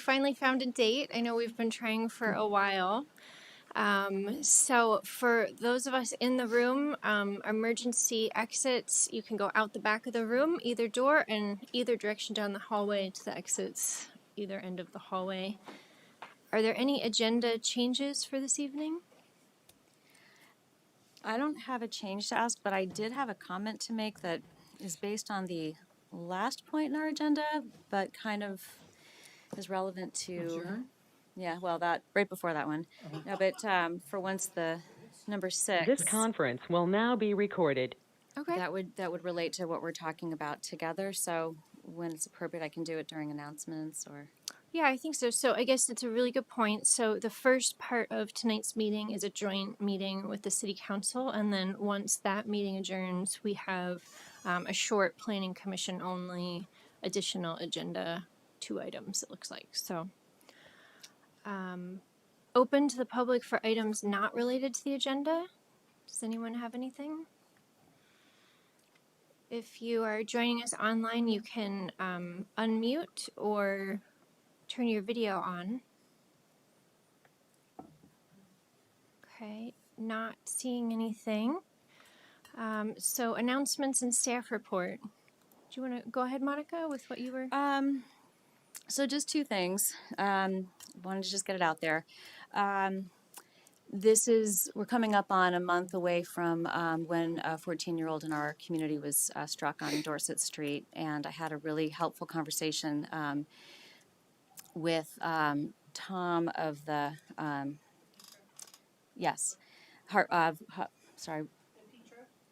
Finally found a date. I know we've been trying for a while. So for those of us in the room, emergency exits, you can go out the back of the room, either door, and either direction down the hallway to the exits, either end of the hallway. Are there any agenda changes for this evening? I don't have a change to ask, but I did have a comment to make that is based on the last point in our agenda, but kind of is relevant to, yeah, well, that right before that one. No, but for once, the number 6. This conference will now be recorded. Okay. That would relate to what we're talking about together. So when it's appropriate, I can do it during announcements or. Yeah, I think so. So I guess it's a really good point. So the first part of tonight's meeting is a joint meeting with the city council. And then once that meeting adjourns, we have a short planning commission only additional agenda, 2 items, it looks like. So open to the public for items not related to the agenda. Does anyone have anything? If you are joining us online, you can unmute or turn your video on. Okay, not seeing anything. So announcements and staff report. Do you want to go ahead, Monica, with what you were? So just 2 things. Wanted to just get it out there. We're coming up on a month away from when a 14-year-old in our community was struck on Dorset Street, and I had a really helpful conversation with Tom of the,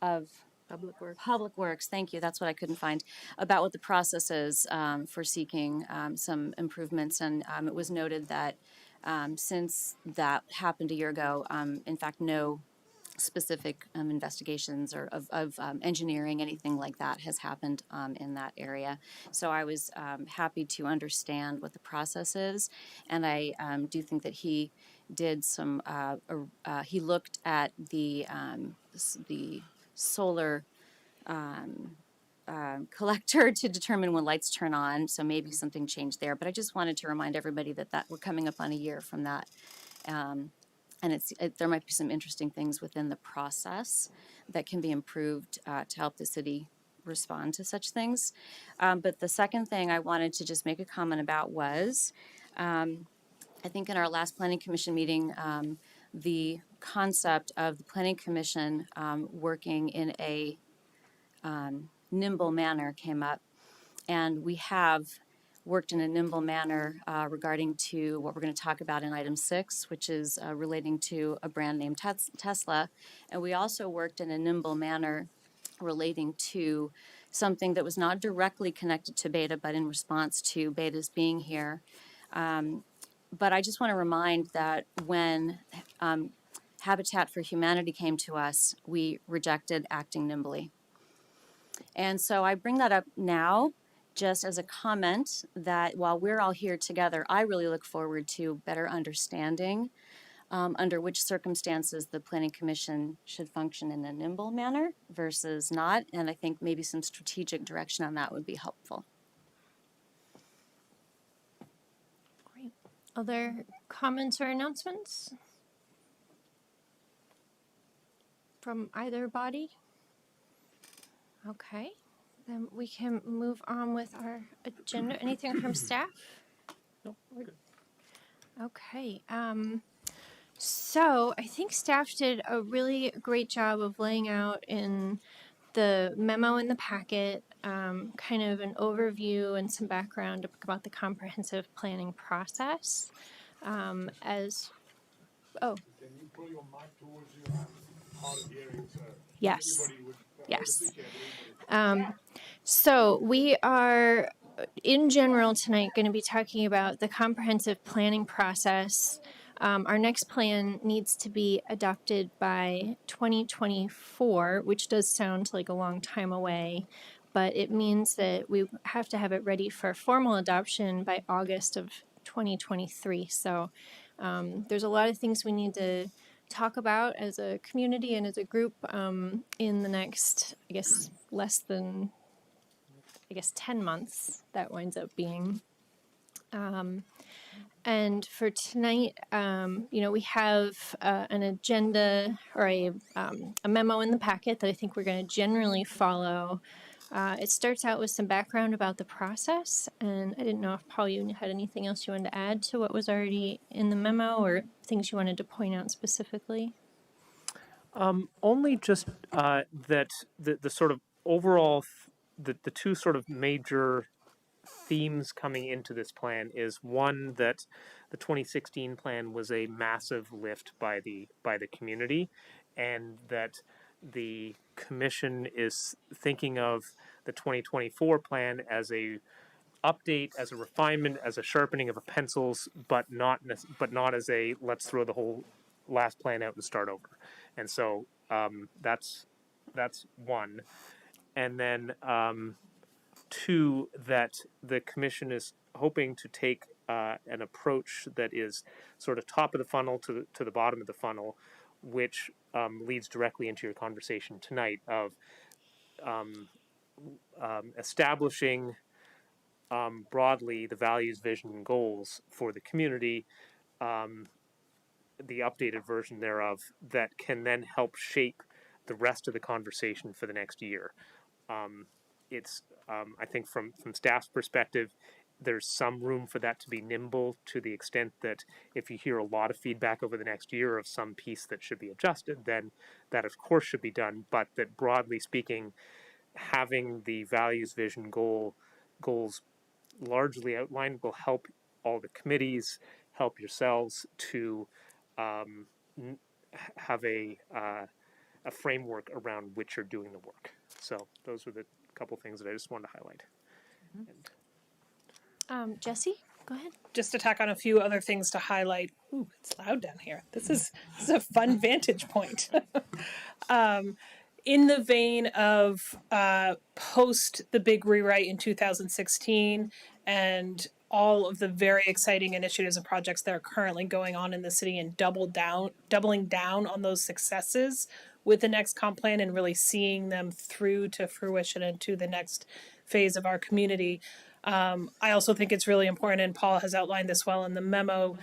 of Public Works, thank you, that's what I couldn't find, about what the process is for seeking some improvements. And it was noted that since that happened a year ago, in fact, no specific investigations or of engineering, anything like that has happened in that area. So I was happy to understand what the process is. And I do think that he did some, he looked at the solar collector to determine when lights turn on, so maybe something changed there. But I just wanted to remind everybody that we're coming up on a year from that, and there might be some interesting things within the process that can be improved to help the city respond to such things. But the second thing I wanted to just make a comment about was, I think in our last Planning Commission meeting, the concept of the Planning Commission working in a nimble manner came up, and we have worked in a nimble manner regarding to what we're going to talk about in item 6, which is relating to a brand named Tesla. And we also worked in a nimble manner relating to something that was not directly connected to Beta, but in response to Beta's being here. But I just want to remind that when Habitat for Humanity came to us, we rejected acting nimbly. And so I bring that up now just as a comment that while we're all here together, I really look forward to better understanding under which circumstances the Planning Commission should function in a nimble manner versus not. And I think maybe some strategic direction on that would be helpful. Great. Other comments or announcements from either body? Okay, then we can move on with our agenda. Anything from staff? No, we're good. Okay, so I think staff did a really great job of laying out in the memo in the packet, kind of an overview and some background about the comprehensive planning process. Can you pull your mic towards you? I'm hard of hearing, so Yes. everybody would. Yes. So we are, in general, tonight going to be talking about the comprehensive planning process. Our next plan needs to be adopted by 2024, which does sound like a long time away, but it means that we have to have it ready for formal adoption by August of 2023. So there's a lot of things we need to talk about as a community and as a group in the next, I guess, less than, 10 months that winds up being. And for tonight, we have an agenda or a memo in the packet that I think we're going to generally follow. It starts out with some background about the process, and I didn't know if Paul, you had anything else you wanted to add to what was already in the memo or things you wanted to point out specifically. Only just that the sort of overall, the two sort of major themes coming into this plan is one that the 2016 plan was a massive lift by the community, and that the commission is thinking of the 2024 plan as a update, as a refinement, as a sharpening of a pencils, but not as a let's throw the whole last plan out and start over. And so that's one, and then two, that the commission is hoping to take an approach that is sort of top of the funnel to the bottom of the funnel, which leads directly into your conversation tonight of establishing broadly the values, vision, and goals for the community, the updated version thereof that can then help shape the rest of the conversation for the next year. It's I think from staff's perspective, there's some room for that to be nimble to the extent that if you hear a lot of feedback over the next year of some piece that should be adjusted, then that of course should be done. But that broadly speaking, having the values, vision, goals largely outlined will help all the committees, help yourselves to have a framework around which you're doing the work. So those were the couple things that I just wanted to highlight. Jesse, go ahead. Just to tack on a few other things to highlight. Ooh, it's loud down here. This is a fun vantage point. In the vein of post the big rewrite in 2016 and all of the very exciting initiatives and projects that are currently going on in the city, and doubling down on those successes with the next comp plan and really seeing them through to fruition and to the next phase of our community. I also think it's really important, and Paul has outlined this well in the memo,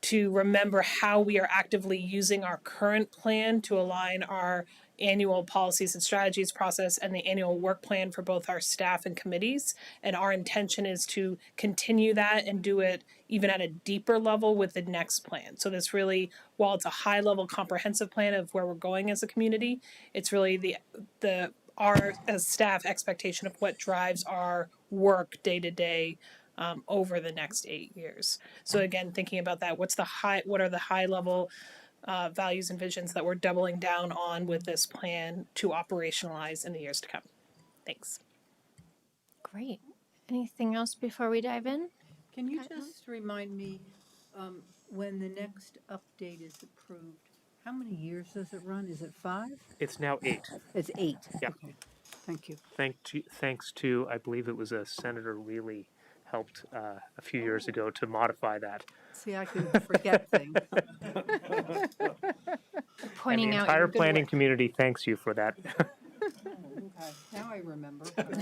to remember how we are actively using our current plan to align our annual policies and strategies process and the annual work plan for both our staff and committees. And our intention is to continue that and do it even at a deeper level with the next plan. So this really, while it's a high level comprehensive plan of where we're going as a community, it's really our as staff expectation of what drives our work day to day over the next 8 years. So again, thinking about that, what are the high level values and visions that we're doubling down on with this plan to operationalize in the years to come? Thanks. Great. Anything else before we dive in? Can you just remind me, when the next update is approved, how many years does it run? Is it 5? It's now 8. It's 8. Yeah. Okay. Thank you. Thanks to I believe it was Senator Reilly helped a few years ago to modify that. See, I can forget things. Pointing And the out entire your good planning work. community thanks you for that. Okay, now I remember. But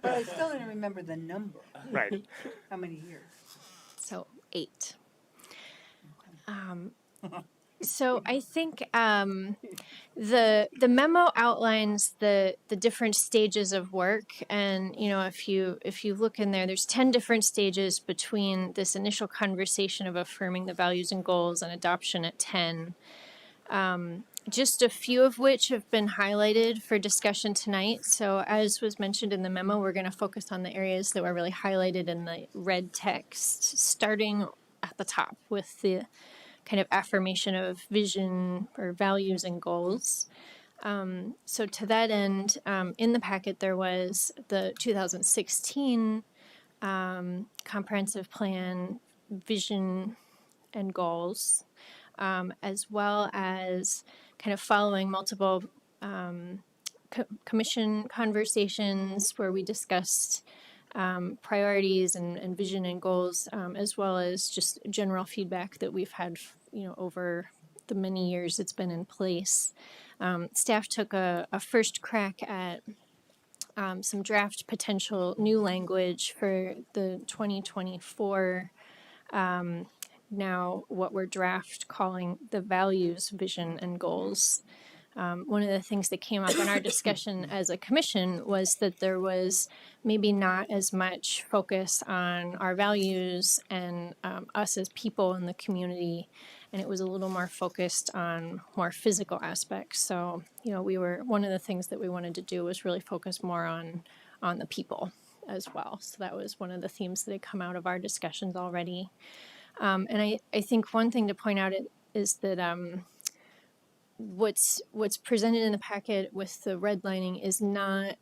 I still didn't remember the number. Right. How many years? So 8. So I think the memo outlines the different stages of work, and if you look in there, there's 10 different stages between this initial conversation of affirming the values and goals and adoption at 10. Just a few of which have been highlighted for discussion tonight. So as was mentioned in the memo, we're going to focus on the areas that were really highlighted in the red text, starting at the top with the kind of affirmation of vision or values and goals. So to that end, in the packet, there was the 2016 comprehensive plan, vision and goals, as well as kind of following multiple commission conversations where we discussed priorities and vision and goals, as well as just general feedback that we've had, over the many years it's been in place. Staff took a first crack at some draft potential new language for the 2024, now what we're draft calling the values, vision, and goals. One of the things that came up in our discussion as a commission was that there was maybe not as much focus on our values and us as people in the community, and it was a little more focused on more physical aspects. So, one of the things that we wanted to do was really focus more on the people as well. So that was one of the themes that had come out of our discussions already. And I think one thing to point out is that what's presented in the packet with the redlining is not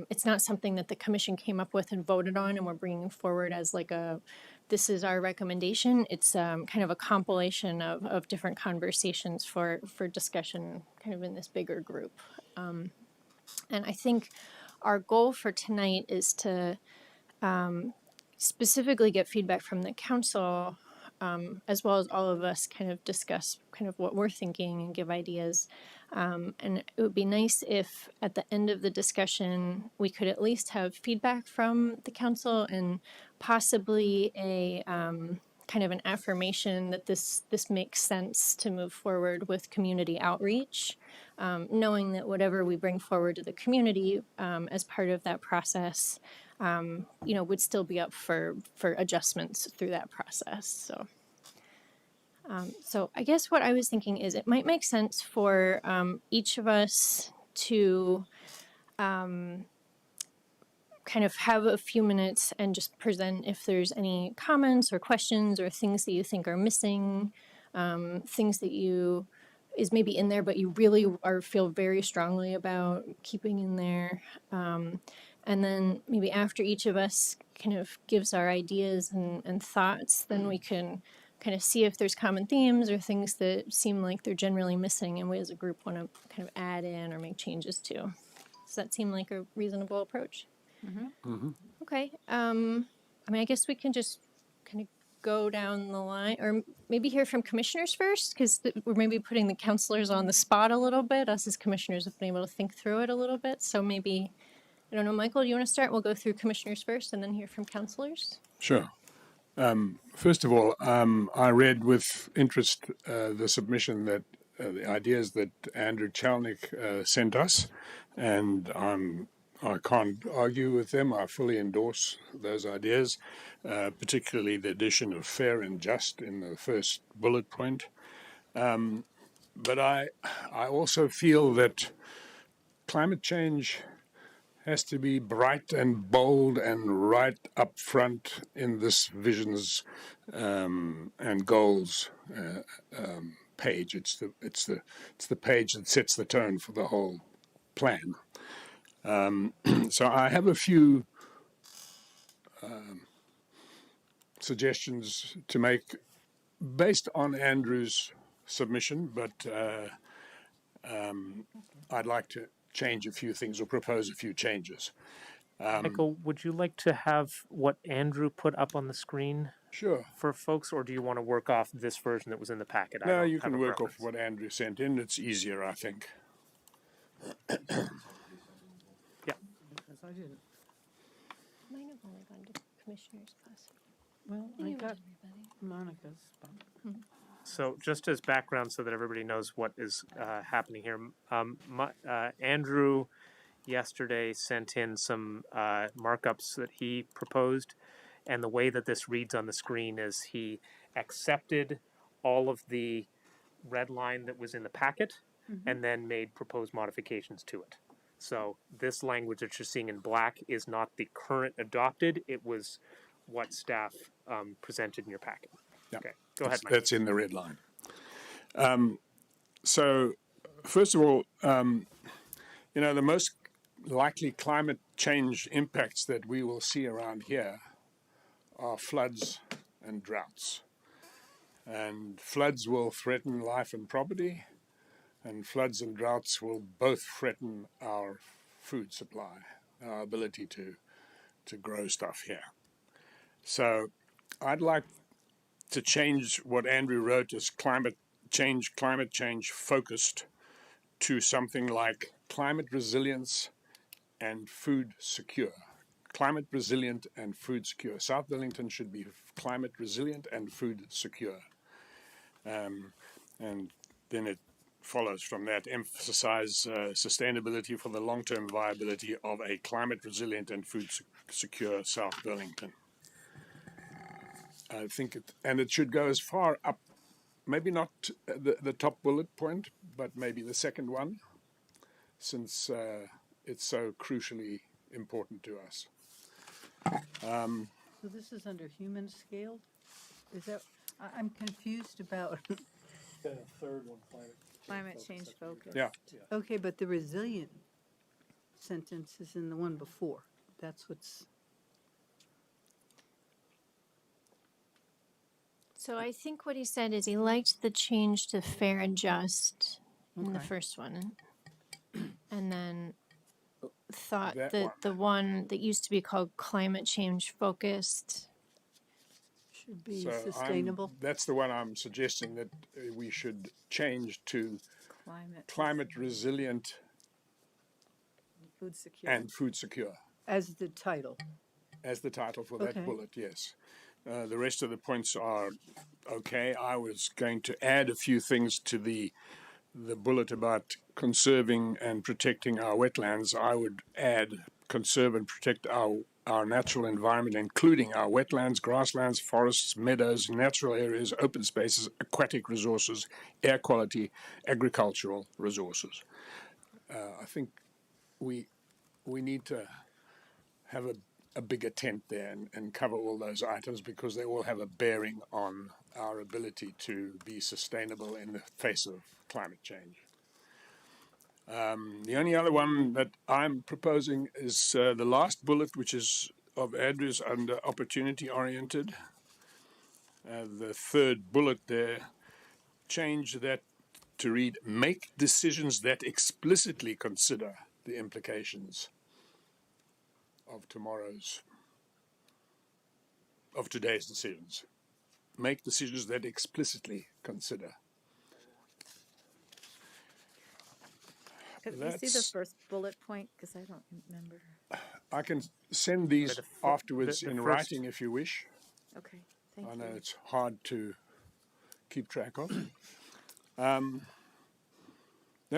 it's not something that the commission came up with and voted on and we're bringing forward as like this is our recommendation. It's kind of a compilation of different conversations for discussion kind of in this bigger group. And I think our goal for tonight is to specifically get feedback from the council, as well as all of us kind of discuss kind of what we're thinking and give ideas. And it would be nice if at the end of the discussion, we could at least have feedback from the council and possibly a kind of an affirmation that this makes sense to move forward with community outreach, knowing that whatever we bring forward to the community as part of that process, would still be up for adjustments through that process. So I guess what I was thinking is it might make sense for each of us to kind of have a few minutes and just present if there's any comments or questions or things that you think are missing, things that is maybe in there but you really feel very strongly about keeping in there. And then maybe after each of us kind of gives our ideas and thoughts, then we can kind of see if there's common themes or things that seem like they're generally missing and we as a group want to kind of add in or make changes to. Does that seem like a reasonable approach? Okay. I guess we can just kind of go down the line or maybe hear from commissioners first, because we're maybe putting the counselors on the spot a little bit. Us as commissioners have been able to think through it a little bit. So maybe, I don't know, Michael, do you want to start? We'll go through commissioners first and then hear from counselors. Sure. First of all, I read with interest the submission that the ideas that Andrew Chalnick sent us, and I can't argue with them. I fully endorse those ideas, particularly the addition of fair and just in the first bullet point. But I also feel that climate change has to be bright and bold and right up front in this visions and goals page. It's the page that sets the tone for the whole plan. So I have a few suggestions to make based on Andrew's submission, but I'd like to change a few things or propose a few changes. Michael, would you like to have what Andrew put up on the screen Sure. for folks, or do you want to work off this version that was in the packet? No, you can work off what Andrew sent in. It's easier, I think. Yeah. Because I didn't. Mine have only gone to commissioners possibly. Well, I got Monica's. So just as background so that everybody knows what is happening here, Andrew yesterday sent in some markups that he proposed, and the way that this reads on the screen is he accepted all of the red line that was in the packet and then made proposed modifications to it. So this language that you're seeing in black is not the current adopted, it was what staff presented in your packet. Yeah. Okay, go ahead, Mike. That's in the red line. So, first of all, the most likely climate change impacts that we will see around here are floods and droughts. And floods will threaten life and property, and floods and droughts will both threaten our food supply, our ability to grow stuff here. So, I'd like to change what Andrew wrote as climate change focused to something like climate resilience and food secure. Climate resilient and food secure. South Burlington should be climate resilient and food secure. And then it follows from that, emphasize sustainability for the long-term viability of a climate resilient and food secure South Burlington. I think it should go as far up, maybe not the top bullet point, but maybe the second one, since it's so crucially important to us. So this is under human scaled? Is that, I'm confused about, Then a third one, Climate change focus. Yeah. okay, but the resilient sentence is in the one before. That's what's, So I think what he said is he liked the change to fair and just in the Okay. first one. And then thought That that one. the one that used to be called climate change focused. should be So sustainable. that's the one I'm suggesting that we should change to climate resilient Food secure. and food secure As the title. as the title for that Okay. bullet, yes. The rest of the points are okay. I was going to add a few things to the bullet about conserving and protecting our wetlands. I would add conserve and protect our natural environment, including our wetlands, grasslands, forests, meadows, natural areas, open spaces, aquatic resources, air quality, agricultural resources. I think we need to have a bigger tent there and cover all those items because they all have a bearing on our ability to be sustainable in the face of climate change. The only other one that I'm proposing is the last bullet, which is of Andrew's under opportunity oriented. The third bullet there, change that to read, make decisions that explicitly consider the implications of today's decisions. Make decisions that explicitly consider. Could we see the That's- first bullet point? Because I don't remember. I can send these afterwards the in first- writing if you wish. Okay, thank I you. know it's hard to keep track of. That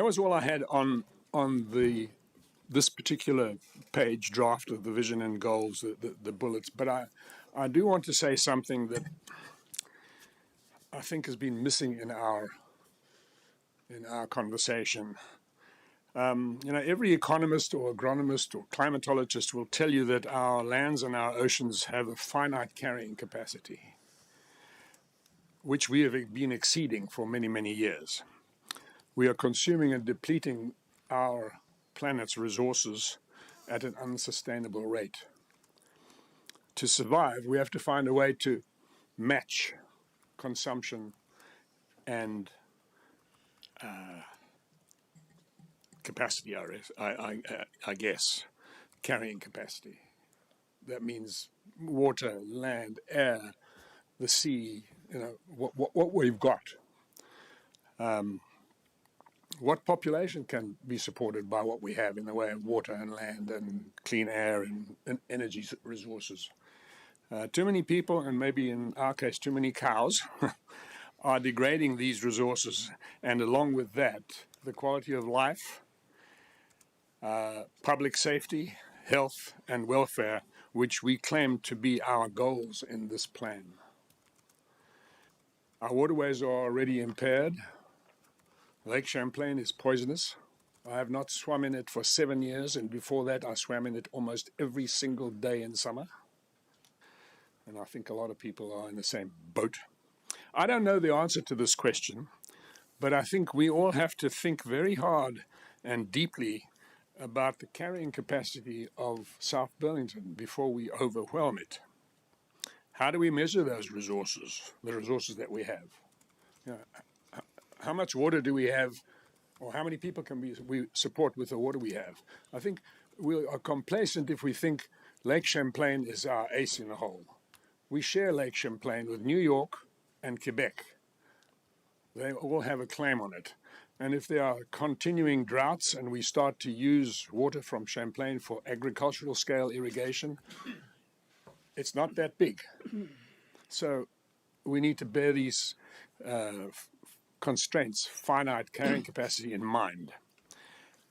was all I had on this particular page draft of the vision and goals, the bullets. But I do want to say something that I think has been missing in our conversation. Every economist or agronomist or climatologist will tell you that our lands and our oceans have a finite carrying capacity, which we have been exceeding for many, many years. We are consuming and depleting our planet's resources at an unsustainable rate. To survive, we have to find a way to match consumption and capacity, I guess, carrying capacity. That means water, land, air, the sea, what we've got. What population can be supported by what we have in the way of water and land and clean air and energy resources? Too many people, and maybe in our case, too many cows, are degrading these resources, and along with that, the quality of life, public safety, health, and welfare, which we claim to be our goals in this plan. Our waterways are already impaired. Lake Champlain is poisonous. I have not swum in it for 7 years, and before that I swam in it almost every single day in summer. And I think a lot of people are in the same boat. I don't know the answer to this question, but I think we all have to think very hard and deeply about the carrying capacity of South Burlington before we overwhelm it. How do we measure those resources, the resources that we have? How much water do we have, or how many people can we support with the water we have? I think we are complacent if we think Lake Champlain is our ace in the hole. We share Lake Champlain with New York and Quebec. They all have a claim on it. And if there are continuing droughts and we start to use water from Champlain for agricultural scale irrigation, it's not that big. So we need to bear these constraints, finite carrying capacity, in mind.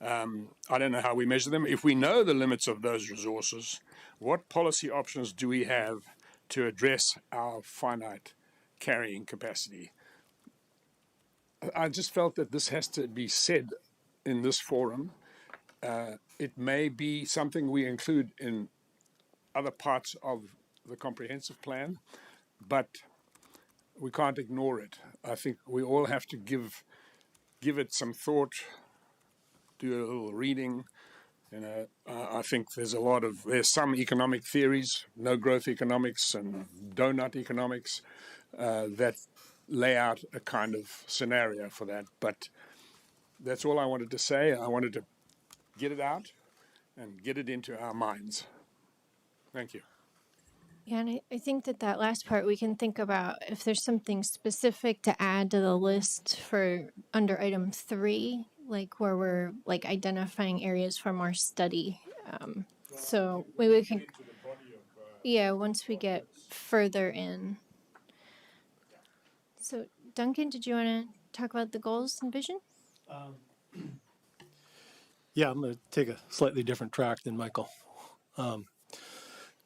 I don't know how we measure them. If we know the limits of those resources, what policy options do we have to address our finite carrying capacity? I just felt that this has to be said in this forum. It may be something we include in other parts of the comprehensive plan, but we can't ignore it. I think we all have to give it some thought, do a little reading. I think there's some economic theories, no growth economics and donut economics, that lay out a kind of scenario for that. But that's all I wanted to say. I wanted to get it out and get it into our minds. Thank you. Yeah, and I think that last part we can think about if there's something specific to add to the list for under item 3, like where we're like identifying areas for more study. So maybe we can, yeah, once we get further in. So Duncan, did you want to talk about the goals and vision? Yeah, I'm going to take a slightly different track than Michael.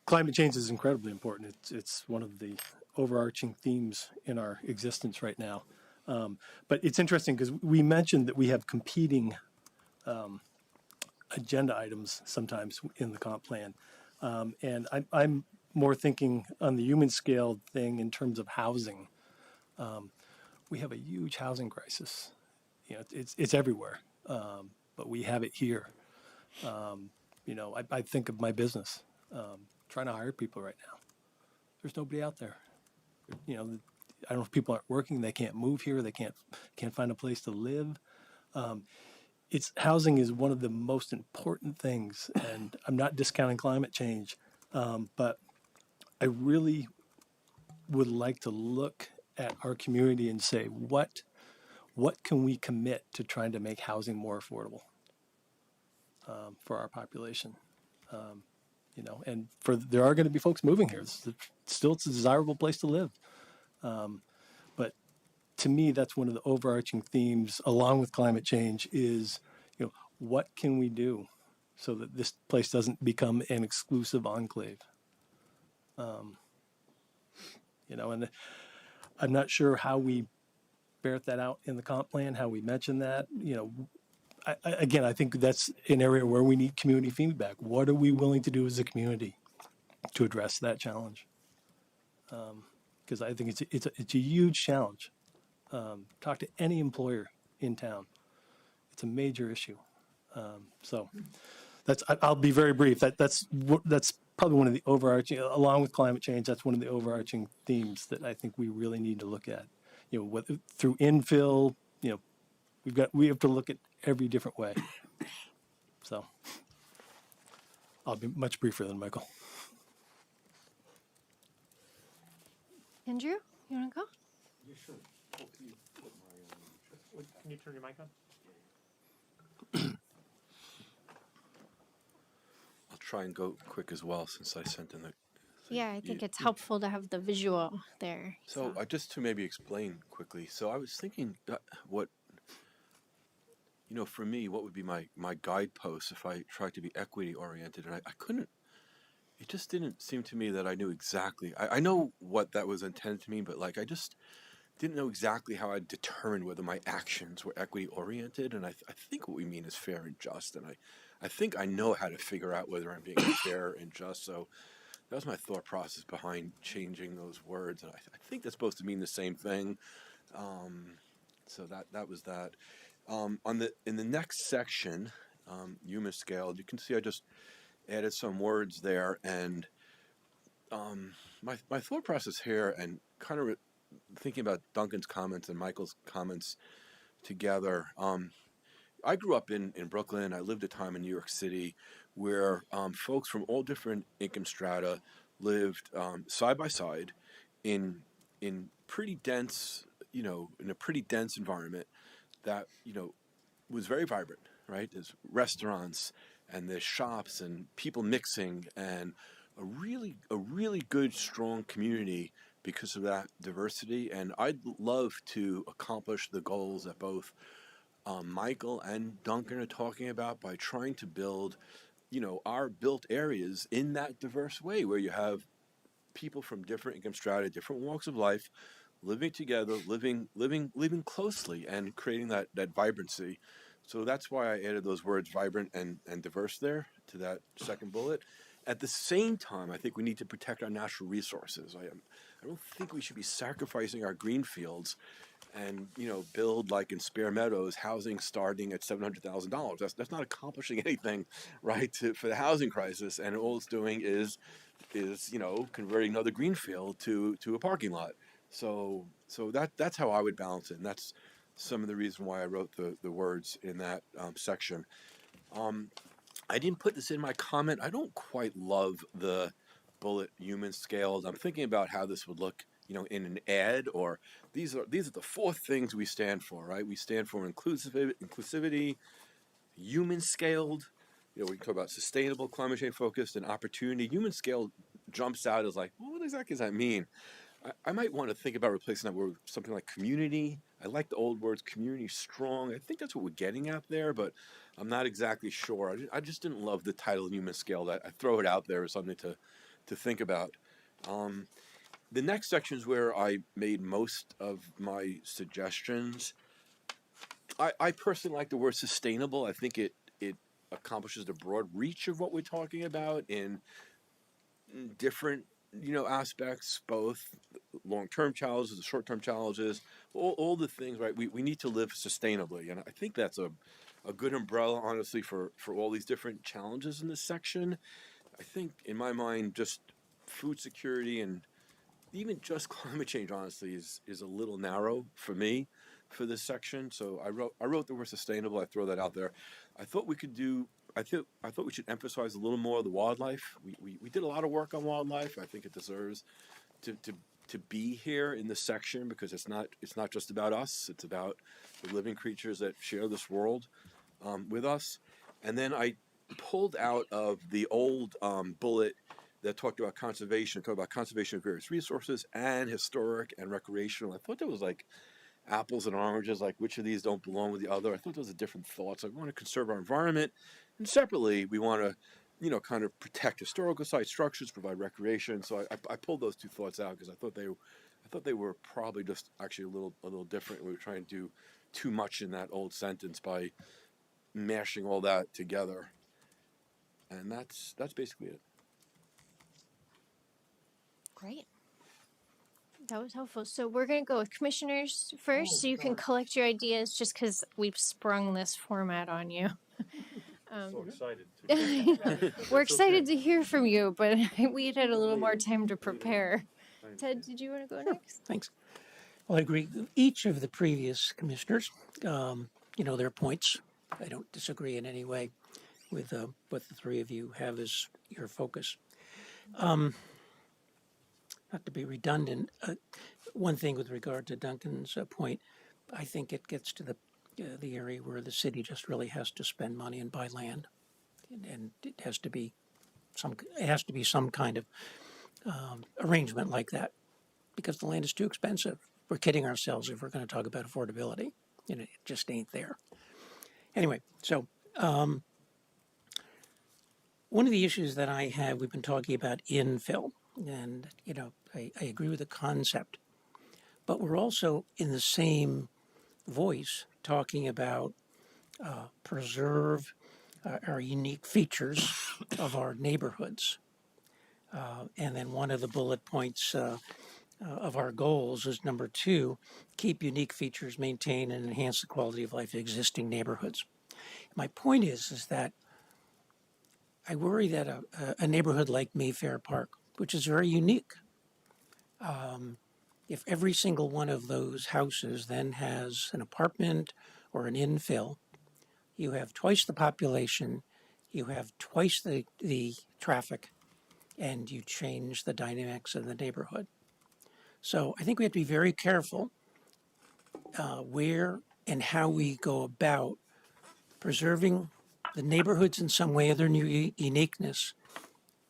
Climate change is incredibly important. It's one of the overarching themes in our existence right now. But it's interesting because we mentioned that we have competing agenda items sometimes in the comp plan. And I'm more thinking on the human scale thing in terms of housing. We have a huge housing crisis. It's everywhere, but we have it here. I think of my business, trying to hire people right now. There's nobody out there. I don't know if people aren't working, they can't move here, they can't find a place to live. Housing is one of the most important things, and I'm not discounting climate change, but I really would like to look at our community and say, what can we commit to trying to make housing more affordable for our population? And there are going to be folks moving here. It's a desirable place to live. But to me, that's one of the overarching themes, along with climate change, is, what can we do so that this place doesn't become an exclusive enclave? And I'm not sure how we bear that out in the comp plan, how we mention that. I think that's an area where we need community feedback. What are we willing to do as a community to address that challenge? Because I think it's a huge challenge. Talk to any employer in town. It's a major issue. So I'll be very brief. That's probably one of the overarching, along with climate change. That's one of the overarching themes that I think we really need to look at. Through infill. We have to look at every different way. So I'll be much briefer than Michael. Andrew, you want to go? Yeah, sure. Can you turn your mic on? I'll try and go quick as well since I sent in the thing. Yeah, I think it's helpful to have the visual there. So just to maybe explain quickly. So I was thinking for me, what would be my guideposts if I tried to be equity oriented, and I couldn't. It just didn't seem to me that I knew exactly. I know what that was intended to mean, but I just didn't know exactly how I'd determine whether my actions were equity oriented. And I think what we mean is fair and just. And I think I know how to figure out whether I'm being fair and just. So that was my thought process behind changing those words. And I think that's supposed to mean the same thing. So that was that. In the next section, human scale, you can see I just added some words there, and my thought process here, and kind of thinking about Duncan's comments and Michael's comments together. I grew up in Brooklyn. I lived a time in New York City where folks from all different income strata lived side by side in pretty dense, in a pretty dense environment that, was very vibrant, right? There's restaurants and there's shops and people mixing and a really good, strong community because of that diversity. And I'd love to accomplish the goals that both Michael and Duncan are talking about by trying to build, our built areas in that diverse way where you have people from different income strata, different walks of life, living together, living closely, and creating that vibrancy. So that's why I added those words vibrant and diverse there to that second bullet. At the same time, I think we need to protect our natural resources. I don't think we should be sacrificing our green fields and build like in Spare Meadows housing starting at $700,000. That's not accomplishing anything, right? For the housing crisis, and all it's doing is converting another green field to a parking lot. So that's how I would balance it, and that's some of the reason why I wrote the words in that section. I didn't put this in my comment. I don't quite love the bullet human scaled. I'm thinking about how this would look, in an ad, or these are the four things we stand for, right? We stand for inclusivity, human scaled. We can talk about sustainable, climate change focused, and opportunity. Human scale jumps out as like, well, what exactly does that mean? I might want to think about replacing that word with something like community. I like the old words, community strong. I think that's what we're getting at there, but I'm not exactly sure. I just didn't love the title human scale. I throw it out there as something to think about. The next section is where I made most of my suggestions. I personally like the word sustainable. I think it accomplishes the broad reach of what we're talking about in different aspects, both long-term challenges, the short-term challenges, all the things, right? We need to live sustainably, and I think that's a good umbrella, honestly, for all these different challenges in this section. I think, in my mind, just food security and even just climate change, honestly, is a little narrow for me for this section. So I wrote the word sustainable. I throw that out there. I thought we could do. I thought we should emphasize a little more of the wildlife. We did a lot of work on wildlife. I think it deserves to be here in this section because it's not just about us. It's about the living creatures that share this world with us. And then I pulled out of the old bullet that talked about conservation of various resources and historic and recreational. I thought there was like apples and oranges, like which of these don't belong with the other. I thought those are different thoughts. I want to conserve our environment, and separately, we want to, kind of protect historical site structures, provide recreation. So I pulled those two thoughts out because I thought they were probably just actually a little different. We were trying to do too much in that old sentence by mashing all that together, and that's basically it. Great. That was helpful. So we're going to go with commissioners first, so you can collect your ideas just because we've sprung this format on you. So excited. We're excited to hear from you, but we had a little more time to prepare. Ted, did you want to go next? Thanks. Well, I agree with each of the previous commissioners. Their points. I don't disagree in any way with what the three of you have as your focus. Not to be redundant, one thing with regard to Duncan's point, I think it gets to the area where the city just really has to spend money and buy land, and it has to be some kind of arrangement like that, because the land is too expensive. We're kidding ourselves if we're going to talk about affordability, and it just ain't there. Anyway, so one of the issues that I have, we've been talking about infill, and I agree with the concept, but we're also in the same voice talking about preserve our unique features of our neighborhoods. And then one of the bullet points of our goals is number 2, keep unique features, maintain and enhance the quality of life of existing neighborhoods. My point is that I worry that a neighborhood like Mayfair Park, which is very unique, if every single one of those houses then has an apartment or an infill, you have twice the population, you have twice the traffic, and you change the dynamics of the neighborhood. So I think we have to be very careful where and how we go about preserving the neighborhoods in some way of their new uniqueness,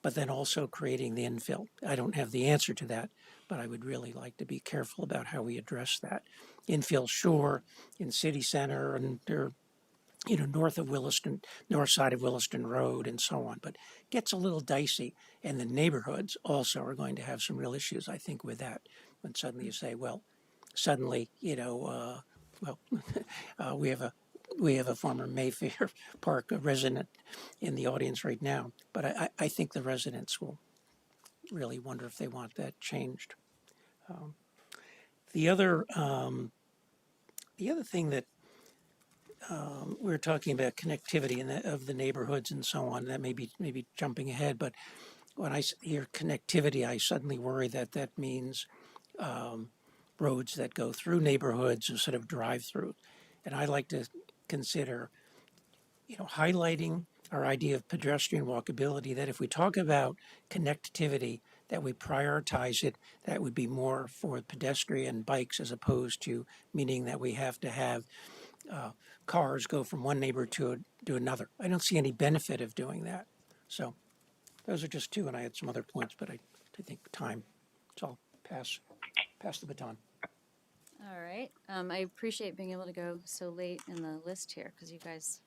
but then also creating the infill. I don't have the answer to that, but I would really like to be careful about how we address that. Infill, sure, in city center and there, north of Williston, north side of Williston Road and so on, but it gets a little dicey. And the neighborhoods also are going to have some real issues, I think, with that. When suddenly you say, well, suddenly, we have a former Mayfair Park resident in the audience right now, but I think the residents will really wonder if they want that changed. The other thing that we were talking about connectivity of the neighborhoods and so on. That may be jumping ahead, but when I hear connectivity, I suddenly worry that that means roads that go through neighborhoods instead of drive through. And I like to consider, highlighting our idea of pedestrian walkability, that if we talk about connectivity, that we prioritize it, that would be more for pedestrian bikes as opposed to meaning that we have to have cars go from one neighbor to another. I don't see any benefit of doing that. So those are just two, and I had some other points, but I think time. So I'll pass the baton. All right. I appreciate being able to go so late in the list here because you guys,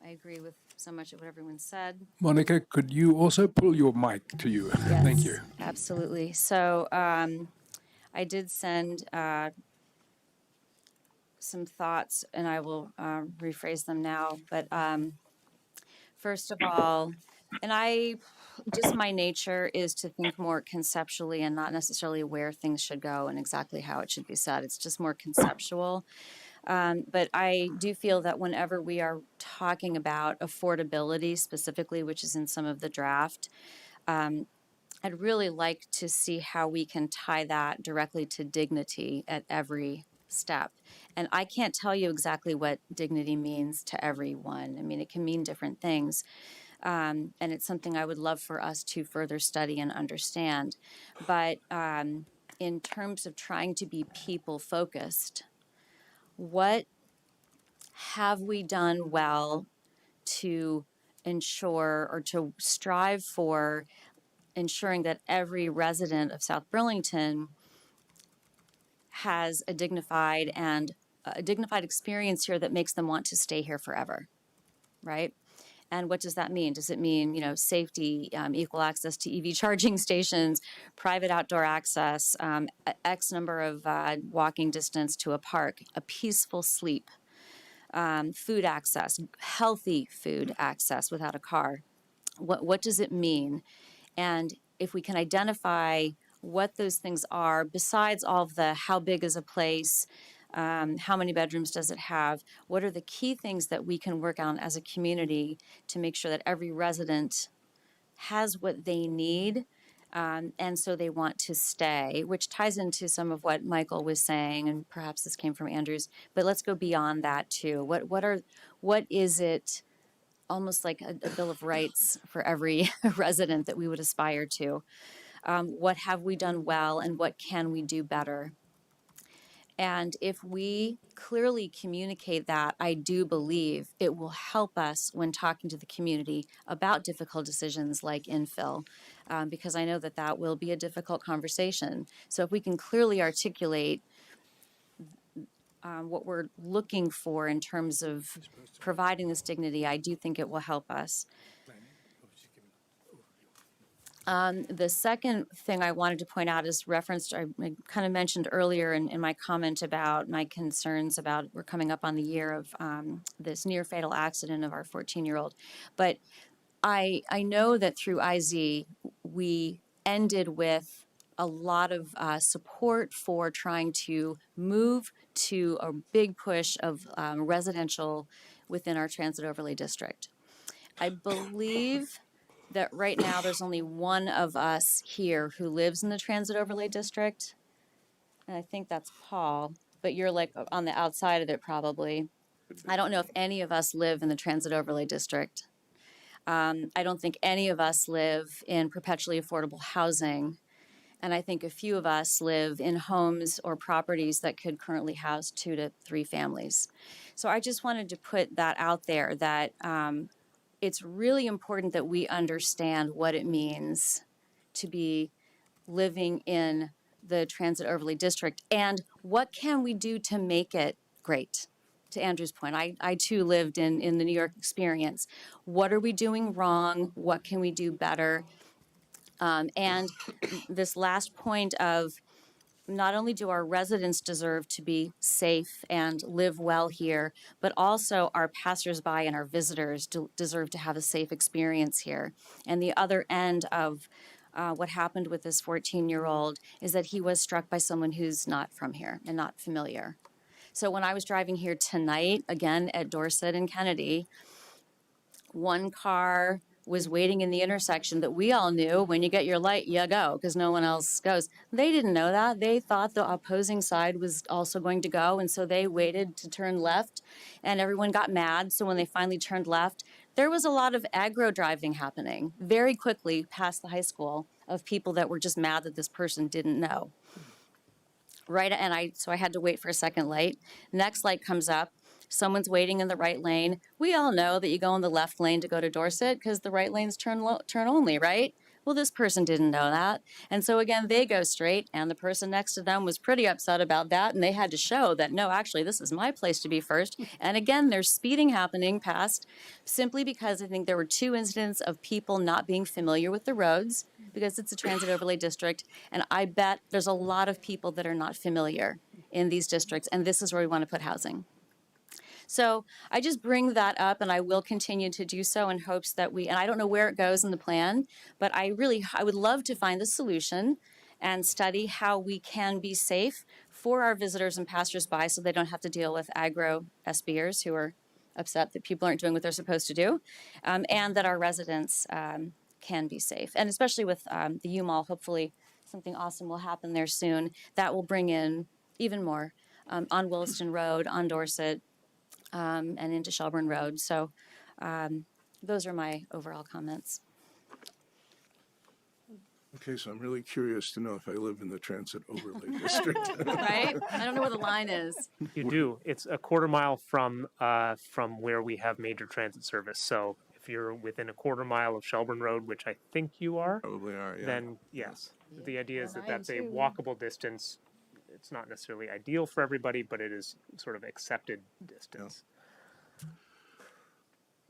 I agree with so much of what everyone said. Monica, could you also pull your mic to you? Yes, Thank you. absolutely. So I did send some thoughts, and I will rephrase them now. But first of all, and just my nature is to think more conceptually and not necessarily where things should go and exactly how it should be said. It's just more conceptual. But I do feel that whenever we are talking about affordability specifically, which is in some of the draft, I'd really like to see how we can tie that directly to dignity at every step. And I can't tell you exactly what dignity means to everyone. I mean, it can mean different things. And it's something I would love for us to further study and understand. But in terms of trying to be people focused, what have we done well to ensure or to strive for ensuring that every resident of South Burlington has a dignified experience here that makes them want to stay here forever, right? And what does that mean? Does it mean, safety, equal access to EV charging stations, private outdoor access, X number of walking distance to a park, a peaceful sleep, food access, healthy food access without a car? What does it mean? And if we can identify what those things are, besides all of the how big is a place, how many bedrooms does it have, what are the key things that we can work on as a community to make sure that every resident has what they need, and so they want to stay, which ties into some of what Michael was saying, and perhaps this came from Andrew's, but let's go beyond that too. What is it, almost like a Bill of Rights for every resident that we would aspire to? What have we done well and what can we do better? And if we clearly communicate that, I do believe it will help us when talking to the community about difficult decisions like infill, because I know that will be a difficult conversation. So if we can clearly articulate what we're looking for in terms of providing this dignity, I do think it will help us. The second thing I wanted to point out is referenced, I kind of mentioned earlier in my comment about my concerns about we're coming up on the year of this near fatal accident of our 14-year-old. But I know that through IZ, we ended with a lot of support for trying to move to a big push of residential within our transit overlay district. I believe that right now there's only one of us here who lives in the transit overlay district. And I think that's Paul, but you're like on the outside of it probably. I don't know if any of us live in the transit overlay district. I don't think any of us live in perpetually affordable housing. And I think a few of us live in homes or properties that could currently house 2 to 3 families. So I just wanted to put that out there that it's really important that we understand what it means to be living in the transit overlay district and what can we do to make it great. To Andrew's point, I too lived in the New York experience. What are we doing wrong? What can we do better? And this last point of not only do our residents deserve to be safe and live well here, but also our passersby and our visitors deserve to have a safe experience here. And the other end of what happened with this 14-year-old is that he was struck by someone who's not from here and not familiar. So when I was driving here tonight, again at Dorset and Kennedy, one car was waiting in the intersection that we all knew when you get your light, you go, because no one else goes. They didn't know that. They thought the opposing side was also going to go, and so they waited to turn left, and everyone got mad. So when they finally turned left, there was a lot of aggro driving happening very quickly past the high school of people that were just mad that this person didn't know. Right, and I had to wait for a second light. Next light comes up. Someone's waiting in the right lane. We all know that you go in the left lane to go to Dorset because the right lane's turn only, right? Well, this person didn't know that. And so again, they go straight, and the person next to them was pretty upset about that, and they had to show that, no, actually, this is my place to be first. And again, there's speeding happening past simply because I think there were 2 incidents of people not being familiar with the roads because it's a transit overlay district. And I bet there's a lot of people that are not familiar in these districts, and this is where we want to put housing. So I just bring that up, and I will continue to do so in hopes that and I don't know where it goes in the plan, but I would love to find the solution and study how we can be safe for our visitors and passersby so they don't have to deal with aggro SBers who are upset that people aren't doing what they're supposed to do, and that our residents can be safe. And especially with the U-Mall, hopefully something awesome will happen there soon that will bring in even more on Williston Road, on Dorset, and into Shelburne Road. So those are my overall comments. Okay, so I'm really curious to know if I live in the transit overlay district. Right? I don't know where the line is. You do. It's a quarter mile from where we have major transit service. So if you're within a quarter mile of Shelburne Road, which I think you are, Probably are, yeah. then yes. The idea is that that's a walkable distance. It's not necessarily ideal for everybody, but it is sort of accepted distance. Yeah.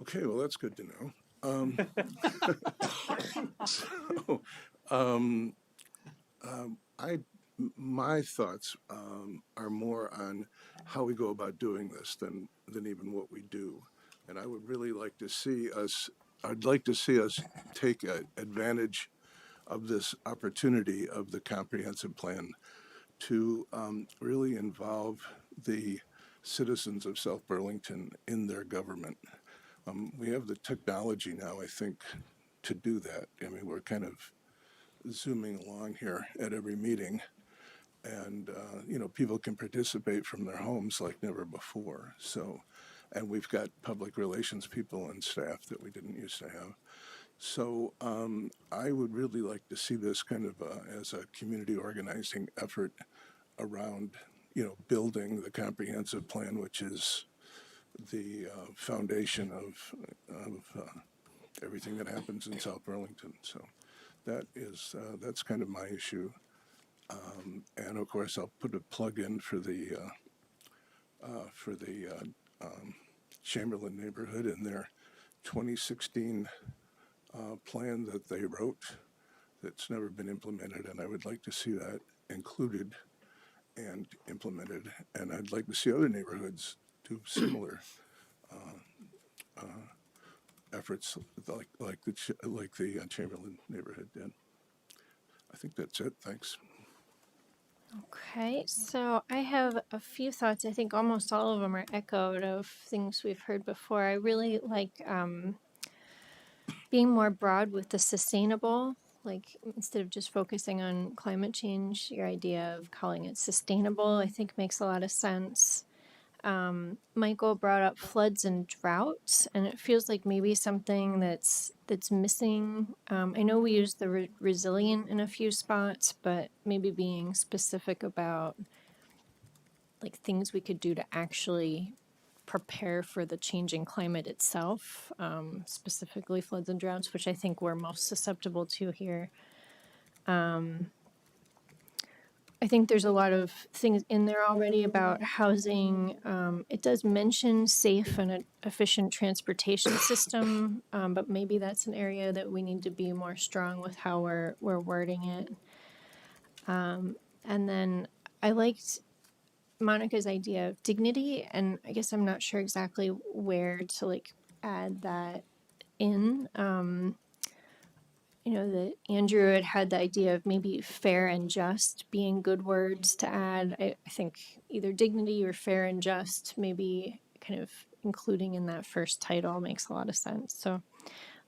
Okay, well, that's good to know. My thoughts are more on how we go about doing this than even what we do. And I would really like to see us, I'd like to see us take advantage of this opportunity of the comprehensive plan to really involve the citizens of South Burlington in their government. We have the technology now, I think, to do that. I mean, we're kind of zooming along here at every meeting, and people can participate from their homes like never before. So, and we've got public relations people and staff that we didn't used to have. So I would really like to see this kind of as a community organizing effort around, building the comprehensive plan, which is the foundation of everything that happens in South Burlington. So that's kind of my issue. And of course, I'll put a plug in for the Chamberlain neighborhood and their 2016 plan that they wrote that's never been implemented, and I would like to see that included and implemented. And I'd like to see other neighborhoods do similar efforts like the Chamberlain neighborhood did. I think that's it. Thanks. Okay, so I have a few thoughts. I think almost all of them are echoed of things we've heard before. I really like being more broad with the sustainable, like instead of just focusing on climate change, your idea of calling it sustainable, I think makes a lot of sense. Michael brought up floods and droughts, and it feels like maybe something that's missing. I know we use the resilient in a few spots, but maybe being specific about like things we could do to actually prepare for the changing climate itself, specifically floods and droughts, which I think we're most susceptible to here. I think there's a lot of things in there already about housing. It does mention safe and efficient transportation system, but maybe that's an area that we need to be more strong with how we're wording it. And then I liked Monica's idea of dignity, and I guess I'm not sure exactly where to like add that in. You know, that Andrew had the idea of maybe fair and just being good words to add. I think either dignity or fair and just, maybe kind of including in that first title makes a lot of sense. So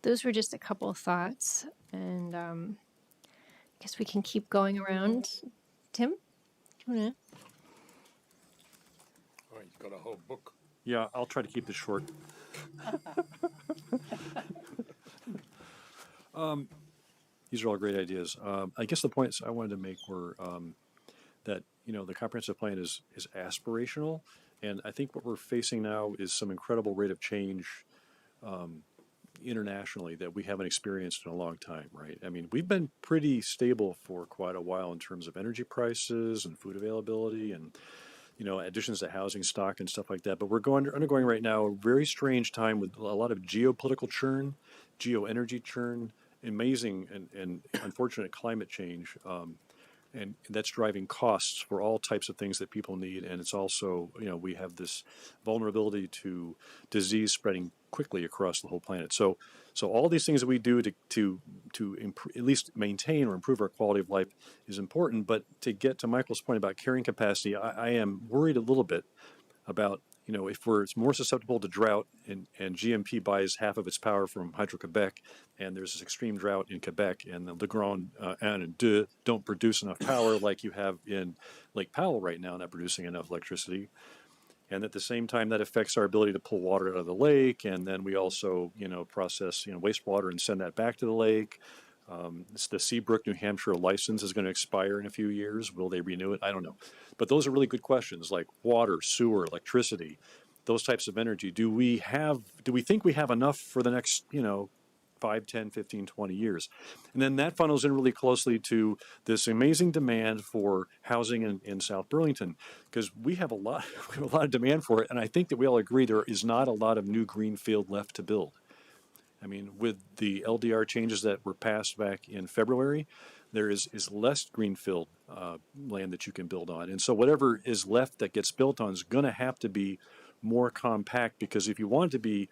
those were just a couple of thoughts, and I guess we can keep going around. Tim, do you wanna? Oh, he's got a whole book. Yeah, I'll try to keep this short. These are all great ideas. I guess the points I wanted to make were that, you know, the comprehensive plan is aspirational, and I think what we're facing now is some incredible rate of change internationally that we haven't experienced in a long time, right? I mean, we've been pretty stable for quite a while in terms of energy prices and food availability and, you know, additions to housing stock and stuff like that. But we're undergoing right now a very strange time with a lot of geopolitical churn, geoenergy churn, amazing and unfortunate climate change. And that's driving costs for all types of things that people need. And it's also, you know, we have this vulnerability to disease spreading quickly across the whole planet. So all these things that we do to at least maintain or improve our quality of life is important. But to get to Michael's point about carrying capacity, I am worried a little bit about, you know, if it's more susceptible to drought and GMP buys half of its power from Hydro-Quebec, and there's this extreme drought in Quebec, and the Grand 1 and 2 don't produce enough power like you have in Lake Powell right now, not producing enough electricity. And at the same time, that affects our ability to pull water out of the lake, and then we also, you know, process, you know, wastewater and send that back to the lake. The Seabrook, New Hampshire license is going to expire in a few years. Will they renew it? I don't know. But those are really good questions, like water, sewer, electricity, those types of energy. Do we think we have enough for the next, you know, 5, 10, 15, 20 years? And then that funnels in really closely to this amazing demand for housing in South Burlington, because we have a lot of demand for it. And I think that we all agree there is not a lot of new greenfield left to build. I mean, with the LDR changes that were passed back in February, there is less greenfield land that you can build on. And so whatever is left that gets built on is going to have to be more compact, because if you want it to be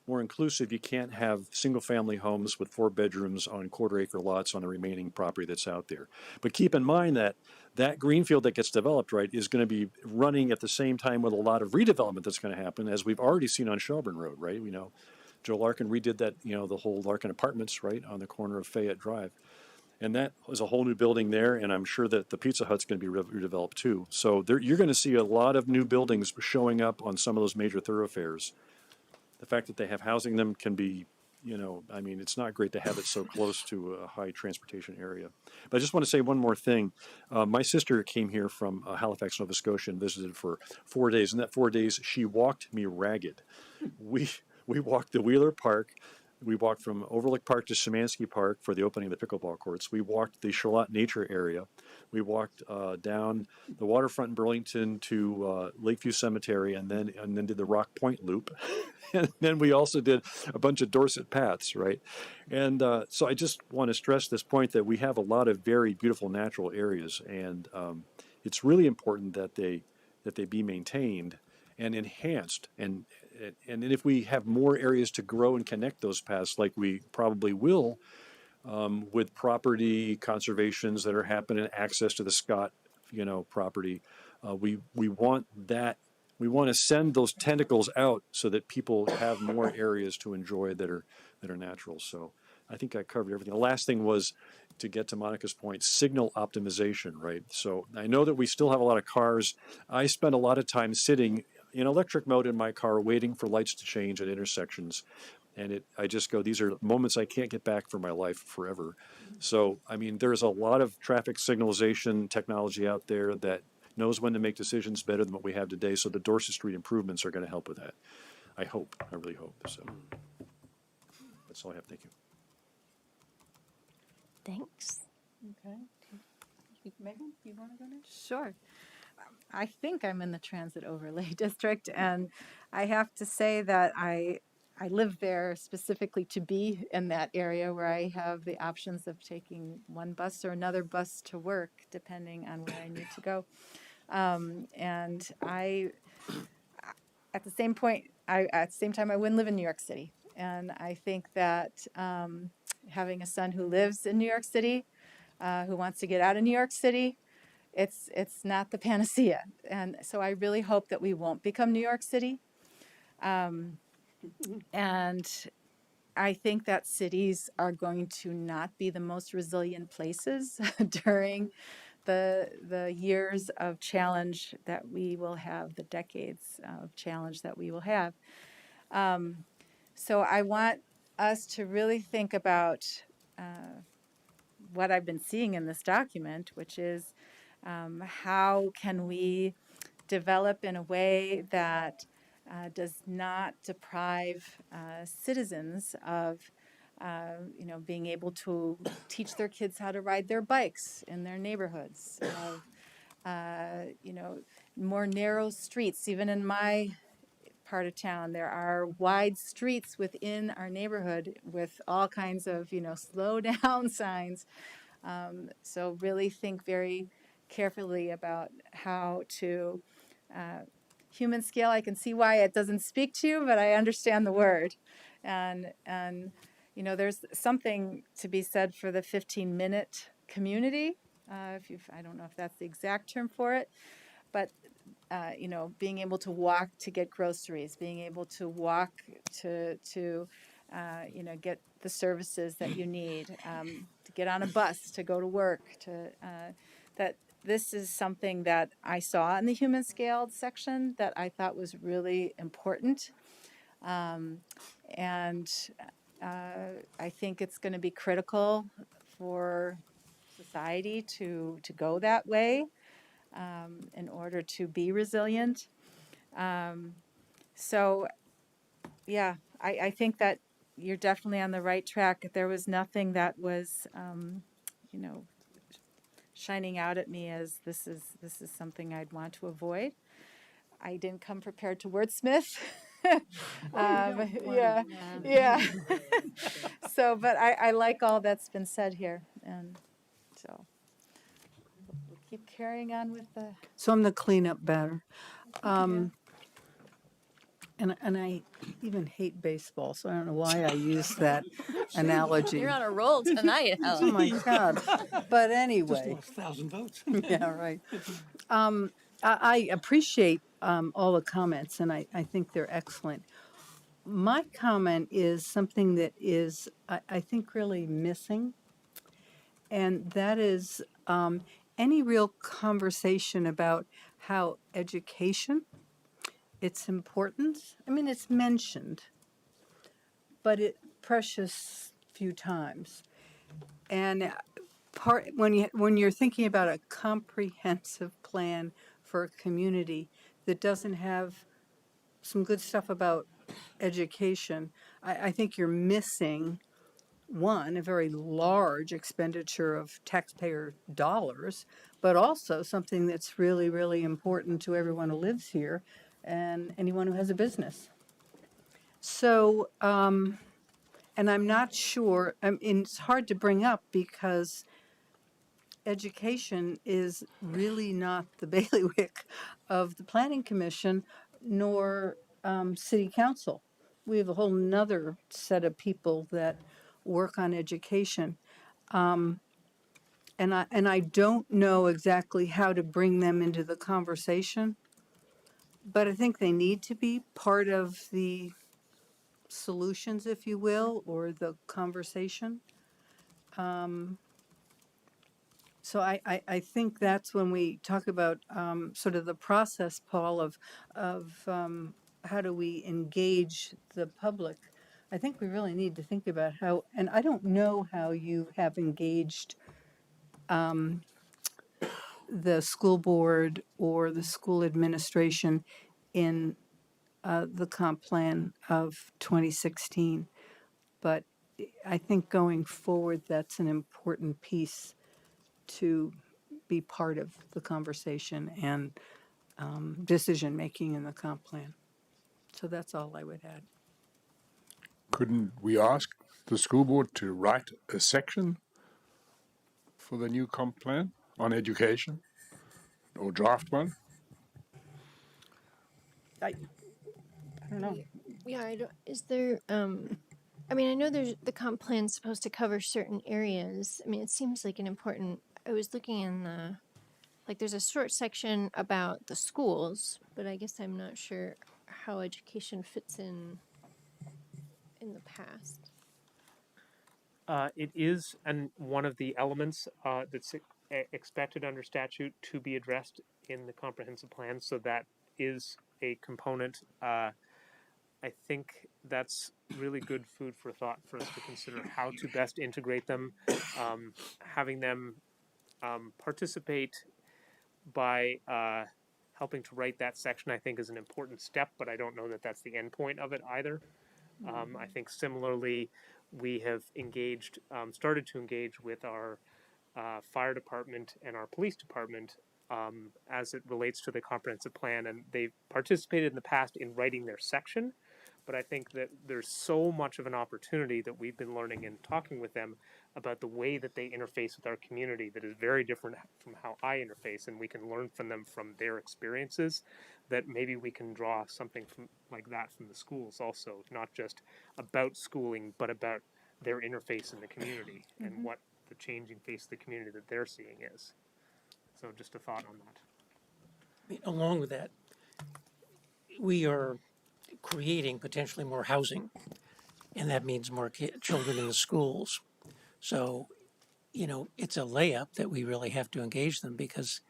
more inclusive, you can't have single-family homes with 4 bedrooms on quarter-acre lots on the remaining property that's out there. But keep in mind that greenfield that gets developed, right, is going to be running at the same time with a lot of redevelopment that's going to happen, as we've already seen on Shelburne Road, right? You know, Joe Larkin redid that, you know, the whole Larkin Apartments, right, on the corner of Fayette Drive. And that was a whole new building there, and I'm sure that the Pizza Hut's going to be redeveloped too. So you're going to see a lot of new buildings showing up on some of those major thoroughfares. The fact that they have housing them can be, you know, I mean, it's not great to have it so close to a high transportation area. But I just want to say one more thing. My sister came here from Halifax, Nova Scotia, and visited for 4 days. In that 4 days, she walked me ragged. We walked the Wheeler Park. We walked from Overlook Park to Szymanski Park for the opening of the pickleball courts. We walked the Charlotte Nature Area. We walked down the waterfront in Burlington to Lakeview Cemetery, and then did the Rock Point Loop. And then we also did a bunch of Dorset paths, right? And so I just want to stress this point that we have a lot of very beautiful natural areas, and it's really important that they be maintained and enhanced. And if we have more areas to grow and connect those paths, like we probably will, with property conservations that are happening, access to the Scott, you know, property, we want that. We want to send those tentacles out so that people have more areas to enjoy that are natural. So I think I covered everything. The last thing was, to get to Monica's point, signal optimization, right? So I know that we still have a lot of cars. I spend a lot of time sitting in electric mode in my car, waiting for lights to change at intersections. And I just go, these are moments I can't get back for my life forever. So, I mean, there's a lot of traffic signalization technology out there that knows when to make decisions better than what we have today. So the Dorset Street improvements are going to help with that. I hope. I really hope. So that's all I have. Thank you. Thanks. Okay. Megan, you want to go next? Sure. I think I'm in the transit overlay district, and I have to say that I live there specifically to be in that area where I have the options of taking one bus or another bus to work, depending on where I need to go. And at the same time, I wouldn't live in New York City. And I think that having a son who lives in New York City, who wants to get out of New York City, it's not the panacea. And so I really hope that we won't become New York City. And I think that cities are going to not be the most resilient places during the years of challenge that we will have, the decades of challenge that we will have. So I want us to really think about what I've been seeing in this document, which is how can we develop in a way that does not deprive citizens of being able to teach their kids how to ride their bikes in their neighborhoods, of more narrow streets. Even in my part of town, there are wide streets within our neighborhood with all kinds of slow down signs. So really think very carefully about how to human scale. I can see why it doesn't speak to you, but I understand the word. And there's something to be said for the 15-minute community. I don't know if that's the exact term for it, but being able to walk to get groceries, being able to walk to get the services that you need, to get on a bus, to go to work, that this is something that I saw in the human scaled section that I thought was really important. And I think it's going to be critical for society to go that way in order to be resilient. So, yeah, I think that you're definitely on the right track. There was nothing that was, shining out at me as this is something I'd want to avoid. I didn't come prepared to wordsmith. Yeah. So, but I like all that's been said here, and so we'll keep carrying on with the. So I'm the cleanup batter. And I even hate baseball, so I don't know why I use that analogy. You're on a roll tonight, Oh Helen. my God. But Just anyway, lost 1,000 votes. yeah, right. I appreciate all the comments, and I think they're excellent. My comment is something that is, I think, really missing, and that is any real conversation about how education, its importance. I mean, it's mentioned, but it precious few times. And when you're thinking about a comprehensive plan for a community that doesn't have some good stuff about education, I think you're missing one, a very large expenditure of taxpayer dollars, but also something that's really, really important to everyone who lives here and anyone who has a business. So, and I'm not sure, it's hard to bring up because education is really not the bailiwick of the Planning Commission nor City Council. We have a whole nother set of people that work on education. And I don't know exactly how to bring them into the conversation, but I think they need to be part of the solutions, if you will, or the conversation. So I think that's when we talk about sort of the process, Paul, of how do we engage the public. I think we really need to think about how, and I don't know how you have engaged the school board or the school administration in the comp plan of 2016. But I think going forward, that's an important piece to be part of the conversation and decision making in the comp plan. So that's all I would add. Couldn't we ask the school board to write a section for the new comp plan on education or draft one? I don't know. Yeah, I don't, is there, I mean, I know there's, the comp plan's supposed to cover certain areas. I mean, it seems like an important, I was looking in the, like, there's a short section about the schools, but I guess I'm not sure how education fits in the past. It is one of the elements that's expected under statute to be addressed in the comprehensive plan. So that is a component. I think that's really good food for thought for us to consider how to best integrate them, having them participate by helping to write that section. I think is an important step, but I don't know that that's the end point of it either. I think similarly, we have engaged, started to engage with our fire department and our police department as it relates to the comprehensive plan, and they've participated in the past in writing their section. But I think that there's so much of an opportunity that we've been learning and talking with them about the way that they interface with our community that is very different from how I interface, and we can learn from them from their experiences. That maybe we can draw something from like that from the schools also, not just about schooling, but about their interface in the community and what the changing face of the community that they're seeing is. So just a thought on that. I mean, along with that, we are creating potentially more housing, and that means more children in the schools. So, you know, it's a layup that we really have to engage them because,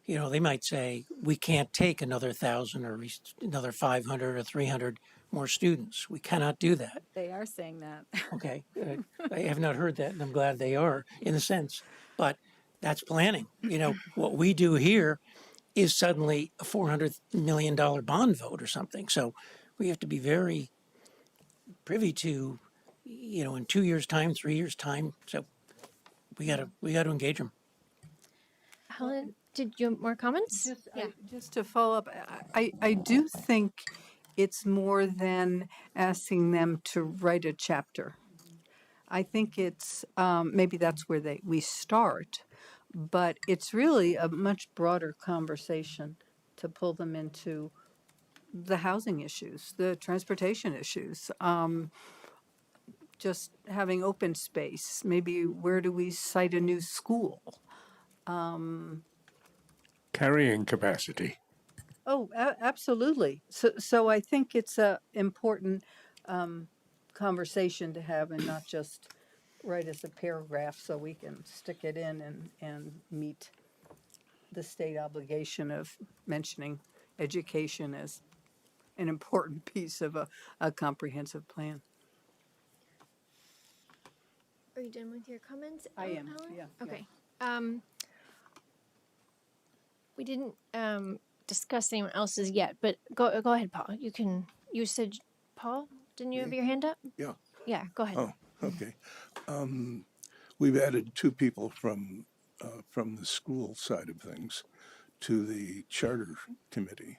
you know, they might say, we can't take another 1,000 or another 500 or 300 more students. We cannot do that. They are saying that. Okay, I have not heard that, and I'm glad they are in a sense. But that's planning. You know, what we do here is suddenly a $400 million bond vote or something. So we have to be very privy to, you know, in 2 years' time, 3 years' time. So we got to engage them. Helen, did you have more comments? Just to follow up, I do think it's more than asking them to write a chapter. I think it's maybe that's where we start, but it's really a much broader conversation to pull them into the housing issues, the transportation issues, just having open space. Maybe where do we site a new school? Carrying capacity. Oh, absolutely. So I think it's a important conversation to have, and not just write as a paragraph so we can stick it in and meet the state obligation of mentioning education as an important piece of a comprehensive plan. Are you done with your comments? I am, Helen? yeah. Okay. We didn't discuss anyone else's yet, but go ahead, Paul. You said, Paul, didn't you have your hand up? Yeah. Yeah, go ahead. Oh, okay. We've added two people from the school side of things to the charter committee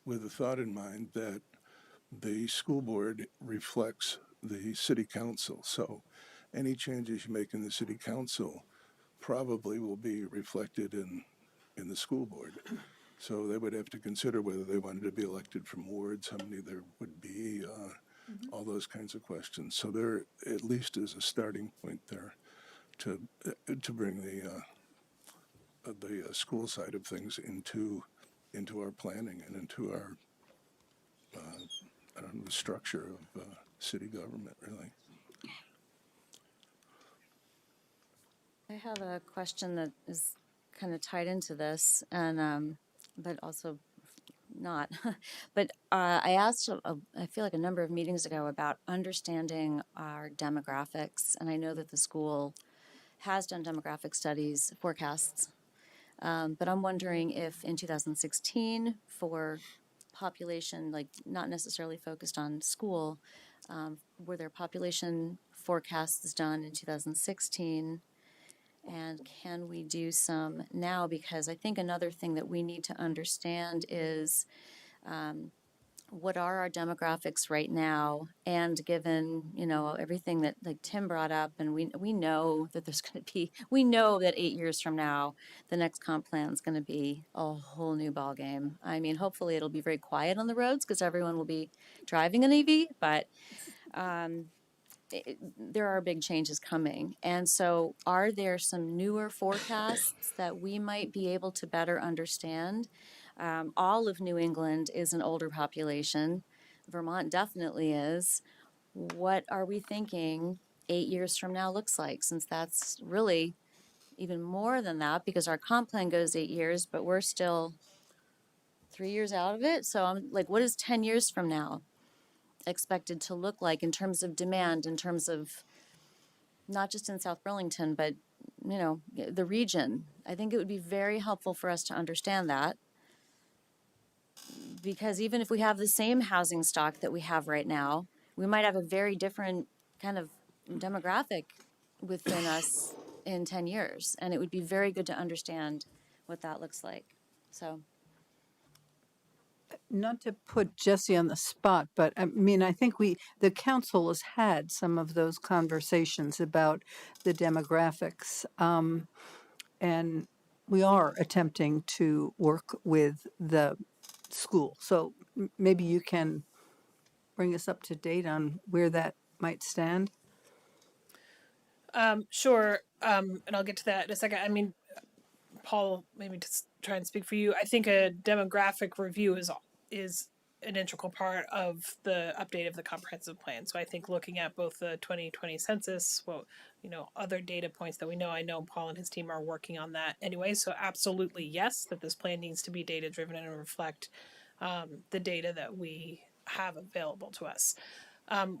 with the thought in mind that the school board reflects the city council. So any changes you make in the city council probably will be reflected in the school board. So they would have to consider whether they wanted to be elected from wards, how many there would be, all those kinds of questions. So there at least is a starting point there to bring the school side of things into our planning and into our I don't know, the structure of city government, really. I have a question that is kind of tied into this, and but also not. But I asked, I feel like a number of meetings ago about understanding our demographics, and I know that the school has done demographic studies, forecasts, but I'm wondering if in 2016 for population, like not necessarily focused on school, were there population forecasts done in 2016? And can we do some now? Because I think another thing that we need to understand is what are our demographics right now? And given, you know, everything that like Tim brought up, and we know that there's going to be, we know that 8 years from now, the next comp plan is going to be a whole new ball game. I mean, hopefully it'll be very quiet on the roads because everyone will be driving an EV, but there are big changes coming. And so are there some newer forecasts that we might be able to better understand? All of New England is an older population. Vermont definitely is. What are we thinking 8 years from now looks like? Since that's really even more than that because our comp plan goes 8 years, but we're still 3 years out of it. So I'm like, what is 10 years from now expected to look like in terms of demand, in terms of not just in South Burlington, but, you know, the region? I think it would be very helpful for us to understand that. Because even if we have the same housing stock that we have right now, we might have a very different kind of demographic within us in 10 years. And it would be very good to understand what that looks like. So, Not to put Jesse on the spot, but I mean, I think the council has had some of those conversations about the demographics. And we are attempting to work with the school. So maybe you can bring us up to date on where that might stand. Sure. And I'll get to that in a second. I mean, Paul, maybe to try and speak for you, I think a demographic review is an integral part of the update of the comprehensive plan. So I think looking at both the 2020 census, other data points that we know, I know Paul and his team are working on that anyway. So absolutely yes, that this plan needs to be data driven and reflect the data that we have available to us.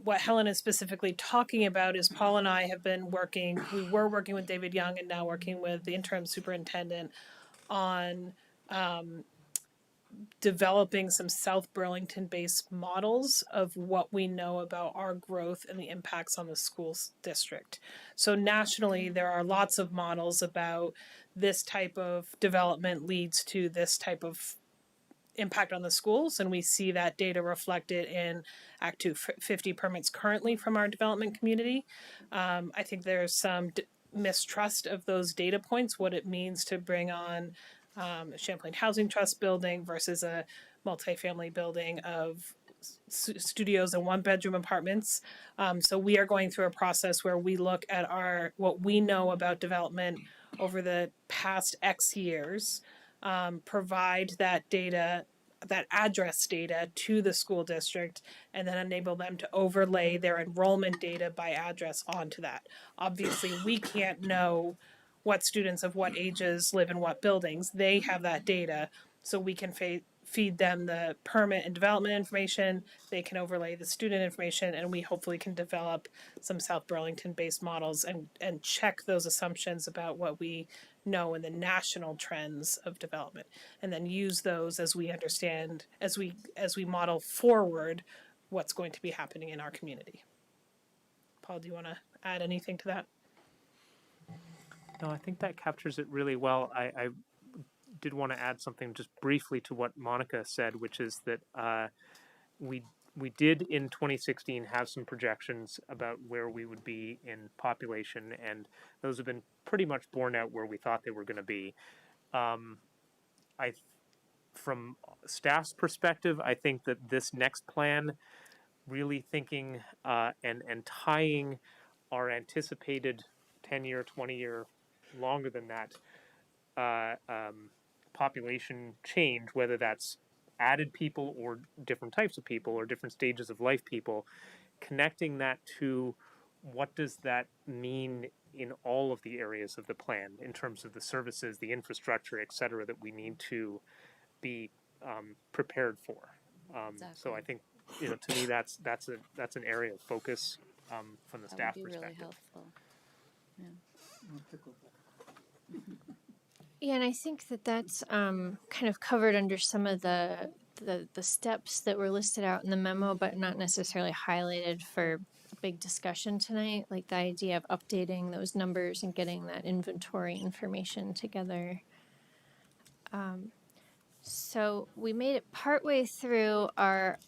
What Helen is specifically talking about is Paul and I have been working, we were working with David Young and now working with the interim superintendent on developing some South Burlington based models of what we know about our growth and the impacts on the school district. So nationally, there are lots of models about this type of development leads to this type of impact on the schools, and we see that data reflected in Act 250 permits currently from our development community. I think there's some mistrust of those data points, what it means to bring on a Champlain Housing Trust building versus a multifamily building of studios and one bedroom apartments. So we are going through a process where we look at what we know about development over the past X years, provide that data, that address data to the school district, and then enable them to overlay their enrollment data by address onto that. Obviously, we can't know what students of what ages live in what buildings. They have that data, so we can feed them the permit and development information. They can overlay the student information, and we hopefully can develop some South Burlington based models and check those assumptions about what we know in the national trends of development, and then use those as we understand, as we model forward what's going to be happening in our community. Paul, do you want to add anything to that? No, I think that captures it really well. I did want to add something just briefly to what Monica said, which is that we did in 2016 have some projections about where we would be in population, and those have been pretty much borne out where we thought they were going to be. From staff's perspective, I think that this next plan, really thinking and tying our anticipated 10-year, 20-year, longer than that population change, whether that's added people or different types of people or different stages of life people, connecting that to what does that mean in all of the areas of the plan in terms of the services, the infrastructure, et cetera, that we need to be prepared for. So I think, to me, that's an area of focus from the That would staff be really perspective. helpful. Yeah, and I think that that's kind of covered under some of the steps that were listed out in the memo, but not necessarily highlighted for big discussion tonight, like the idea of updating those numbers and getting that inventory information together. So we made it partway through our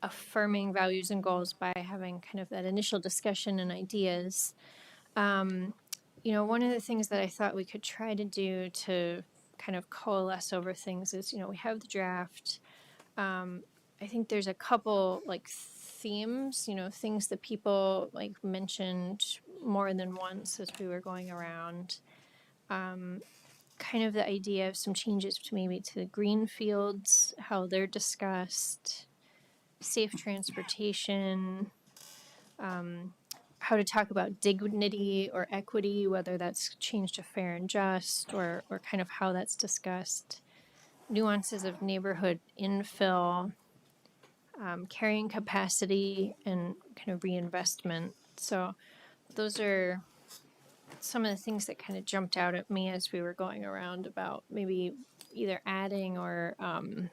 affirming values and goals by having kind of that initial discussion and ideas. One of the things that I thought we could try to do to kind of coalesce over things is, we have the draft. I think there's a couple like themes, things that people like mentioned more than once as we were going around. Kind of the idea of some changes to maybe to the green fields, how they're discussed, safe transportation, how to talk about dignity or equity, whether that's changed to fair and just, or kind of how that's discussed, nuances of neighborhood infill, carrying capacity, and kind of reinvestment. So those are some of the things that kind of jumped out at me as we were going around about maybe either adding or kind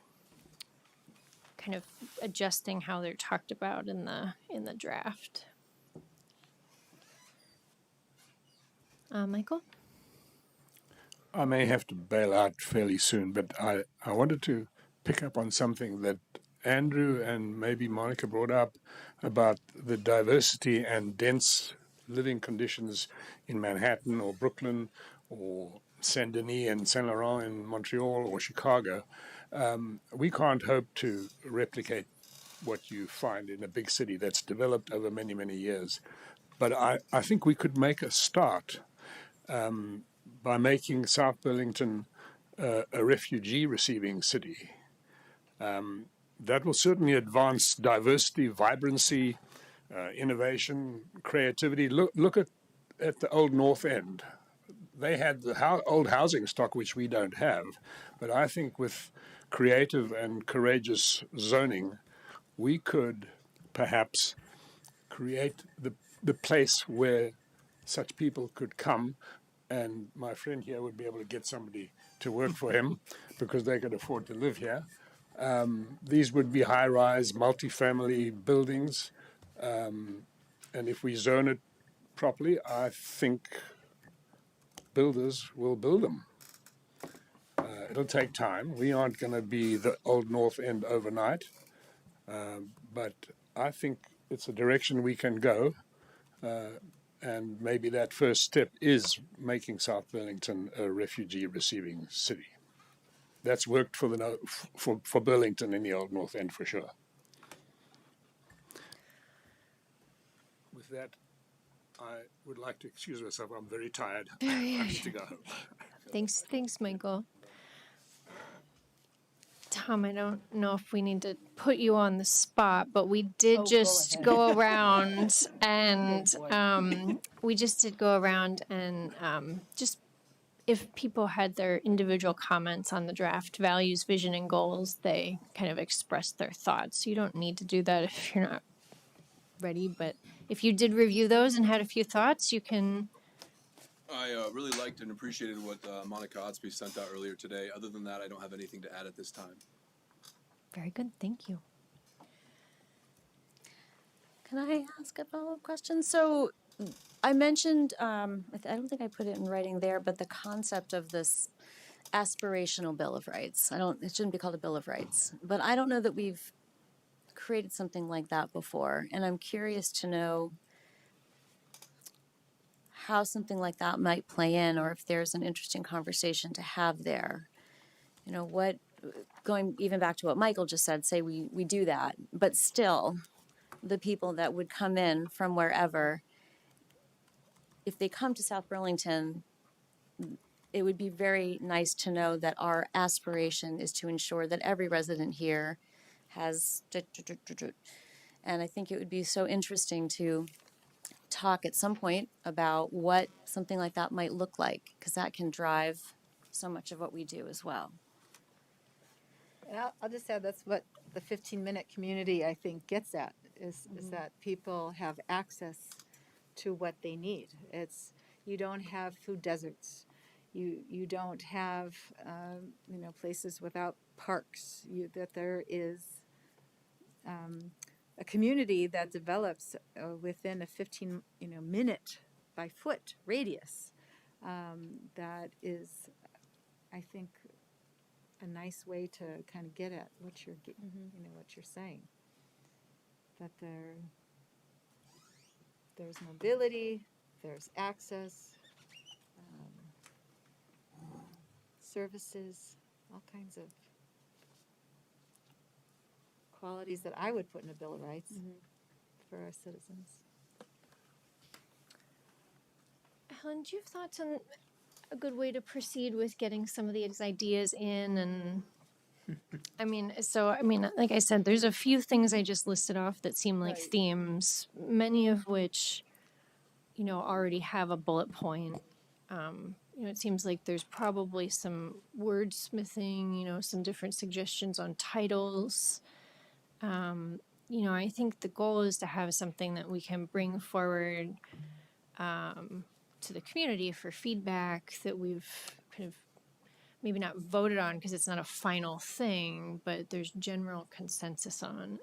of adjusting how they're talked about in the draft. Michael? I may have to bail out fairly soon, but I wanted to pick up on something that Andrew and maybe Monica brought up about the diversity and dense living conditions in Manhattan or Brooklyn or Saint Denis and Saint Laurent in Montreal or Chicago. We can't hope to replicate what you find in a big city that's developed over many, many years. But I think we could make a start by making South Burlington a refugee receiving city. That will certainly advance diversity, vibrancy, innovation, creativity. Look at the old North End. They had the old housing stock, which we don't have. But I think with creative and courageous zoning, we could perhaps create the place where such people could come, and my friend here would be able to get somebody to work for him because they could afford to live here. These would be high-rise, multi-family buildings, and if we zone it properly, I think builders will build them. It'll take time. We aren't going to be the old North End overnight, but I think it's a direction we can go. And maybe that first step is making South Burlington a refugee receiving city. That's worked for Burlington in the old North End for sure. With that, I would like to excuse myself. I'm very tired. I need to go home. Thanks, Michael. Tom, I don't know if we need to put you on the spot, but we did just go around and just if people had their individual comments on the draft values, vision, and goals, they kind of expressed their thoughts. You don't need to do that if you're not ready, but if you did review those and had a few thoughts, you can. I really liked and appreciated what Monica Otsby sent out earlier today. Other than that, I don't have anything to add at this time. Very good, thank you. Can I ask a follow-up question? So I mentioned, I don't think I put it in writing there, but the concept of this aspirational Bill of Rights. It shouldn't be called a Bill of Rights, but I don't know that we've created something like that before. And I'm curious to know how something like that might play in, or if there's an interesting conversation to have there. Going even back to what Michael just said, say we do that, but still the people that would come in from wherever, if they come to South Burlington, it would be very nice to know that our aspiration is to ensure that every resident here has, and I think it would be so interesting to talk at some point about what something like that might look like, because that can drive so much of what we do as well. And I'll just add that's what the 15-minute community I think gets at is that people have access to what they need. It's you don't have food deserts, you don't have places without parks. That there is a community that develops within a 15 minute by foot radius. That is, I think, a nice way to kind of get at what you're what you're saying, that there's mobility, there's access, services, all kinds of qualities that I would put in a Bill of Rights for our citizens. Helen, do you have thoughts on a good way to proceed with getting some of these ideas in? And like I said, there's a few things I just listed off that seem like Right. themes, many of which, already have a bullet point. It seems like there's probably some wordsmithing, some different suggestions on titles. I think the goal is to have something that we can bring forward to the community for feedback that we've kind of maybe not voted on because it's not a final thing, but there's general consensus on.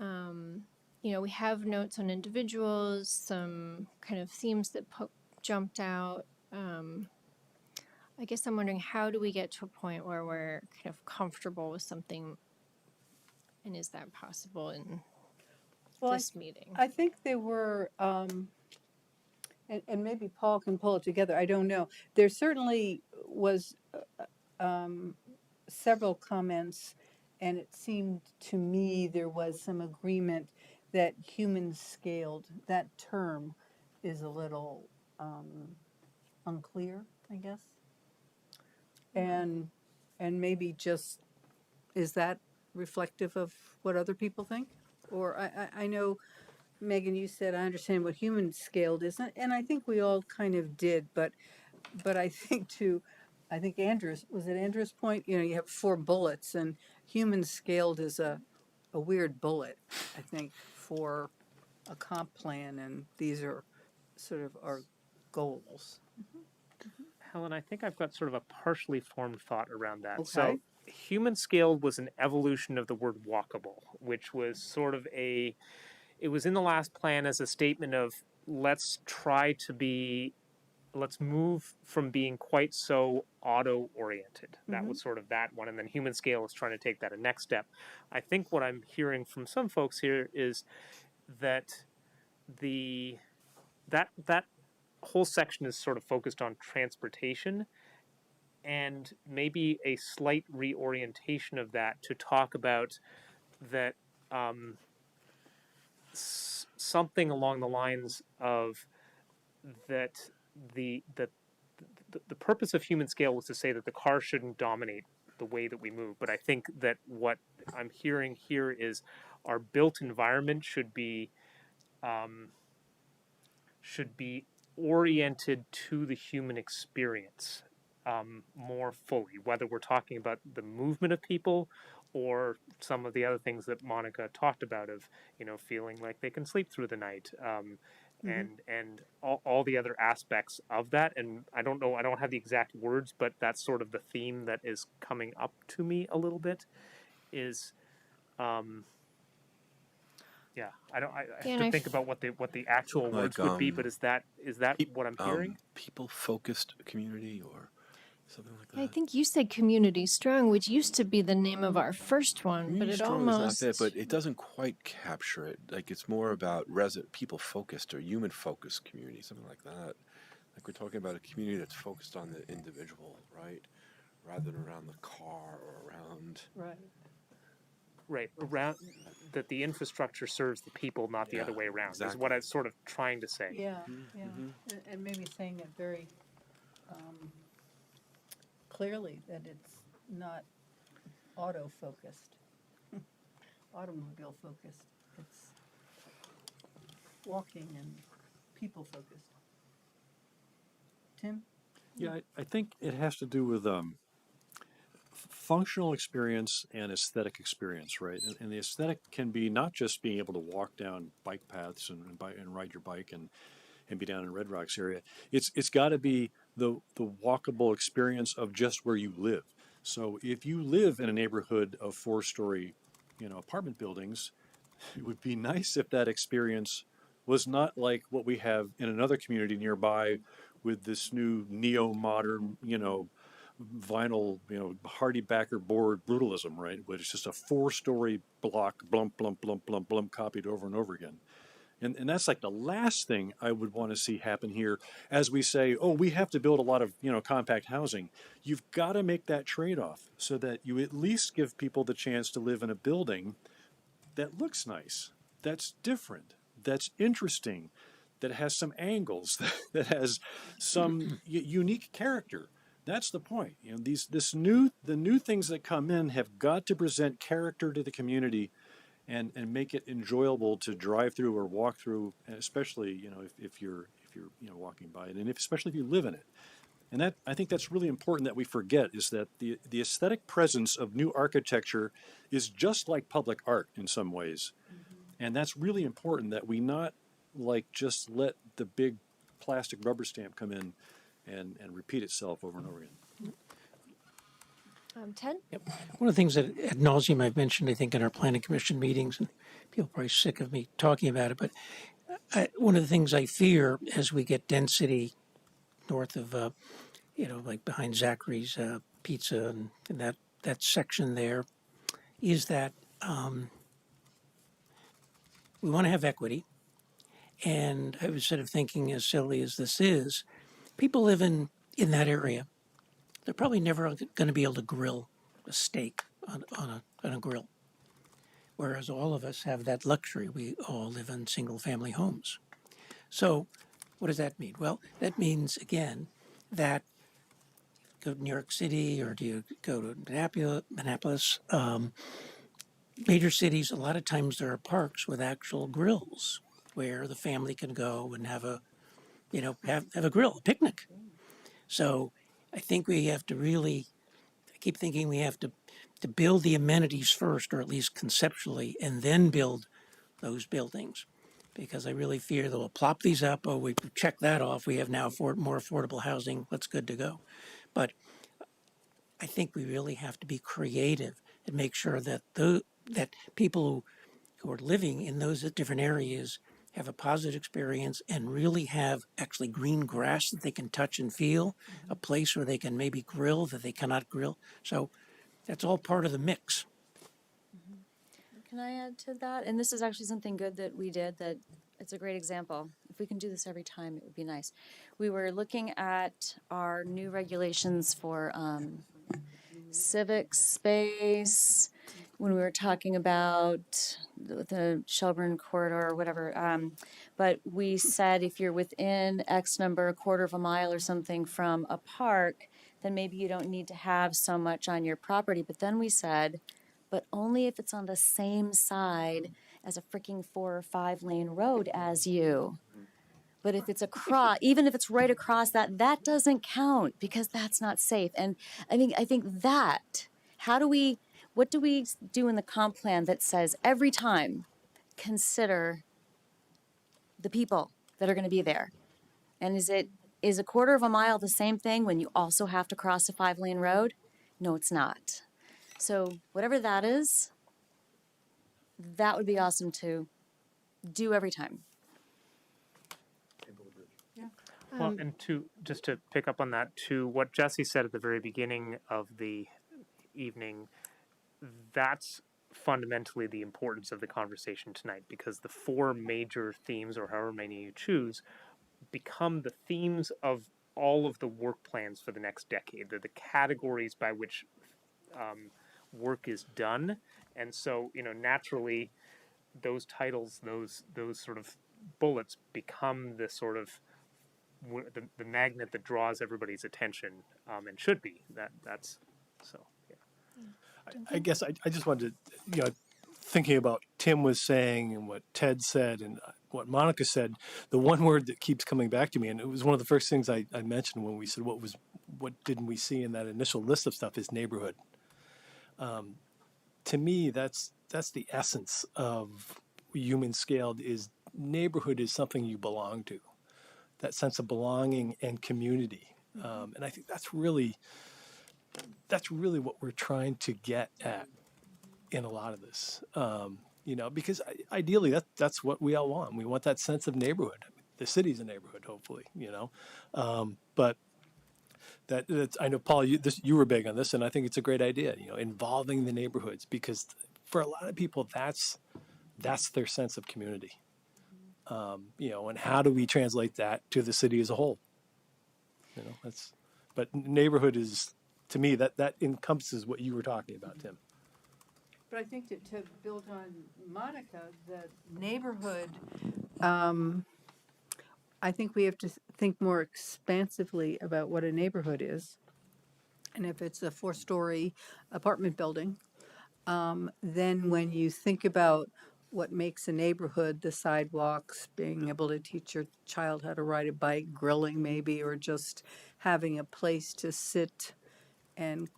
And, we have notes on individuals, some kind of themes that jumped out. I guess I'm wondering, how do we get to a point where we're kind of comfortable with something, and is that possible in this meeting? I think there were, and maybe Paul can pull it together, I don't know. There certainly was several comments, and it seemed to me there was some agreement that human scaled, that term is a little unclear, I guess. And maybe just, is that reflective of what other people think? Or I know, Megan, you said, I understand what human scaled is, and I think we all kind of did, but I think Andrew's, was it Andrew's point? You have 4 bullets, and human scaled is a weird bullet, I think, for a comp plan, and these are sort of our goals. Helen, I think I've got sort of a partially formed thought around that. Okay. So, human scaled was an evolution of the word walkable, which was sort of it was in the last plan as a statement of let's move from being quite so auto oriented. That was sort of that one. And then human scale is trying to take that a next step. I think what I'm hearing from some folks here is that that whole section is sort of focused on transportation, and maybe a slight reorientation of that to talk about that something along the lines of that the purpose of human scale was to say that the car shouldn't dominate the way that we move. But I think that what I'm hearing here is our built environment should be oriented to the human experience more fully, whether we're talking about the movement of people or some of the other things that Monica talked about of, feeling like they can sleep through the night, and all the other aspects of that. And I don't know, I don't have the exact words, but that's sort of the theme that is coming up to me a little bit is, yeah, I have to think about what the actual words would be, but is that what I'm hearing? People focused community or something like that. I think you said community strong, which used to be the name of our first one, Community but it strong almost. is not there, but it doesn't quite capture it. Like it's more about people focused or human focused community, something like that. Like we're talking about a community that's focused on the individual, right, rather than around the car or around. Right, around that the infrastructure serves the people, not the other way around. Exactly. Is what I was sort of trying to say. Yeah, and maybe saying it very clearly that it's not automobile focused. It's walking and people focused. Tim? Yeah, I think it has to do with functional experience and aesthetic experience, right? And the aesthetic can be not just being able to walk down bike paths and ride your bike and be down in Red Rocks area. It's got to be the walkable experience of just where you live. So if you live in a neighborhood of 4-story, apartment buildings, it would be nice if that experience was not like what we have in another community nearby with this new neo-modern, vinyl, Hardy Backer board brutalism, right? Which is just a 4-story block, blump, blump, blump, blump, blump, copied over and over again. And that's like the last thing I would want to see happen here as we say, oh, we have to build a lot of, compact housing. You've got to make that trade-off so that you at least give people the chance to live in a building that looks nice, that's different, that's interesting, that has some angles, that has some unique character. That's the point. The new things that come in have got to present character to the community, and make it enjoyable to drive through or walk through, and especially if you're walking by it, and especially if you live in it. And that, I think that's really important that we forget, is that the aesthetic presence of new architecture is just like public art in some ways. And that's really important, that we not just let the big plastic rubber stamp come in and repeat itself over and over again. Ted? Yep. One of the things that ad nauseum I've mentioned, I think, in our planning commission meetings, and people are probably sick of me talking about it, but one of the things I fear as we get density north of, like behind Zachary's Pizza and that section there, is that we want to have equity. And I was sort of thinking, as silly as this is, people live in that area. They're probably never going to be able to grill a steak on a grill. Whereas all of us have that luxury. We all live in single family homes. So what does that mean? Well, that means, again, that go to New York City or do you go to Minneapolis, major cities, a lot of times there are parks with actual grills where the family can go and have a grill, a picnic. So I think we have to I keep thinking we have to build the amenities first, or at least conceptually, and then build those buildings. Because I really fear they'll plop these up, oh, we check that off, we have now more affordable housing, that's good to go. But I think we really have to be creative and make sure that that people who are living in those different areas have a positive experience and really have actually green grass that they can touch and feel, a place where they can maybe grill that they cannot grill. So that's all part of the mix. Can I add to that? And this is actually something good that we did, that it's a great example. If we can do this every time, it would be nice. We were looking at our new regulations for civic space when we were talking about the Shelburne corridor or whatever. But we said if you're within X number, a quarter of a mile or something from a park, then maybe you don't need to have so much on your property. But then we said, but only if it's on the same side as a freaking 4 or 5 lane road as you. But if it's even if it's right across that doesn't count, because that's not safe. And I think that, what do we do in the comp plan that says every time consider the people that are going to be there? And is a quarter of a mile the same thing when you also have to cross a 5 lane road? No, it's not. So whatever that is, that would be awesome to do every time. Well, and just to pick up on that, to what Jesse said at the very beginning of the evening, that's fundamentally the importance of the conversation tonight, because the 4 major themes, or however many you choose, become the themes of all of the work plans for the next decade. They're the categories by which work is done, and so naturally, those titles, those sort of bullets, become the sort of the magnet that draws everybody's attention, and should be. That's so. Yeah. I guess I just wanted to, thinking about Tim was saying and what Ted said, and what Monica said, the one word that keeps coming back to me, and it was one of the first things I mentioned when we said what didn't we see in that initial list of stuff, is neighborhood. To me, that's the essence of human scaled. Is neighborhood is something you belong to, that sense of belonging and community, and I think that's really what we're trying to get at in a lot of this. Because ideally that's what we all want. We want that sense of neighborhood. The city's a neighborhood, hopefully. But that's, I know, Paul, you were big on this, and I think it's a great idea. Involving the neighborhoods, because for a lot of people that's their sense of community. And how do we translate that to the city as a whole? But neighborhood is, to me, that encompasses what you were talking about, Tim. But I think to build on Monica, the neighborhood, I think we have to think more expansively about what a neighborhood is. And if it's a 4-story apartment building, then when you think about what makes a neighborhood, the sidewalks, being able to teach your child how to ride a bike, grilling maybe, or just having a place to sit and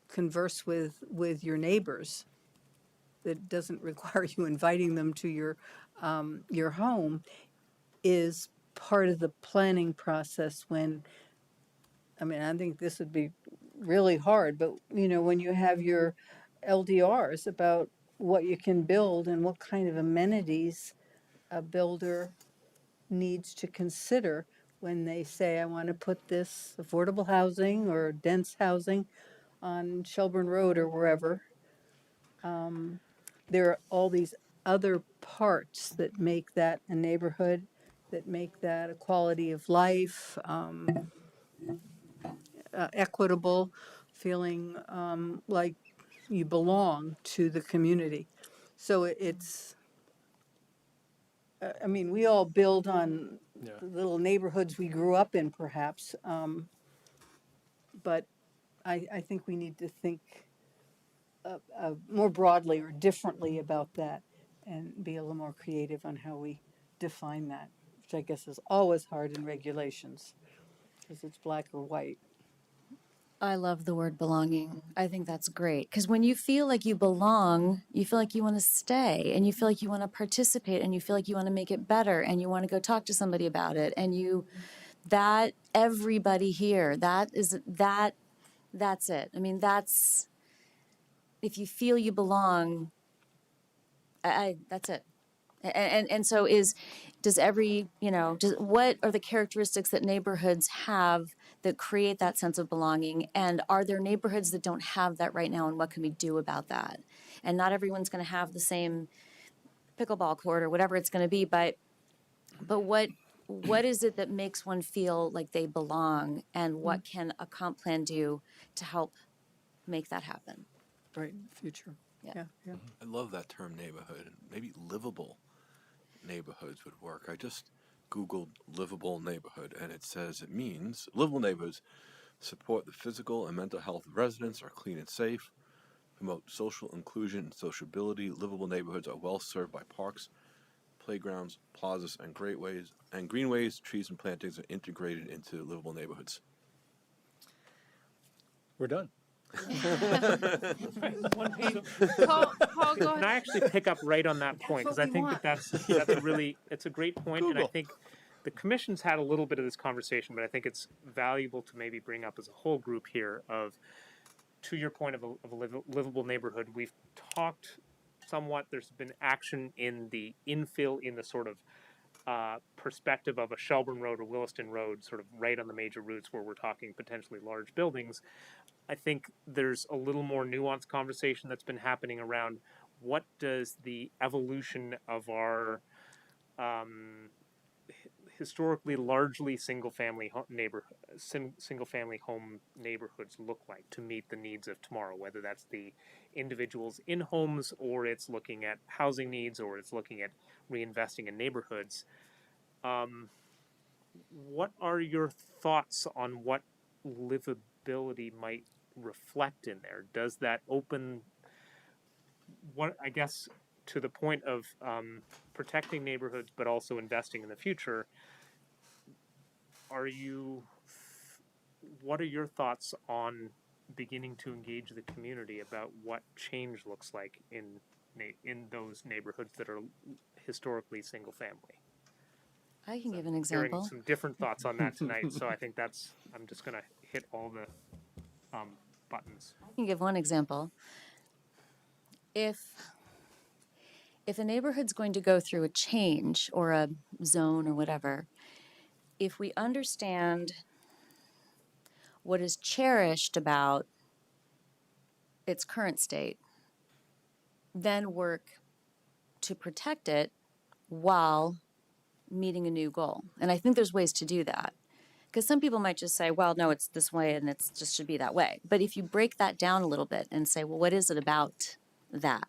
converse with your neighbors that doesn't require you inviting them to your home, is part of the planning process. I think this would be really hard, but when you have your LDRs about what you can build and what kind of amenities a builder needs to consider when they say, I want to put this affordable housing or dense housing on Shelburne Road or wherever. There are all these other parts that make that a neighborhood, that make that a quality of life, equitable, feeling like you belong to the community. So we all build on the little neighborhoods we grew up in, perhaps, but I think we need to think more broadly or differently about that, and be a little more creative on how we define that, which I guess is always hard in regulations, because it's black or white. I love the word belonging. I think that's great, because when you feel like you belong, you feel like you want to stay, and you feel like you want to participate, and you feel like you want to make it better, and you want to go talk to somebody about it, and that everybody here, that's it. That's, if you feel you belong, that's it. And so what are the characteristics that neighborhoods have that create that sense of belonging? And are there neighborhoods that don't have that right now? And what can we do about that? And not everyone's going to have the same pickleball court or whatever it's going to be, but what is it that makes one feel like they belong? And what can a comp plan do to help make that happen? Right, future. Yeah. I love that term neighborhood. Maybe livable neighborhoods would work. I just Googled livable neighborhood, and it says it means livable neighborhoods support the physical and mental health of residents, are clean and safe, promote social inclusion and sociability. Livable neighborhoods are well served by parks, playgrounds, plazas, and greenways. Trees and plantings are integrated into livable neighborhoods. We're done. Paul, go Can I ahead. actually pick up right on that point? Because I think that's it's a great point, and I think the commission's had a little bit of this conversation, but I think it's valuable to maybe bring up as a whole group here. To your point of a livable neighborhood, we've talked somewhat. There's been action in the infill, in the sort of perspective of a Shelburne Road or Williston Road, sort of right on the major routes where we're talking potentially large buildings. I think there's a little more nuanced conversation that's been happening around what does the evolution of our historically largely single-family home neighborhoods look like to meet the needs of tomorrow, whether that's the individuals in homes, or it's looking at housing needs, or it's looking at reinvesting in neighborhoods. What are your thoughts on what livability might reflect in there? Does that open, what I guess to the point of protecting neighborhoods, but also investing in the future, what are your thoughts on beginning to engage the community about what change looks like in those neighborhoods that are historically single family? I can So give an hearing example. some different thoughts on that tonight, so I think I'm just gonna hit all the buttons. I can give one example. If a neighborhood's going to go through a change or a zone or whatever, if we understand what is cherished about its current state, then work to protect it while meeting a new goal. And I think there's ways to do that. Because some people might just say, well, no, it's this way and it's just should be that way. But if you break that down a little bit and say, well, what is it about that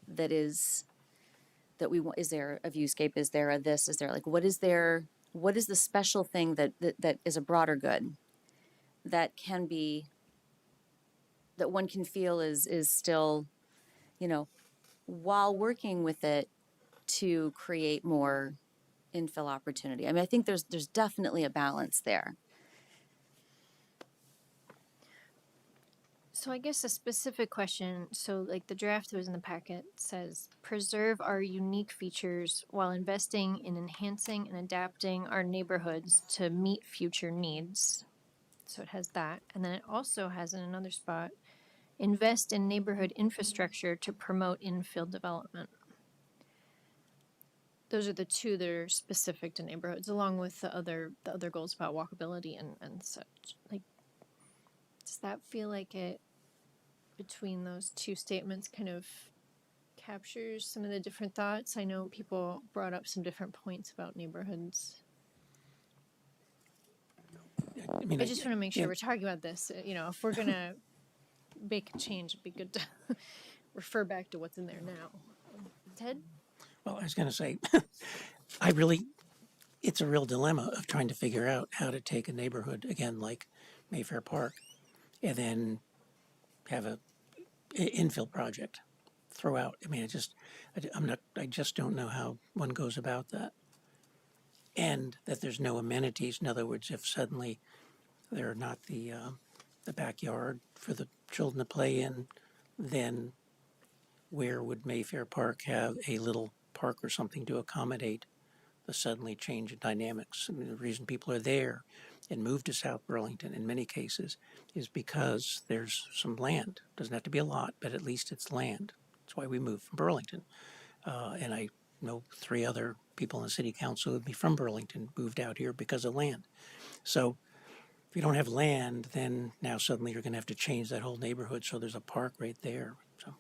that we want? Is there a viewscape? Is there a this? Is there like, what is the special thing that is a broader good that one can feel is still, while working with it to create more infill opportunity. I mean, I think there's definitely a balance there. So I guess a specific question, so like the draft that was in the packet says, preserve our unique features while investing in enhancing and adapting our neighborhoods to meet future needs. So it has that. And then it also has in another spot, invest in neighborhood infrastructure to promote infill development. Those are the two that are specific to neighborhoods, along with the other goals about walkability and such. Like, does that feel like it, between those two statements, kind of captures some of the different thoughts? I know people brought up some different points about neighborhoods. I mean, I just want to make sure yeah. we're talking about this. If we're gonna make a change, it'd be good to refer back to what's in there now. Ted? Well, I was going to say, it's a real dilemma of trying to figure out how to take a neighborhood, again, like Mayfair Park, and then have a infill project throughout. I mean, I just don't know how one goes about that. And that there's no amenities. In other words, if suddenly there are not the backyard for the children to play in, then where would Mayfair Park have a little park or something to accommodate the suddenly change in dynamics? I mean, the reason people are there and move to South Burlington in many cases is because there's some land. Doesn't have to be a lot, but at least it's land. That's why we moved from Burlington. And I know 3 other people in the city council who would be from Burlington, moved out here because of land. So if you don't have land, then now suddenly you're going to have to change that whole neighborhood. So there's a park right there. So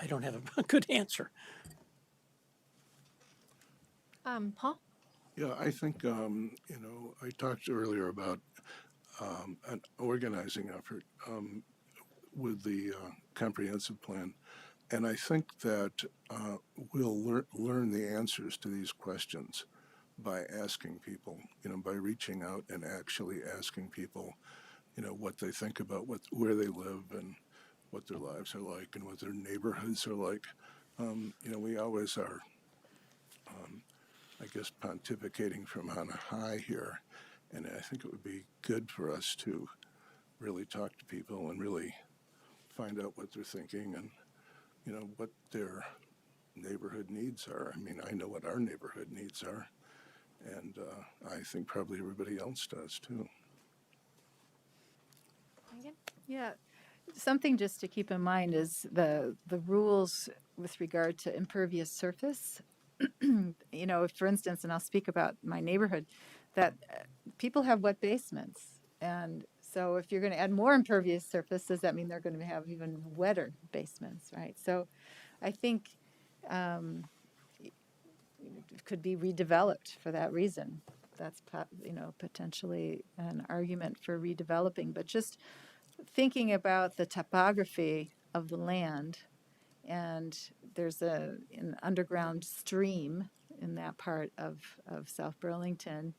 I don't have a good answer. Paul? Yeah, I think, I talked earlier about an organizing effort with the comprehensive plan. And I think that we'll learn the answers to these questions by asking people, by reaching out and actually asking people, what they think about where they live and what their lives are like and what their neighborhoods are like. We always are, I guess, pontificating from on high here. And I think it would be good for us to really talk to people and really find out what they're thinking and, what their neighborhood needs are. I mean, I know what our neighborhood needs are, and I think probably everybody else does too. Yeah, something just to keep in mind is the rules with regard to impervious surface. If, for instance, and I'll speak about my neighborhood, that people have wet basements. And so if you're going to add more impervious surface, does that mean they're going to have even wetter basements, right? So I think it could be redeveloped for that reason. That's, potentially an argument for redeveloping. But just thinking about the topography of the land, and there's an underground stream in that part of South Burlington.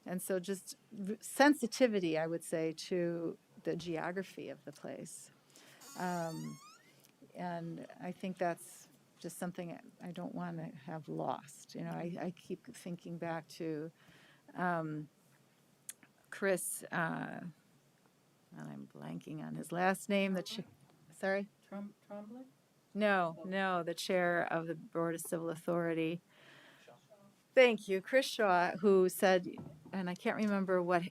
And so just sensitivity, I would say, to the geography of the place. And I think that's just something I don't want to have lost. You know, I keep thinking back to Chris, and I'm blanking on his last name. Sorry? Trombley? No, the chair of the Board of Civil Authority. Thank you, Chris Shaw, who said, and I can't remember what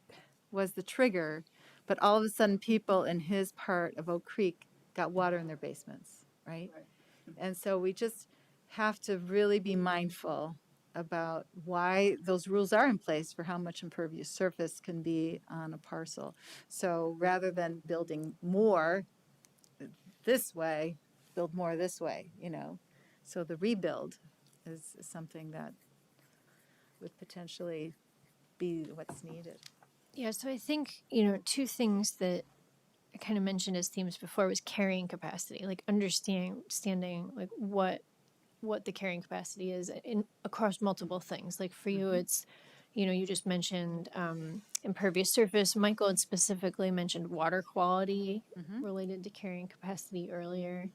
was the trigger, but all of a sudden people in his part of Oak Creek got water in their basements, right? And so we just have to really be mindful about why those rules are in place for how much impervious surface can be on a parcel. So rather than building more this way, build more this way, you know. So the rebuild is something that would potentially be what's needed. Yeah, so I think, two things that I kind of mentioned as themes before was carrying capacity, like understanding like what the carrying capacity is in across multiple things. Like for you, it's, you just mentioned impervious surface. Michael had specifically mentioned water quality related to carrying capacity earlier.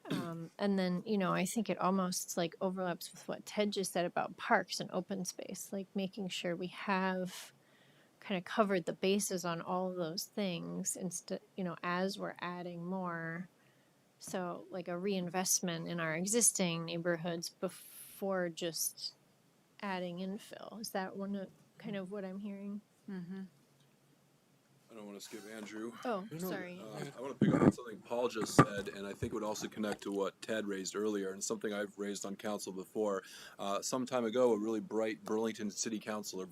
And then, I think it almost like overlaps with what Ted just said about parks and open space, like making sure we have kind of covered the bases on all of those things instead, as we're adding more. So like a reinvestment in our existing neighborhoods before just adding infill. Is that one of kind of what I'm hearing? I don't want to skip Andrew. Oh, No, sorry. I want to pick up on something Paul just said, and I think would also connect to what Ted raised earlier, and something I've raised on council before. Some time ago, a really bright Burlington city councilor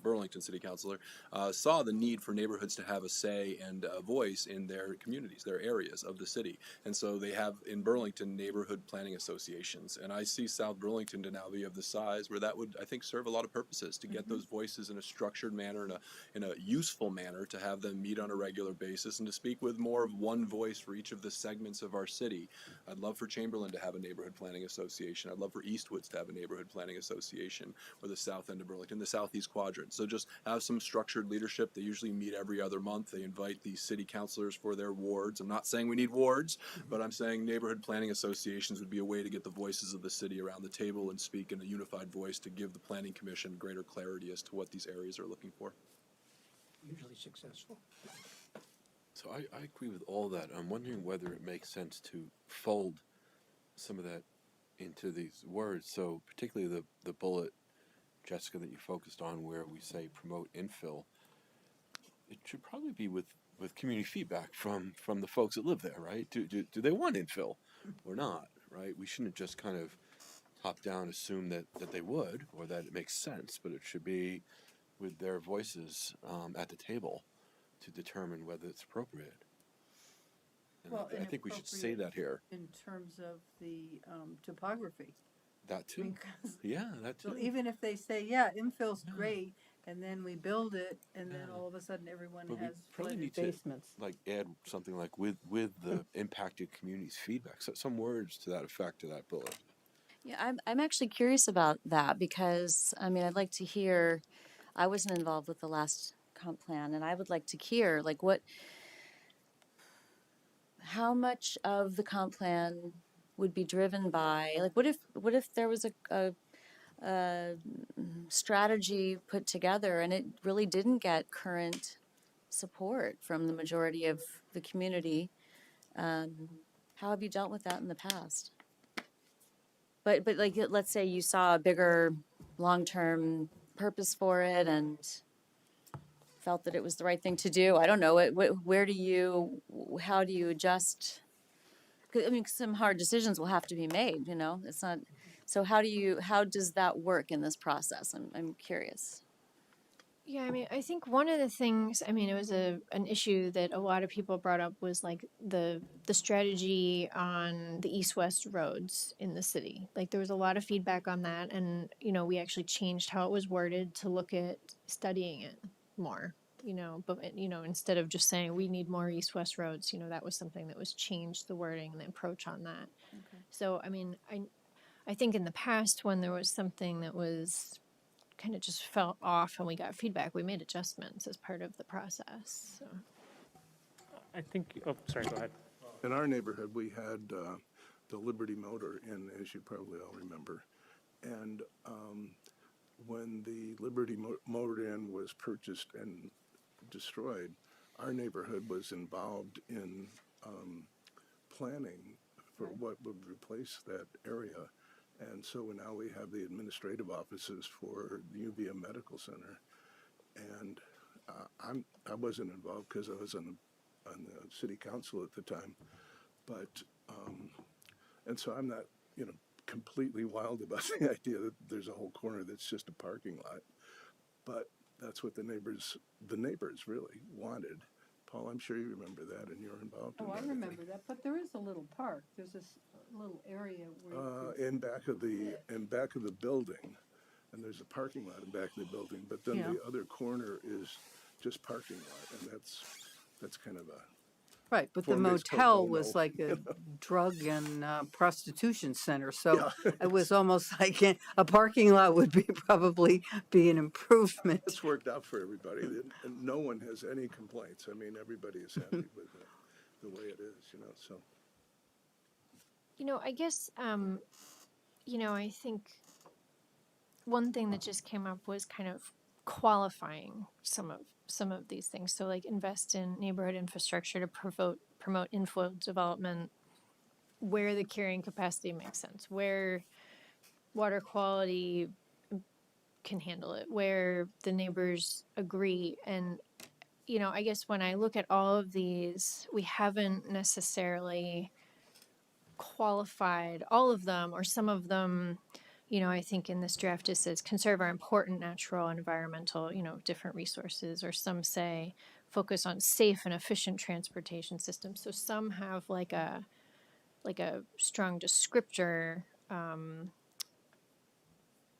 saw the need for neighborhoods to have a say and a voice in their communities, their areas of the city, and so they have in Burlington neighborhood planning associations, and I see South Burlington to now be of the size where that would, I think, serve a lot of purposes to get those voices in a structured manner, in a useful manner, to have them meet on a regular basis and to speak with more of one voice for each of the segments of our city. I'd love for Chamberlain to have a neighborhood planning association. I'd love for Eastwoods to have a neighborhood planning association, or the south end of Burlington, the southeast quadrant. So just have some structured leadership. They usually meet every other month. They invite the city councilors for their wards. I'm not saying we need wards, but I'm saying neighborhood planning associations would be a way to get the voices of the city around the table and speak in a unified voice to give the planning commission greater clarity as to what these areas are looking for. Usually successful. So I agree with all that. I'm wondering whether it makes sense to fold some of that into these words. So particularly the bullet, Jessica, that you focused on where we say promote infill, it should probably be with community feedback from the folks that live there, right? Do they want infill or not, right? We shouldn't just kind of top down assume that they would or that it makes sense, but it should be with their voices at the table to determine whether it's appropriate. And I think we should say that here. In terms of the topography. That too. Yeah, that too. So even if they say, yeah, infill's great, and then we build it, and then all of a sudden everyone But we has probably flooded need basements. to like add something like with the impacted communities feedback. So some words to that effect to that bullet. Yeah, I'm actually curious about that because, I mean, I'd like to hear, I wasn't involved with the last comp plan, and I would like to hear, like, how much of the comp plan would be driven by, like, what if there was a strategy put together and it really didn't get current support from the majority of the community? How have you dealt with that in the past? But like, let's say you saw a bigger long-term purpose for it and felt that it was the right thing to do. I don't know. How do you adjust? 'Cause, I mean, some hard decisions will have to be made, it's not, so how does that work in this process? I'm curious. Yeah, I mean, I think one of the things, I mean, it was an issue that a lot of people brought up was like the strategy on the east-west roads in the city. Like there was a lot of feedback on that, and we actually changed how it was worded to look at studying it more. But instead of just saying we need more east-west roads, that was something that was changed, the wording and the approach on that. Okay. So I mean, I think in the past when there was something that was kind of just fell off and we got feedback, we made adjustments as part of the process. So. I think, oh, sorry, go ahead. In our neighborhood, we had the Liberty Motor Inn, as you probably all remember. And when the Liberty Motor Inn was purchased and destroyed, our neighborhood was involved in planning for what would replace that area. And so now we have the administrative offices for the UVM Medical Center. And I wasn't involved because I was on the city council at the time. But, and so I'm not, completely wild about the idea that there's a whole corner that's just a parking lot. But that's what the neighbors really wanted. Paul, I'm sure you remember that, and you're involved in Oh, that. I remember that, but there is a little park. There's this little area where. In back of the building, and there's a parking lot in back of the building. But then Yeah. the other corner is just parking lot, and that's kind of a Right, but the form-based code motel no-no. was like a drug and prostitution center, so Yeah. it was almost like a parking lot would probably be an improvement. It's worked out for everybody, and no one has any complaints. I mean, everybody is happy with the way it is, So I guess, I think one thing that just came up was kind of qualifying some of these things. So like invest in neighborhood infrastructure to promote infill development where the carrying capacity makes sense, where water quality can handle it, where the neighbors agree. And, I guess when I look at all of these, we haven't necessarily qualified all of them, or some of them. I think in this draft it says conserve our important natural and environmental, different resources, or some say focus on safe and efficient transportation systems. So some have like a strong descriptor.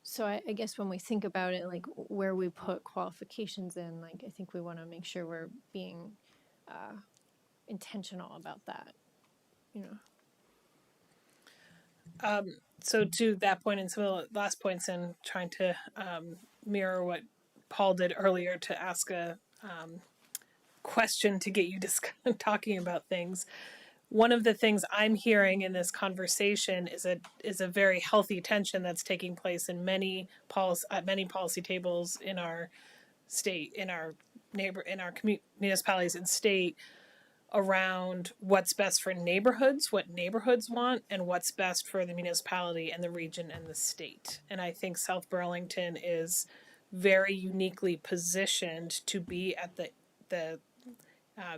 So I guess when we think about it, like where we put qualifications in, like I think we want to make sure we're being intentional about that, So to that point and some of the last points, and trying to mirror what Paul did earlier to ask a question to get you talking about things. One of the things I'm hearing in this conversation is a very healthy tension that's taking place in many policy tables in our state, in our municipalities and state, around what's best for neighborhoods, what neighborhoods want, and what's best for the municipality and the region and the state. And I think South Burlington is very uniquely positioned to be at the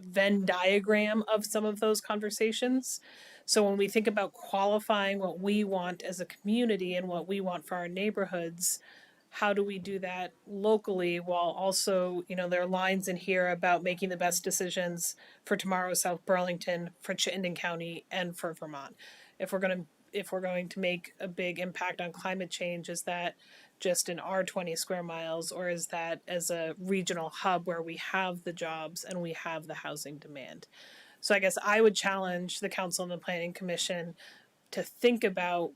Venn diagram of some of those conversations. So when we think about qualifying what we want as a community and what we want for our neighborhoods, how do we do that locally while also, there are lines in here about making the best decisions for tomorrow's South Burlington, for Chittenden County, and for Vermont. If we're going to make a big impact on climate change, is that just in our 20 square miles, or is that as a regional hub where we have the jobs and we have the housing demand? So I guess I would challenge the council and the planning commission to think about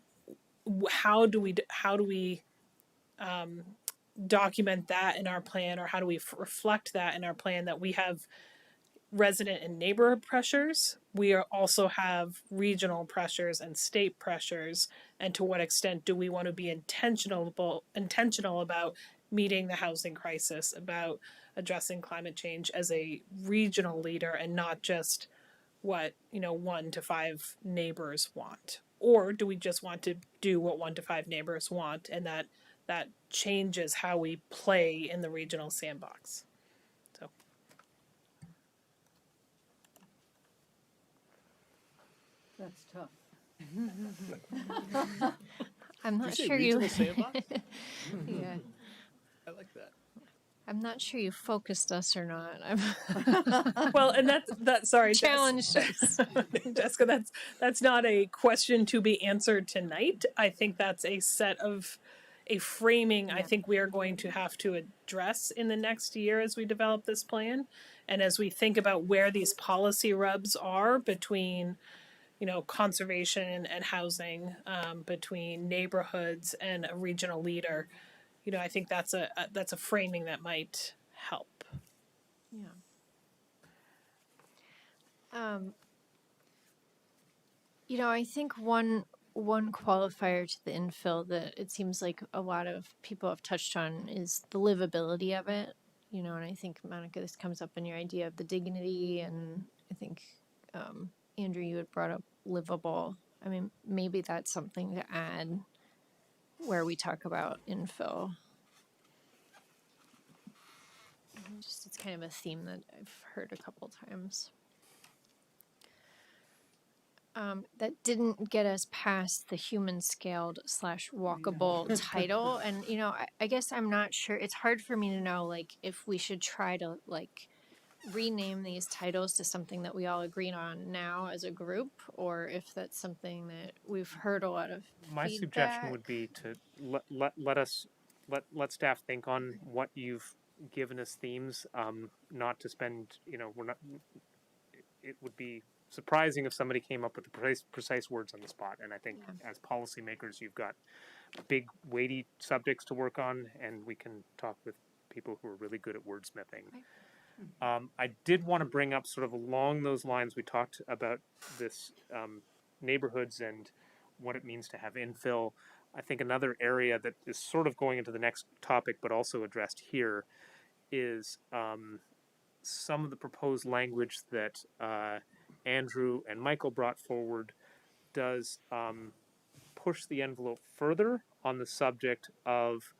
how do we document that in our plan, or how do we reflect that in our plan, that we have resident and neighborhood pressures, we also have regional pressures and state pressures, and to what extent do we want to be intentional about meeting the housing crisis, about addressing climate change as a regional leader, and not just what 1 to 5 neighbors want? Or do we just want to do what 1 to 5 neighbors want, and that changes how we play in the regional sandbox? So That's tough. I'm not Did you say sure you. regional sandbox? Yeah, I like that. I'm not sure you focused us or not. well, and that's sorry, Challenged us. Jessica. That's not a question to be answered tonight. I think that's a framing I think we are going to have to address in the next year as we develop this plan, and as we think about where these policy rubs are between conservation and housing, between neighborhoods and a regional leader. I think that's a framing that might help. Yeah. I think one qualifier to the infill that it seems like a lot of people have touched on is the livability of it. And I think Monica, this comes up in your idea of the dignity, and I think Andrew, you had brought up livable. I mean, maybe that's something to add where we talk about infill. Just it's kind of a theme that I've heard a couple times. That didn't get us past the human scaled / walkable title. And, I guess I'm not sure. It's hard for me to know, like, if we should try to, like, rename these titles to something that we all agreed on now as a group, or if that's something that we've heard a lot of My suggestion would be to let staff think on what you've given us themes, not to spend, we're not, it would be surprising if somebody came up with the precise words on the spot. And I think as policymakers, you've got big, weighty subjects to work on, and we can talk with people who are really good at wordsmithing. I did want to bring up, sort of along those lines, we talked about this neighborhoods and what it means to have infill. I think another area that is sort of going into the next topic, but also addressed here, is some of the proposed language that Andrew and Michael brought forward does push the envelope further on the subject of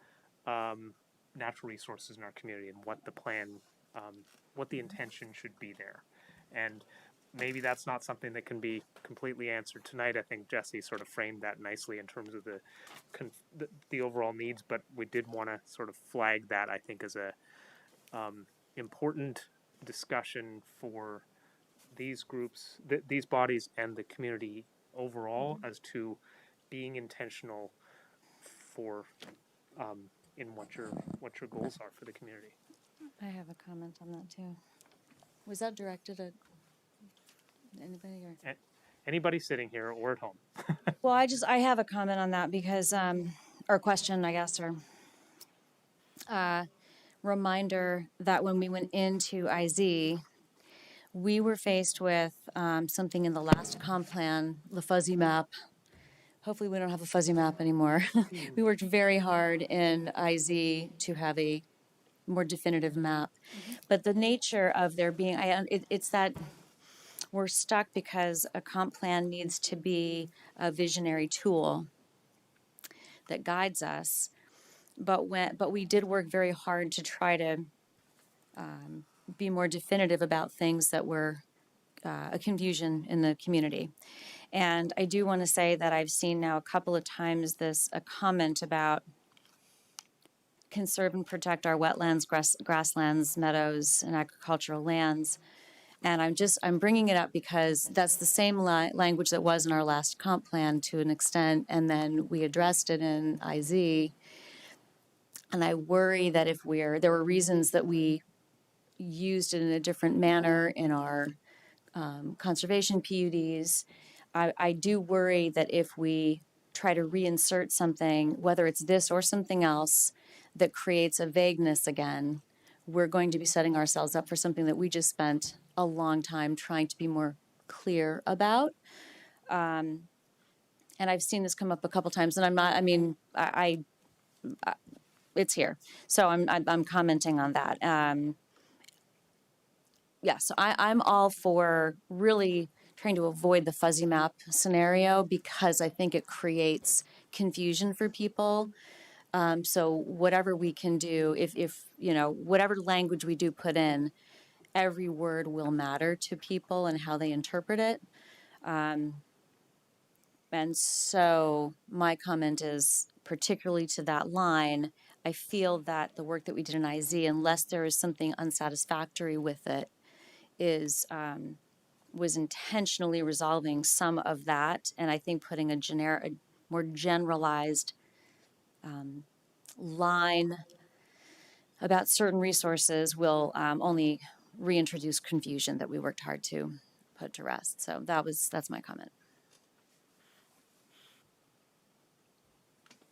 natural resources in our community and what the plan, what the intention should be there. And maybe that's not something that can be completely answered tonight. I think Jesse sort of framed that nicely in terms of the overall needs, but we did want to sort of flag that, I think, as a important discussion for these groups, these bodies, and the community overall, as to being intentional for in what your goals are for the community. I have a comment on that too. Was that directed at anybody or? Anybody sitting here or at home? Well, I have a comment on that because, or question, I guess, or reminder that when we went into IZ, we were faced with something in the last comp plan, the fuzzy map. Hopefully we don't have a fuzzy map anymore. We worked very hard in IZ to have a more definitive map. But the nature of there being, it's that we're stuck because a comp plan needs to be a visionary tool that guides us. But we did work very hard to try to be more definitive about things that were a confusion in the community. And I do want to say that I've seen now a couple of times a comment about conserve and protect our wetlands, grasslands, meadows, and agricultural lands. And I'm bringing it up because that's the same language that was in our last comp plan to an extent, and then we addressed it in IZ. And I worry that there were reasons that we used it in a different manner in our conservation PUDs. I do worry that if we try to reinsert something, whether it's this or something else, that creates a vagueness again, we're going to be setting ourselves up for something that we just spent a long time trying to be more clear about. And I've seen this come up a couple times, and I'm not, I mean, it's here. So I'm commenting on that. So I'm all for really trying to avoid the fuzzy map scenario because I think it creates confusion for people. So whatever we can do, if whatever language we do put in, every word will matter to people and how they interpret it. And so my comment is particularly to that line. I feel that the work that we did in IZ, unless there is something unsatisfactory with it, was intentionally resolving some of that, and I think putting a more generalized line about certain resources will only reintroduce confusion that we worked hard to put to rest. So that's my comment.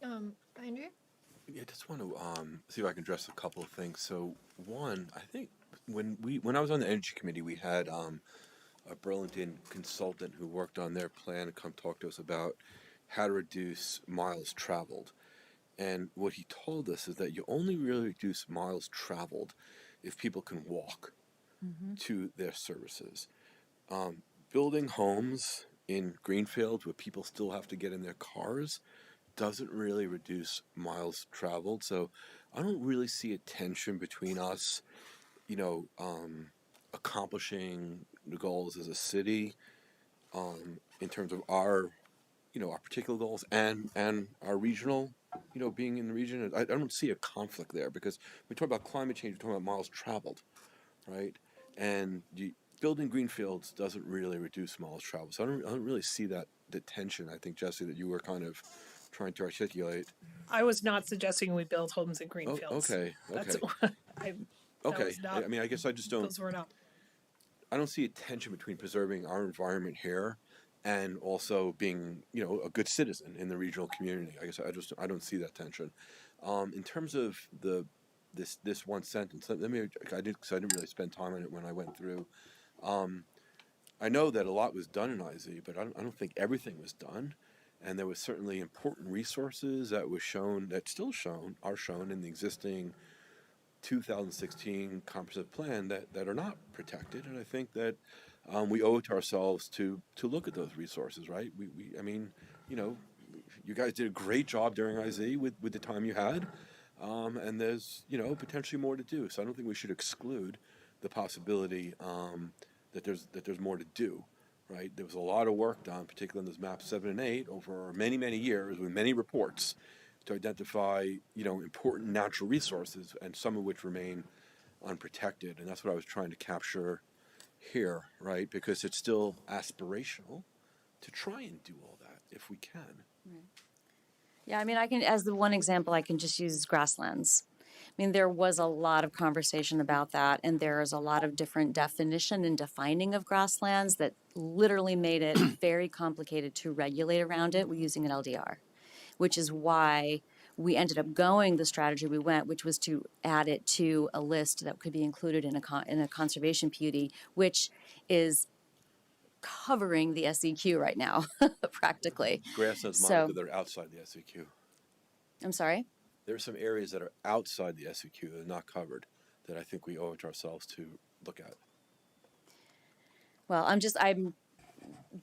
Andrew? Yeah, I just want to see if I can address a couple of things. So one, I think when I was on the energy committee, we had a Burlington consultant who worked on their plan to come talk to us about how to reduce miles traveled. And what he told us is that you only really reduce miles traveled if people can walk to their services. Building homes in greenfields where people still have to get in their cars doesn't really reduce miles traveled. So I don't really see a tension between us, you know, accomplishing the goals as a city, in terms of our, our particular goals and our regional, being in the region. I don't see a conflict there because we talk about climate change, we're talking about miles traveled, right? And building greenfields doesn't really reduce miles traveled. So I don't really see the tension. I think, Jesse, that you were kind of trying to articulate. I was not suggesting we build homes in greenfields. Okay. That's I, that Okay. was not, I mean, I guess I just don't. those were not. I don't see a tension between preserving our environment here and also being, a good citizen in the regional community. I guess I don't see that tension. In terms of this one sentence, I didn't really spend time on it when I went through. I know that a lot was done in IZ, but I don't think everything was done. And there was certainly important resources that are shown in the existing 2016 comprehensive plan that are not protected. And I think that we owe it to ourselves to look at those resources, right? I mean, you guys did a great job during IZ with the time you had. And there's, potentially more to do. So I don't think we should exclude the possibility that there's more to do, right? There was a lot of work done, particularly in those maps 7 and 8, over many, many years with many reports to identify, important natural resources, and some of which remain unprotected. And that's what I was trying to capture here, right? Because it's still aspirational to try and do all that if we can. Right. Yeah, I mean, as the one example, I can just use grasslands. I mean, there was a lot of conversation about that, and there is a lot of different definition and defining of grasslands that literally made it very complicated to regulate around it using an LDR, which is why we ended up going the strategy we went, which was to add it to a list that could be included in a conservation PUD, which is covering the SEQ right now, practically. Grasslands, So, Monica, that are outside the SEQ. I'm sorry? There are some areas that are outside the SEQ that are not covered that I think we owe it to ourselves to look at. Well,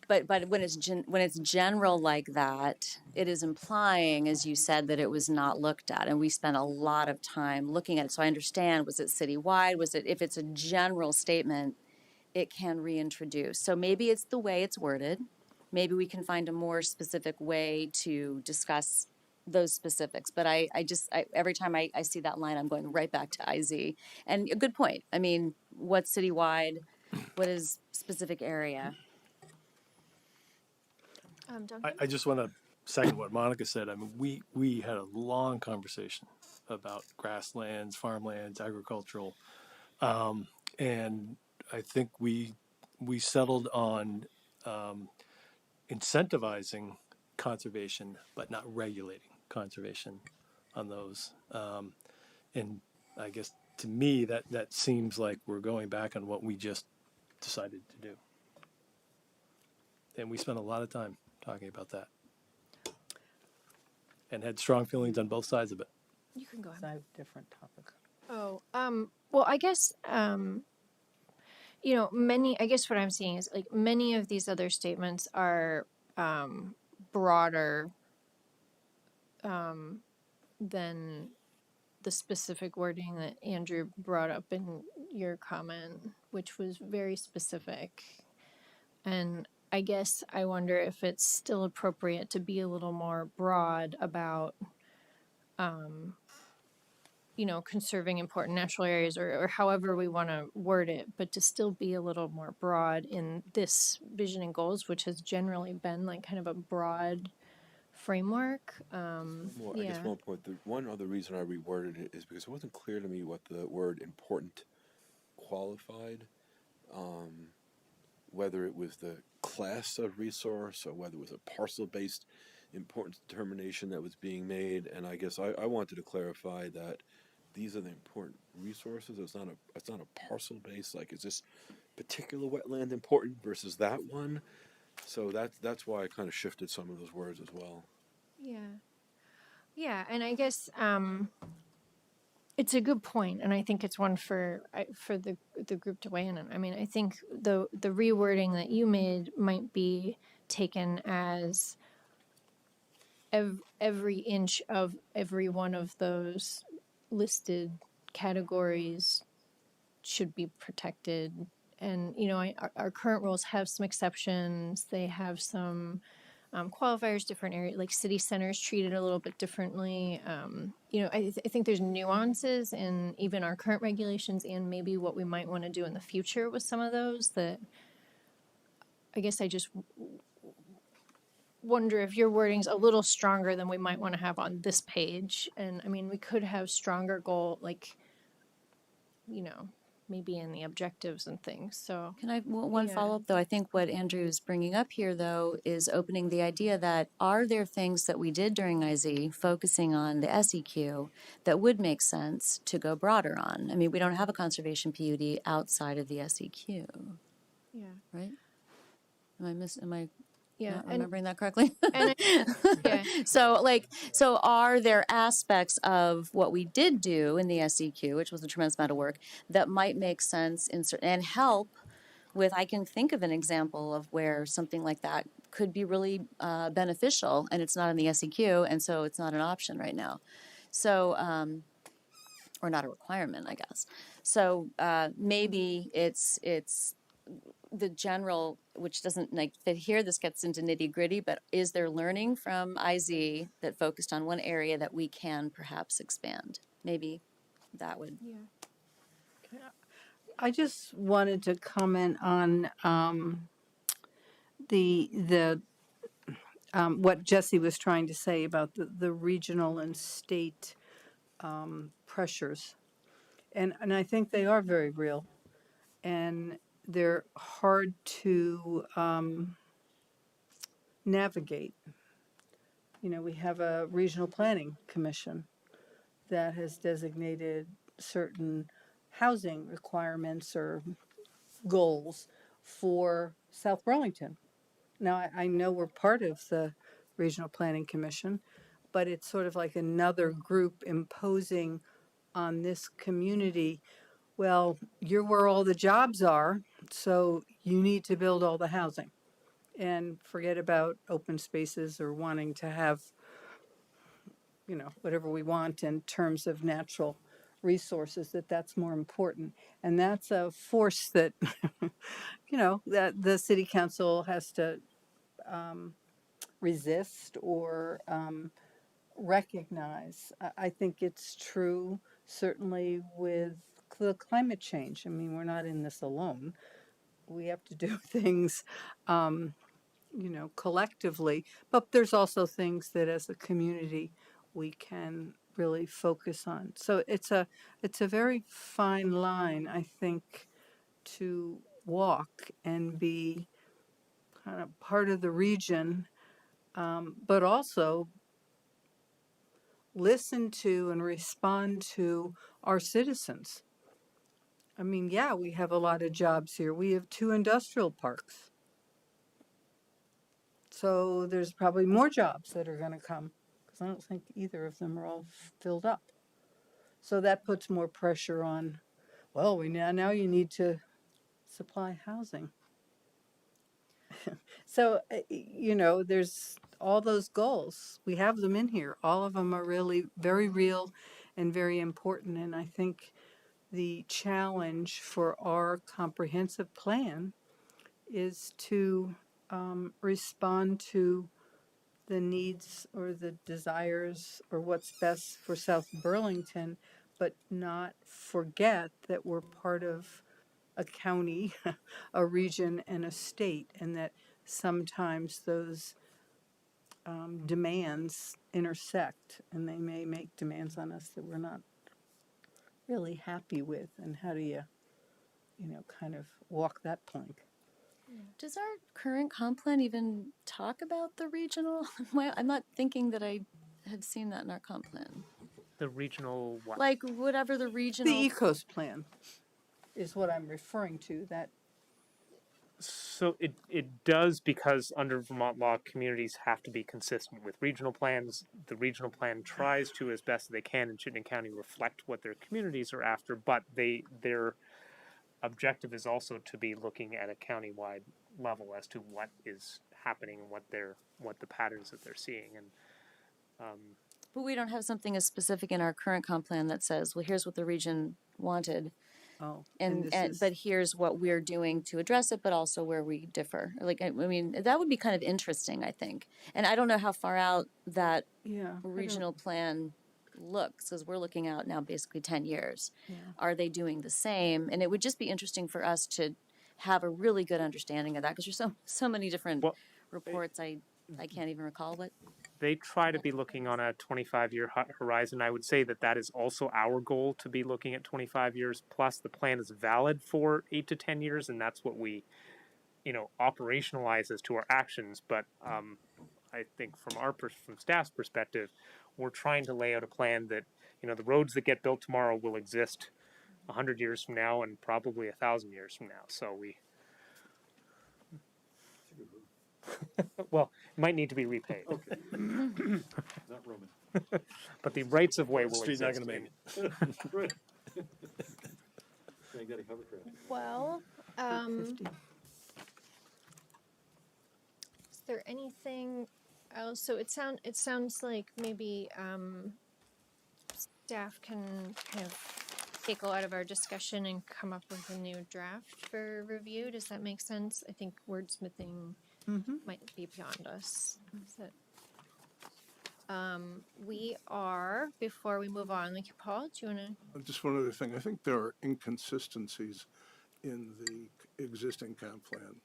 but when it's general like that, it is implying, as you said, that it was not looked at, and we spent a lot of time looking at it. So I understand, was it citywide? If it's a general statement, it can reintroduce. So maybe it's the way it's worded. Maybe we can find a more specific way to discuss those specifics. But I every time I see that line, I'm going right back to IZ. And a good point. I mean, what's citywide? What is specific area? Duncan? I just want to second what Monica said. I mean, we had a long conversation about grasslands, farmlands, agricultural, and I think we settled on incentivizing conservation, but not regulating conservation on those. And I guess to me that seems like we're going back on what we just decided to do. And we spent a lot of time talking about that and had strong feelings on both sides of it. You can go ahead. I have a different topic. Oh, well, I guess, I guess what I'm seeing is like many of these other statements are broader than the specific wording that Andrew brought up in your comment, which was very specific. And I guess I wonder if it's still appropriate to be a little more broad about, conserving important natural areas or however we want to word it, but to still be a little more broad in this vision and goals, which has generally been like kind of a broad framework. I guess one point, the one other reason I reworded it is because it wasn't clear to me what the word important qualified, whether it was the class of resource or whether it was a parcel-based importance determination that was being made. And I guess I wanted to clarify that these are the important resources. It's not a parcel based, like, is this particular wetland important versus that one. So that's why I kind of shifted some of those words as well. Yeah. Yeah, and I guess it's a good point, and I think it's one for the group to weigh in on. I mean, I think the rewording that you made might be taken as every inch of every one of those listed categories should be protected. And our current rules have some exceptions. They have some qualifiers, different areas, like city centers treated a little bit differently. I think there's nuances in even our current regulations and maybe what we might want to do in the future with some of those that I guess I just wonder if your wording's a little stronger than we might want to have on this page. And I mean, we could have stronger goal, like, maybe in the objectives and things. So Can I, one Yeah. follow-up though? I think what Andrew is bringing up here though is opening the idea that are there things that we did during IZ focusing on the SEQ that would make sense to go broader on? I mean, we don't have a conservation PUD outside of the SEQ, yeah, right? Am I yeah, not and remembering that correctly? and yeah, So are there aspects of what we did do in the SEQ, which was a tremendous amount of work, that might make sense in and help with? I can think of an example of where something like that could be really beneficial, and it's not in the SEQ, and so it's not an option right now. So, or not a requirement, I guess. So maybe it's the general, which doesn't like fit here, this gets into nitty gritty, but is there learning from IZ that focused on one area that we can perhaps expand? Maybe that would. yeah. I just wanted to comment on the what Jesse was trying to say about the regional and state pressures, and I think they are very real, and they're hard to navigate. We have a regional planning commission that has designated certain housing requirements or goals for South Burlington. Now, I know we're part of the Regional Planning Commission, but it's sort of like another group imposing on this community, well, you're where all the jobs are, so you need to build all the housing. And forget about open spaces or wanting to have, whatever we want in terms of natural resources, that's more important. And that's a force that, that the city council has to resist or recognize. I think it's true, certainly with the climate change. I mean, we're not in this alone. We have to do things, collectively, but there's also things that as a community we can really focus on. So it's a very fine line, I think, to walk and be kind of part of the region, but also listen to and respond to our citizens. I mean, yeah, we have a lot of jobs here. We have 2 industrial parks. So there's probably more jobs that are going to come because I don't think either of them are all filled up. So that puts more pressure on, well, now you need to supply housing. So, there's all those goals. We have them in here. All of them are really very real and very important. And I think the challenge for our comprehensive plan is to respond to the needs or the desires or what's best for South Burlington, but not forget that we're part of a county, a region, and a state, and that sometimes those demands intersect, and they may make demands on us that we're not really happy with. And how do you, kind of walk that plank? Does our current comp plan even talk about the regional? Well, I'm not thinking that I had seen that in our comp plan. The regional what? Like whatever the regional. The ECOS plan is what I'm referring to. That So it does, because under Vermont law, communities have to be consistent with regional plans. The regional plan tries to, as best they can in Chittenden County, reflect what their communities are after, but their objective is also to be looking at a countywide level as to what is happening and what the patterns that they're seeing. And But we don't have something as specific in our current comp plan that says, well, here's what the region wanted, Oh, and, this is, but here's what we're doing to address it, but also where we differ. Like, I mean, that would be kind of interesting, I think. And I don't know how far out that yeah. I don't- regional plan looks, because we're looking out now basically 10 years. Yeah. Are they doing the same? And it would just be interesting for us to have a really good understanding of that, because there's so many different Well, reports. I can't even recall what. they try to be looking on a 25-year horizon. I would say that is also our goal, to be looking at 25 years plus. The plan is valid for 8 to 10 years, and that's what we, operationalize as to our actions. But I think from staff's perspective, we're trying to lay out a plan that, the roads that get built tomorrow will exist 100 years from now and probably 1,000 years from now. So we, well, it might need to be repaid. Okay. Not Roman. But the rights of way will Street's exist. not gonna make it. Right. Thank God, hovercraft. Well, 50. is there anything else? So it sounds like maybe staff can kind of take a lot of our discussion and come up with a new draft for review. Does that make sense? I think wordsmithing might be beyond us. Is that, we are, before we move on, like, Paul, do you want to? Just one other thing. I think there are inconsistencies in the existing comp plan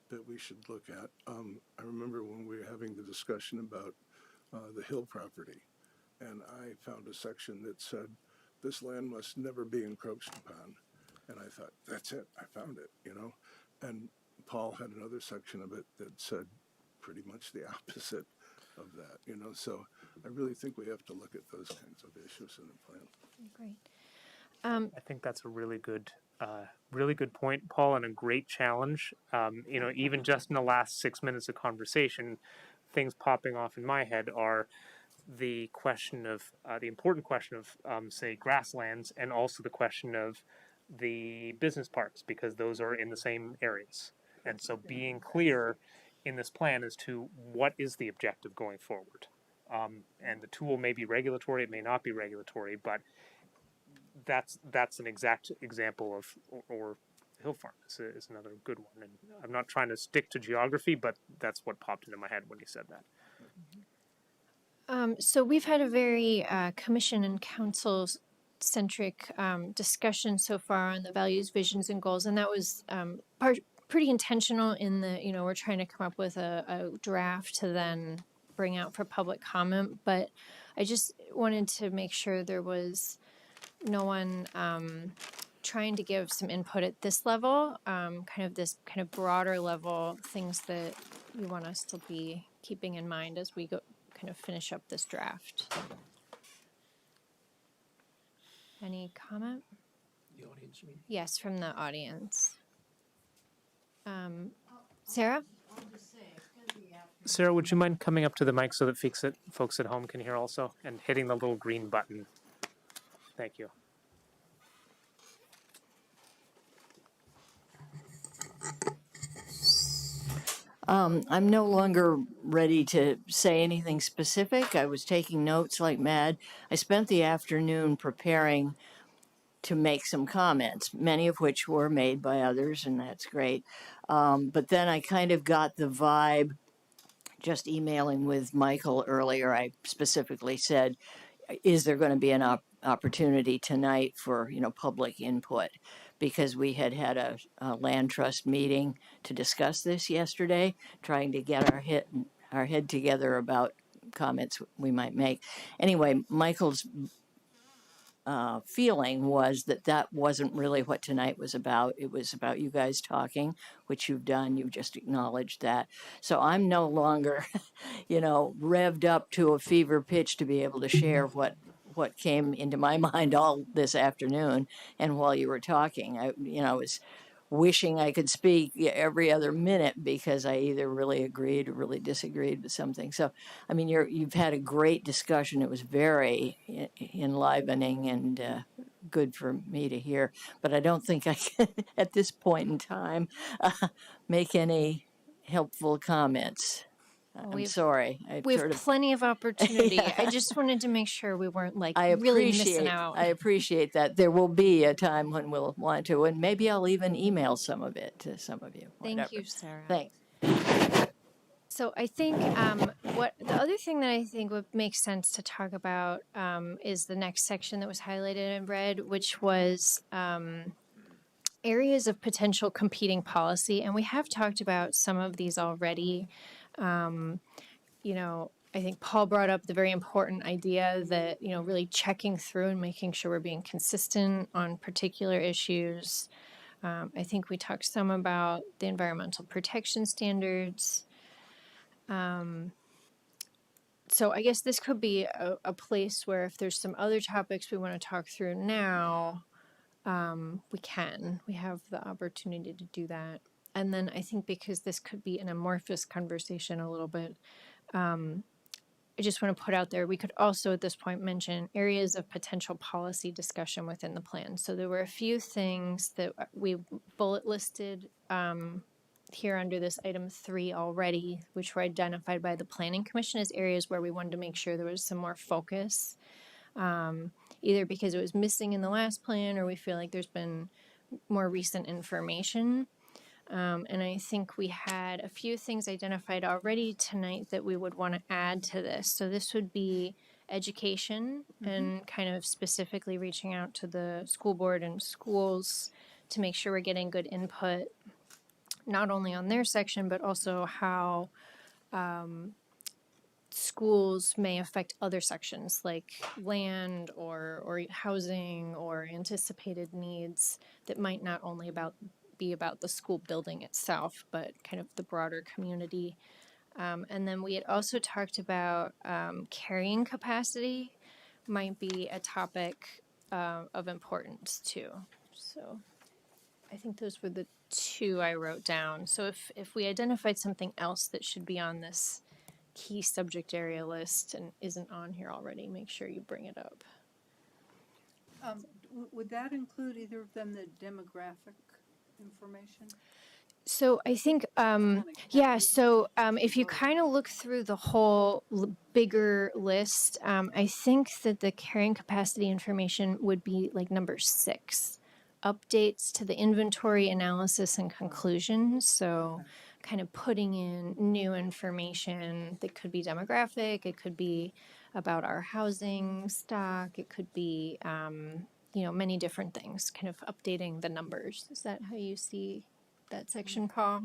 that we should look at. I remember when we were having the discussion about the Hill property, and I found a section that said, this land must never be encroached upon. And I thought, that's it, I found it, And Paul had another section of it that said pretty much the opposite of that, So I really think we have to look at those kinds of issues in the plan. Great. I think that's a really good point, Paul, and a great challenge. Even just in the last 6 minutes of conversation, things popping off in my head are the question of the important question of say grasslands, and also the question of the business parks, because those are in the same areas. And so being clear in this plan as to what is the objective going forward. And the tool may be regulatory, it may not be regulatory, but that's an exact example of, or Hill Farm is another good one. And I'm not trying to stick to geography, but that's what popped into my head when you said that. So we've had a very commission and council centric discussion so far on the values, visions, and goals, and that was pretty intentional in the, we're trying to come up with a draft to then bring out for public comment. But I just wanted to make sure there was no one trying to give some input at this level, kind of broader level things that you want us to be keeping in mind as we go kind of finish up this draft. Any comment? The audience, you mean? Yes, from the audience. Sarah? Sarah, would you mind coming up to the mic so that folks at home can hear also, and hitting the little green button? Thank you. I'm no longer ready to say anything specific. I was taking notes like mad. I spent the afternoon preparing to make some comments, many of which were made by others, and that's great. But then I kind of got the vibe, just emailing with Michael earlier, I specifically said, is there going to be an opportunity tonight for, public input? Because we had a land trust meeting to discuss this yesterday, trying to get our head together about comments we might make. Anyway, Michael's feeling was that wasn't really what tonight was about. It was about you guys talking, which you've done. You've just acknowledged that. So I'm no longer, revved up to a fever pitch to be able to share what came into my mind all this afternoon and while you were talking. I was wishing I could speak every other minute because I either really agreed or really disagreed with something. So, I mean, you've had a great discussion. It was very enlivening and good for me to hear. But I don't think I can, at this point in time, make any helpful comments. Well, I'm we've sorry. I we have sort of plenty of opportunity. I yeah. just wanted to make sure we weren't like I really missing appreciate out. I appreciate that. There will be a time when we'll want to, and maybe I'll even email some of it to some of you. Thank Whatever. you, Sarah. Thanks. So I think what the other thing that I think would make sense to talk about is the next section that was highlighted in red, which was areas of potential competing policy. And we have talked about some of these already. You know, I think Paul brought up the very important idea that, you know, really checking through and making sure we're being consistent on particular issues. I think we talked some about the environmental protection standards. So I guess this could be a place where if there's some other topics we want to talk through now, we can. We have the opportunity to do that. And then I think because this could be an amorphous conversation a little bit, I just want to put out there, we could also at this point mention areas of potential policy discussion within the plan. So there were a few things that we bullet listed here under this item 3 already, which were identified by the Planning Commission as areas where we wanted to make sure there was some more focus, either because it was missing in the last plan or we feel like there's been more recent information. And I think we had a few things identified already tonight that we would want to add to this. So this would be education and kind of specifically reaching out to the school board and schools to make sure we're getting good input, not only on their section, but also how schools may affect other sections like land or housing or anticipated needs that might not only be about the school building itself, but kind of the broader community. And then we had also talked about carrying capacity might be a topic of importance too. So I think those were the two I wrote down. So if we identified something else that should be on this key subject area list and isn't on here already, make sure you bring it up. Would that include either of them the demographic information? So I think, yeah, so if you kind of look through the whole bigger list, I think that the carrying capacity information would be like number 6, updates to the inventory analysis and conclusions. So kind of putting in new information that could be demographic, it could be about our housing stock, it could be, you know, many different things, kind of updating the numbers. Is that how you see that section, Paul?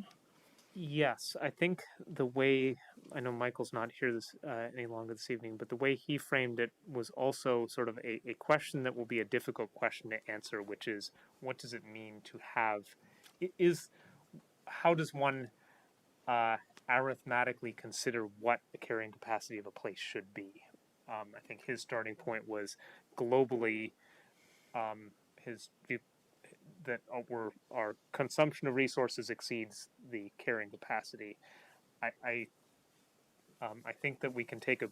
Yes, I think the way, I know Michael's not here any longer this evening, but the way he framed it was also sort of a question that will be a difficult question to answer, which is, what does it mean to have, how does one arithmetically consider what the carrying capacity of a place should be? I think his starting point was globally, his view that our consumption of resources exceeds the carrying capacity. I think that we can take a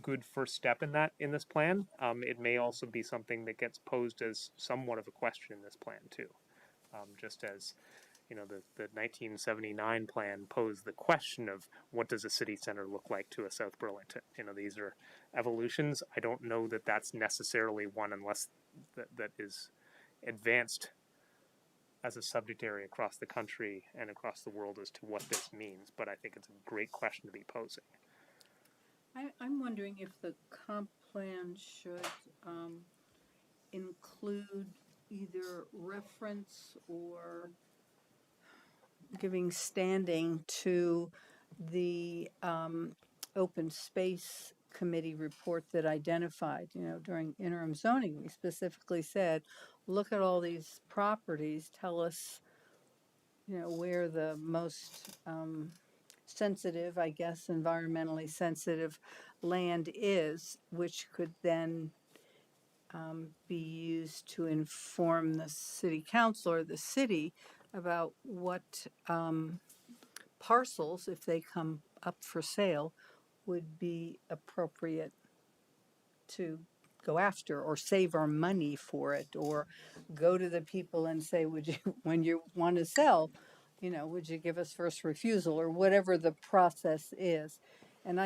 good first step in this plan. It may also be something that gets posed as somewhat of a question in this plan too, just as you know the 1979 plan posed the question of what does a city center look like to a South Burlington. You know, these are evolutions. I don't know that that's necessarily one unless that is advanced as a subject area across the country and across the world as to what this means, but I think it's a great question to be posing. I'm wondering if the comp plan should include either reference or giving standing to the open space committee report that identified, you know, during interim zoning, we specifically said, look at all these properties, tell us, you know, where the most sensitive, I guess, environmentally sensitive land is, which could then be used to inform the city council or the city about what parcels, if they come up for sale, would be appropriate to go after or save our money for it, or go to the people and say, would you, when you want to sell, would you give us first refusal, or whatever the process is. And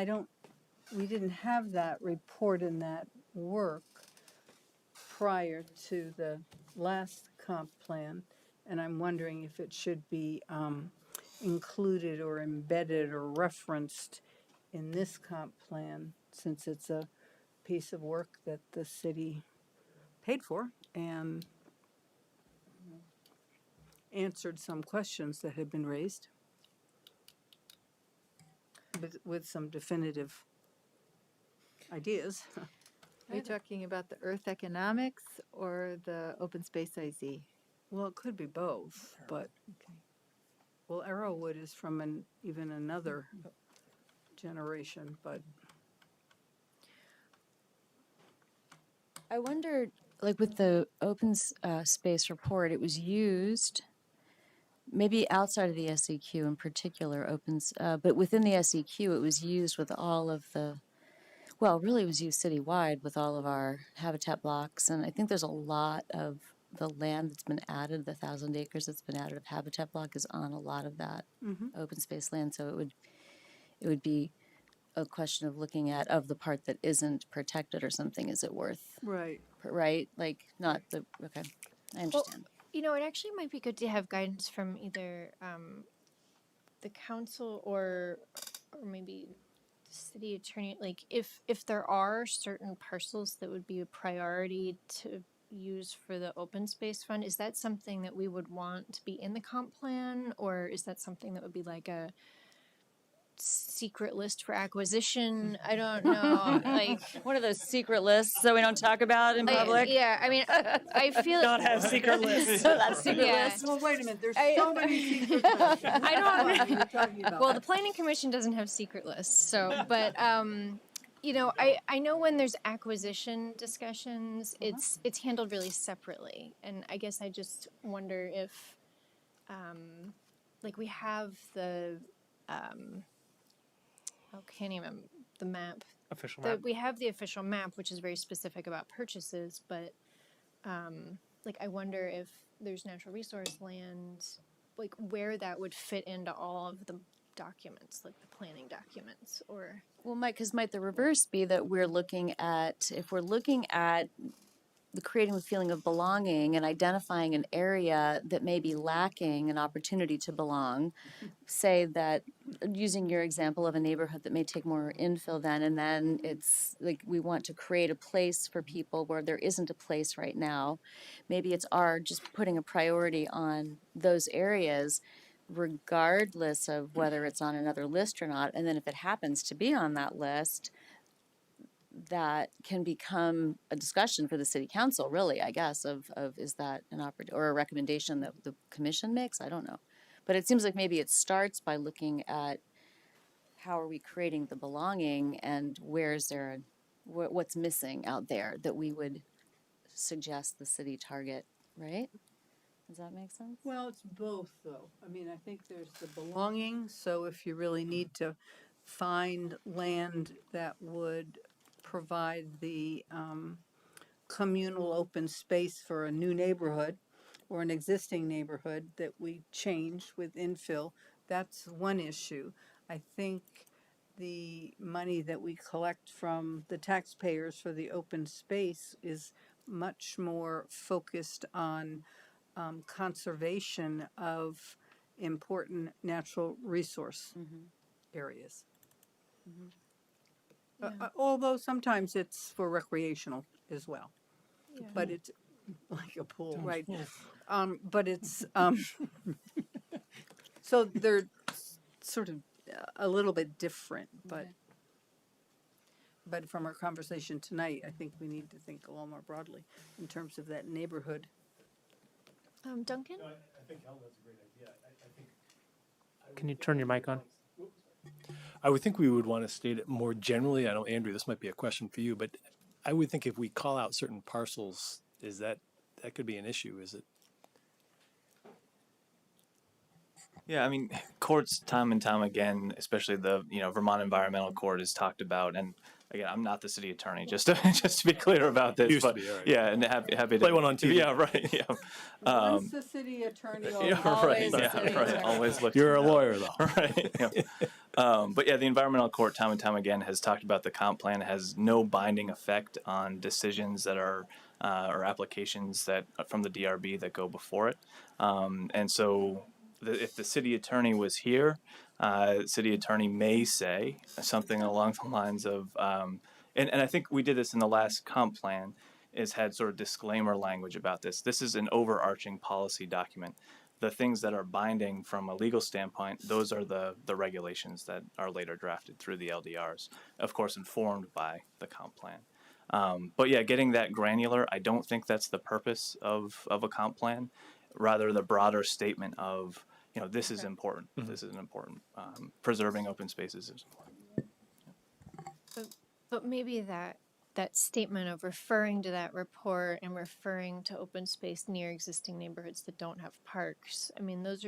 we didn't have that report in that work prior to the last comp plan. And I'm wondering if it should be included or embedded or referenced in this comp plan, since it's a piece of work that the city paid for and answered some questions that had been raised with some definitive ideas. Are you talking about the earth economics or the open space IZ? Well, it could be both, but, Okay. well, Arrowwood is from even another generation, but I wondered, like with the open space report, it was used maybe outside of the SEQ in particular, but within the SEQ, it was used with all of really it was used citywide with all of our habitat blocks. And I think there's a lot of the land that's been added, the 1,000 acres that's been added of habitat block is on a lot of that open space land. So it would be a question of looking at of the part that isn't protected or something, is it worth, right. like not the, okay, I understand. It actually might be good to have guidance from either the council or maybe the city attorney. Like if there are certain parcels that would be a priority to use for the open space fund, is that something that we would want to be in the comp plan, or is that something that would be like a secret list for acquisition? I don't know. Like One of those secret lists that we don't talk about in public. yeah, I mean, I feel Not have secret lists. So that's secret Yeah. list. Well, wait a minute, there's so many secret lists. I don't. What are you talking about? Well, the planning commission doesn't have secret lists, so but I know when there's acquisition discussions, it's handled really separately, and I guess I just wonder if like we have the can't even the map. Official map. We have the official map, which is very specific about purchases, but like I wonder if there's natural resource land, like where that would fit into all of the documents, like the planning documents, or Well, might the reverse be that if we're looking at the creating the feeling of belonging and identifying an area that may be lacking an opportunity to belong, say that, using your example of a neighborhood that may take more infill then, and then it's like we want to create a place for people where there isn't a place right now. Maybe it's just putting a priority on those areas, regardless of whether it's on another list or not. And then if it happens to be on that list, that can become a discussion for the city council, really, I guess, of is that an opportunity or a recommendation that the commission makes? I don't know. But it seems like maybe it starts by looking at how are we creating the belonging, and what's missing out there that we would suggest the city target, right? Does that make sense? Well, it's both, though. I mean, I think there's the belonging, so if you really need to find land that would provide the communal open space for a new neighborhood or an existing neighborhood that we change with infill, that's one issue. I think the money that we collect from the taxpayers for the open space is much more focused on conservation of important natural resource areas. Although sometimes it's for recreational as well, but it's like a pool, right? But it's so they're sort of a little bit different, but from our conversation tonight, I think we need to think a little more broadly in terms of that neighborhood. Duncan? I think Helen has a great idea. I think. Can you turn your mic on? I would think we would want to state it more generally. I know, Andrew, this might be a question for you, but I would think if we call out certain parcels, that could be an issue, is it? Yeah, I mean, courts time and time again, especially the Vermont Environmental Court is talked about, and again, I'm not the city attorney, just to just to be clear about this. Used to But be, all right. yeah, and happy Play to one on TV. Yeah, right. Yeah, Once the city attorney, yeah, right. Always the Yeah, city right. attorney. Always look. You're to a me now. lawyer, though. Right. Yeah. But yeah, the environmental court time and time again has talked about the comp plan has no binding effect on decisions that are or applications that from the DRB that go before it. And so if the city attorney was here, city attorney may say something along the lines of, and I think we did this in the last comp plan, is had sort of disclaimer language about this. This is an overarching policy document. The things that are binding from a legal standpoint, those are the regulations that are later drafted through the LDRs, of course informed by the comp plan. But yeah, getting that granular, I don't think that's the purpose of a comp plan. Rather, the broader statement of, this is important. This is important. Preserving open spaces is important. But maybe that statement of referring to that report and referring to open space near existing neighborhoods that don't have parks, I mean, those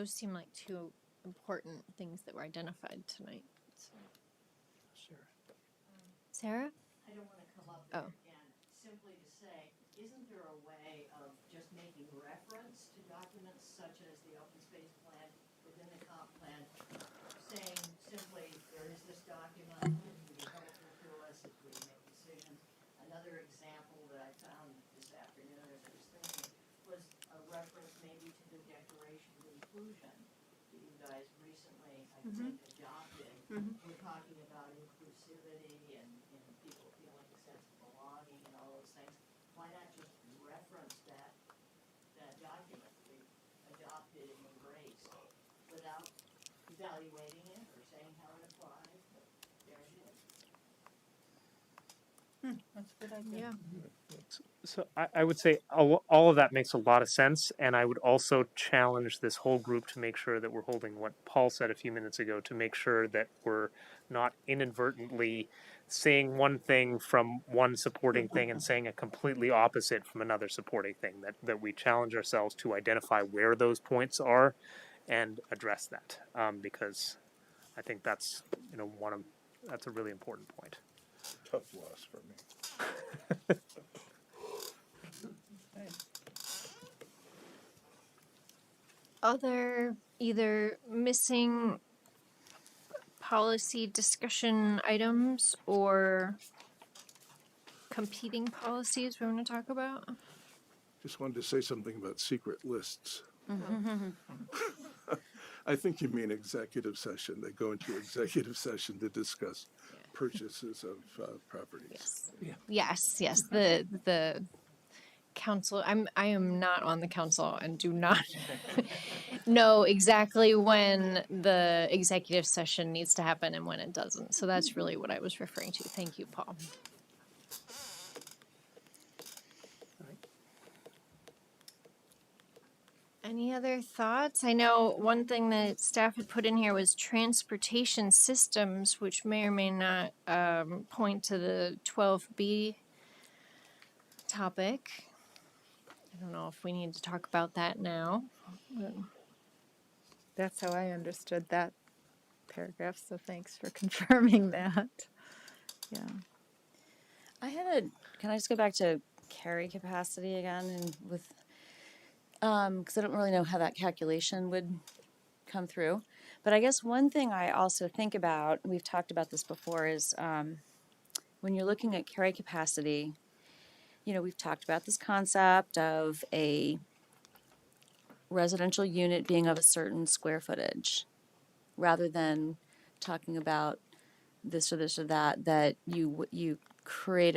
seem like two important things that were identified tonight. So. Sarah? I don't want to come up Oh. again, simply to say, isn't there a way of just making reference to documents such as the open space plan within the comp plan, saying simply, there is this document, it can be helpful to us as we make decisions. Another example that I found this afternoon as I was thinking was a reference maybe to the Declaration of Inclusion that you guys recently, I think, adopted. We're talking about inclusivity and people feeling a sense of belonging and all those things. Why not just reference that document we adopted and embraced without evaluating it or saying how it applies? But there it is. That's a good idea. Yeah. So I would say all of that makes a lot of sense, and I would also challenge this whole group to make sure that we're holding what Paul said a few minutes ago, to make sure that we're not inadvertently saying one thing from one supporting thing and saying a completely opposite from another supporting thing, that we challenge ourselves to identify where those points are and address that, because I think that's that's a really important point. Tough loss for me. Other either missing policy discussion items or competing policies we want to talk about? Just wanted to say something about secret lists. I think you mean executive session. They go into executive session to discuss purchases of properties. Yes. The council. I am not on the council and do not know exactly when the executive session needs to happen and when it doesn't. So that's really what I was referring to. Thank you, Paul. Any other thoughts? I know one thing that staff had put in here was transportation systems, which may or may not point to the 12B topic. I don't know if we need to talk about that now. That's how I understood that paragraph, so thanks for confirming that. Yeah. Can I just go back to carry capacity again and with, because I don't really know how that calculation would come through. But I guess one thing I also think about, we've talked about this before, is when you're looking at carry capacity, we've talked about this concept of a residential unit being of a certain square footage, rather than talking about this or this or that you create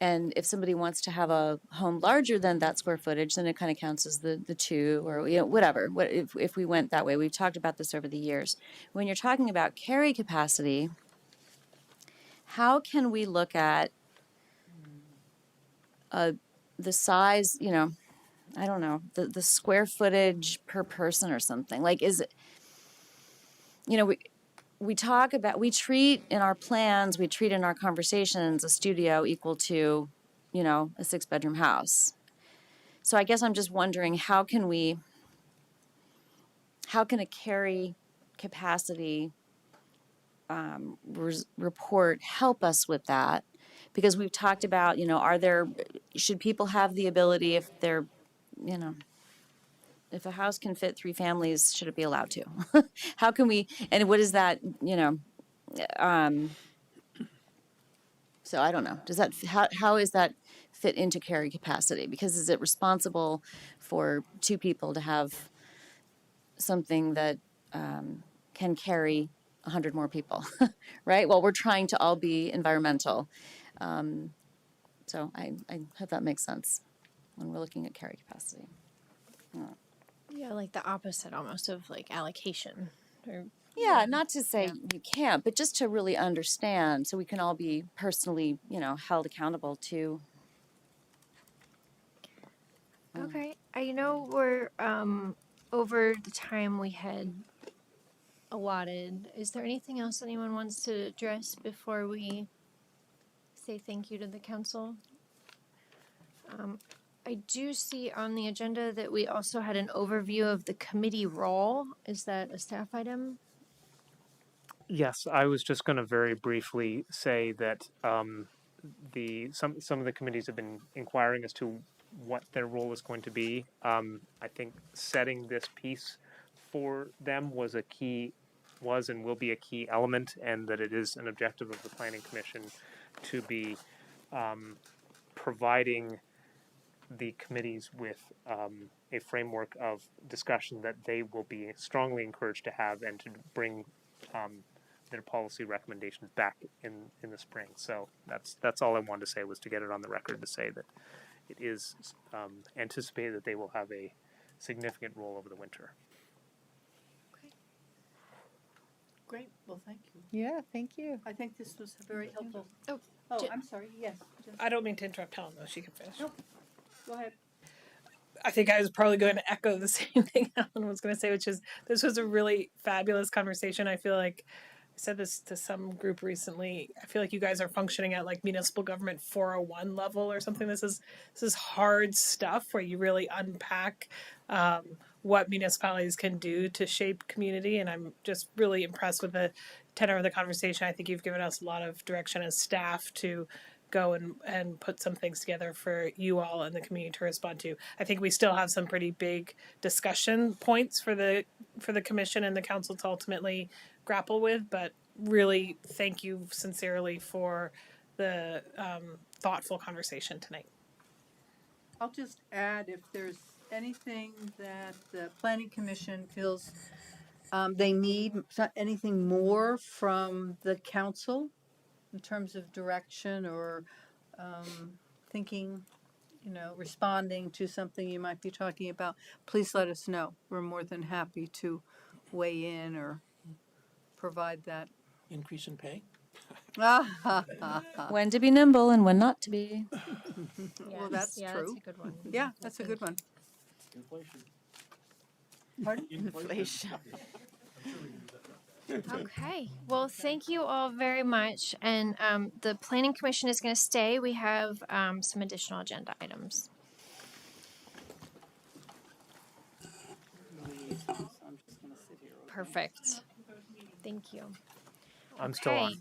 and if somebody wants to have a home larger than that square footage, then it kind of counts as the two, or whatever. If we went that way, we've talked about this over the years. When you're talking about carry capacity, how can we look at the size, I don't know, the square footage per person or something? Like, is it, we treat in our plans, we treat in our conversations a studio equal to, a 6-bedroom house. So I guess I'm just wondering, how can we how can a carry capacity report help us with that? Because we've talked about, should people have the ability, if they're, if a house can fit 3 families, should it be allowed to? How can we, and what is that, so I don't know, does that, how is that fit into carry capacity? Because is it responsible for 2 people to have something that can carry 100 more people, right? Well, we're trying to all be environmental. So I hope that makes sense when we're looking at carry capacity. Yeah, like the opposite almost of like allocation. Or, Yeah, not to say you can't, but just to really understand so we can all be personally, held accountable to. okay. I know we're over the time we had allotted. Is there anything else anyone wants to address before we say thank you to the council? I do see on the agenda that we also had an overview of the committee role. Is that a staff item? Yes, I was just going to very briefly say that some of the committees have been inquiring as to what their role is going to be. I think setting this piece for them was and will be a key element, and that it is an objective of the Planning Commission to be providing the committees with a framework of discussion that they will be strongly encouraged to have, and to bring their policy recommendations back in the spring. So that's all I wanted to say, was to get it on the record to say that it is anticipated that they will have a significant role over the winter. Great, well, thank you. Yeah, thank you. I think this was very helpful. Oh, I'm sorry, yes. I don't mean to interrupt Helen, though. She can finish. Nope. Go ahead. I think I was probably going to echo the same thing Helen was going to say, which is this was a really fabulous conversation. I feel like I said this to some group recently. I feel like you guys are functioning at like municipal government 401 level or something. This is hard stuff where you really unpack what municipalities can do to shape community. And I'm just really impressed with the tenor of the conversation. I think you've given us a lot of direction as staff to go and put some things together for you all and the community to respond to. I think we still have some pretty big discussion points for the commission and the council to ultimately grapple with, but really thank you sincerely for the thoughtful conversation tonight. I'll just add, if there's anything that the planning commission feels they need, anything more from the council in terms of direction or thinking, responding to something you might be talking about, please let us know. We're more than happy to weigh in or provide that. Increase in pay? When to be nimble and when not to be. Well, that's true. That's a good one. Yeah, that's a good one. Inflation. Pardon? Inflation. Okay. Well, thank you all very much. And the Planning Commission is going to stay. We have some additional agenda items. Perfect. Thank you. I'm still Okay.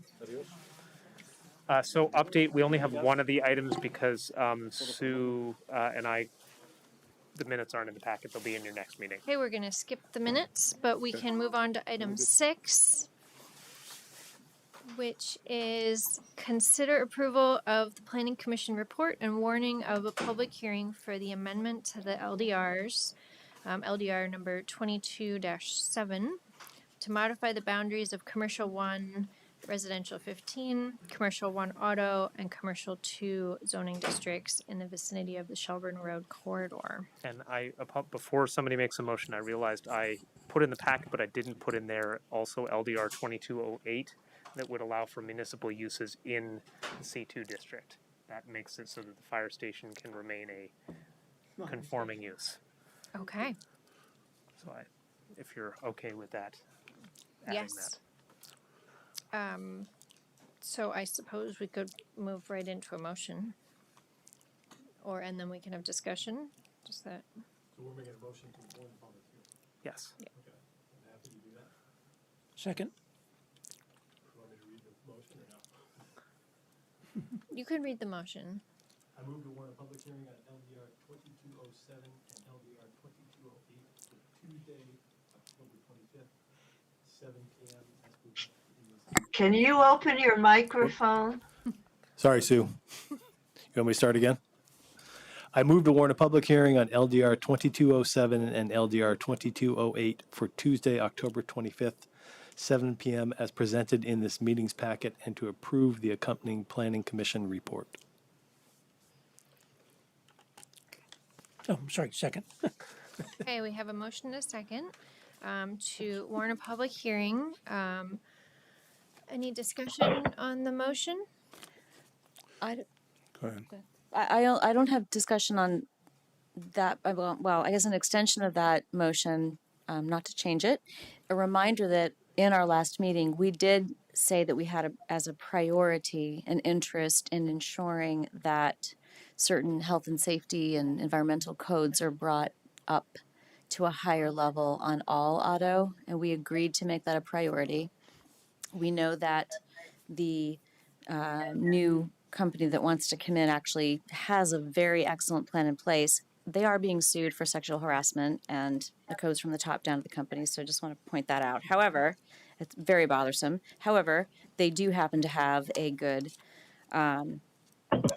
on. So update, we only have one of the items because Sue and I, the minutes aren't in the packet. They'll be in your next meeting. Okay, we're going to skip the minutes, but we can move on to item 6, which is consider approval of the Planning Commission report and warning of a public hearing for the amendment to the LDRs, LDR number 22-7, to modify the boundaries of Commercial 1, Residential 15, Commercial 1 Auto, and Commercial 2 zoning districts in the vicinity of the Shelburne Road corridor. And before somebody makes a motion, I realized I put in the packet, but I didn't put in there also LDR 2208 that would allow for municipal uses in the C2 district. That makes it so that the fire station can remain a conforming use. Okay. So if you're okay with that, adding Yes. So I suppose we could move right into a motion. And then we can have discussion. Just that. So we're making a motion to warn public hearing. Yes. Yeah. Okay. Second. You could read the motion. I move to warn a public hearing on LDR 2207 and LDR 2208 for Tuesday, October 25th, 7 p.m. as presented in this. Can you open your microphone? Sorry, Sue. You want me to start again? I move to warn a public hearing on LDR 2207 and LDR 2208 for Tuesday, October 25th, 7 p.m. as presented in this meeting's packet and to approve the accompanying Planning Commission report. Oh, sorry, second. Okay, we have a motion and a second to warn a public hearing. Any discussion on the motion? I, Go ahead. I don't have discussion on that. Well, I guess an extension of that motion, not to change it. A reminder that in our last meeting, we did say that we had as a priority an interest in ensuring that certain health and safety and environmental codes are brought up to a higher level on all auto, and we agreed to make that a priority. We know that the new company that wants to come in actually has a very excellent plan in place. They are being sued for sexual harassment, and it goes from the top down to the company, so I just want to point that out. However, it's very bothersome. However, they do happen to have a good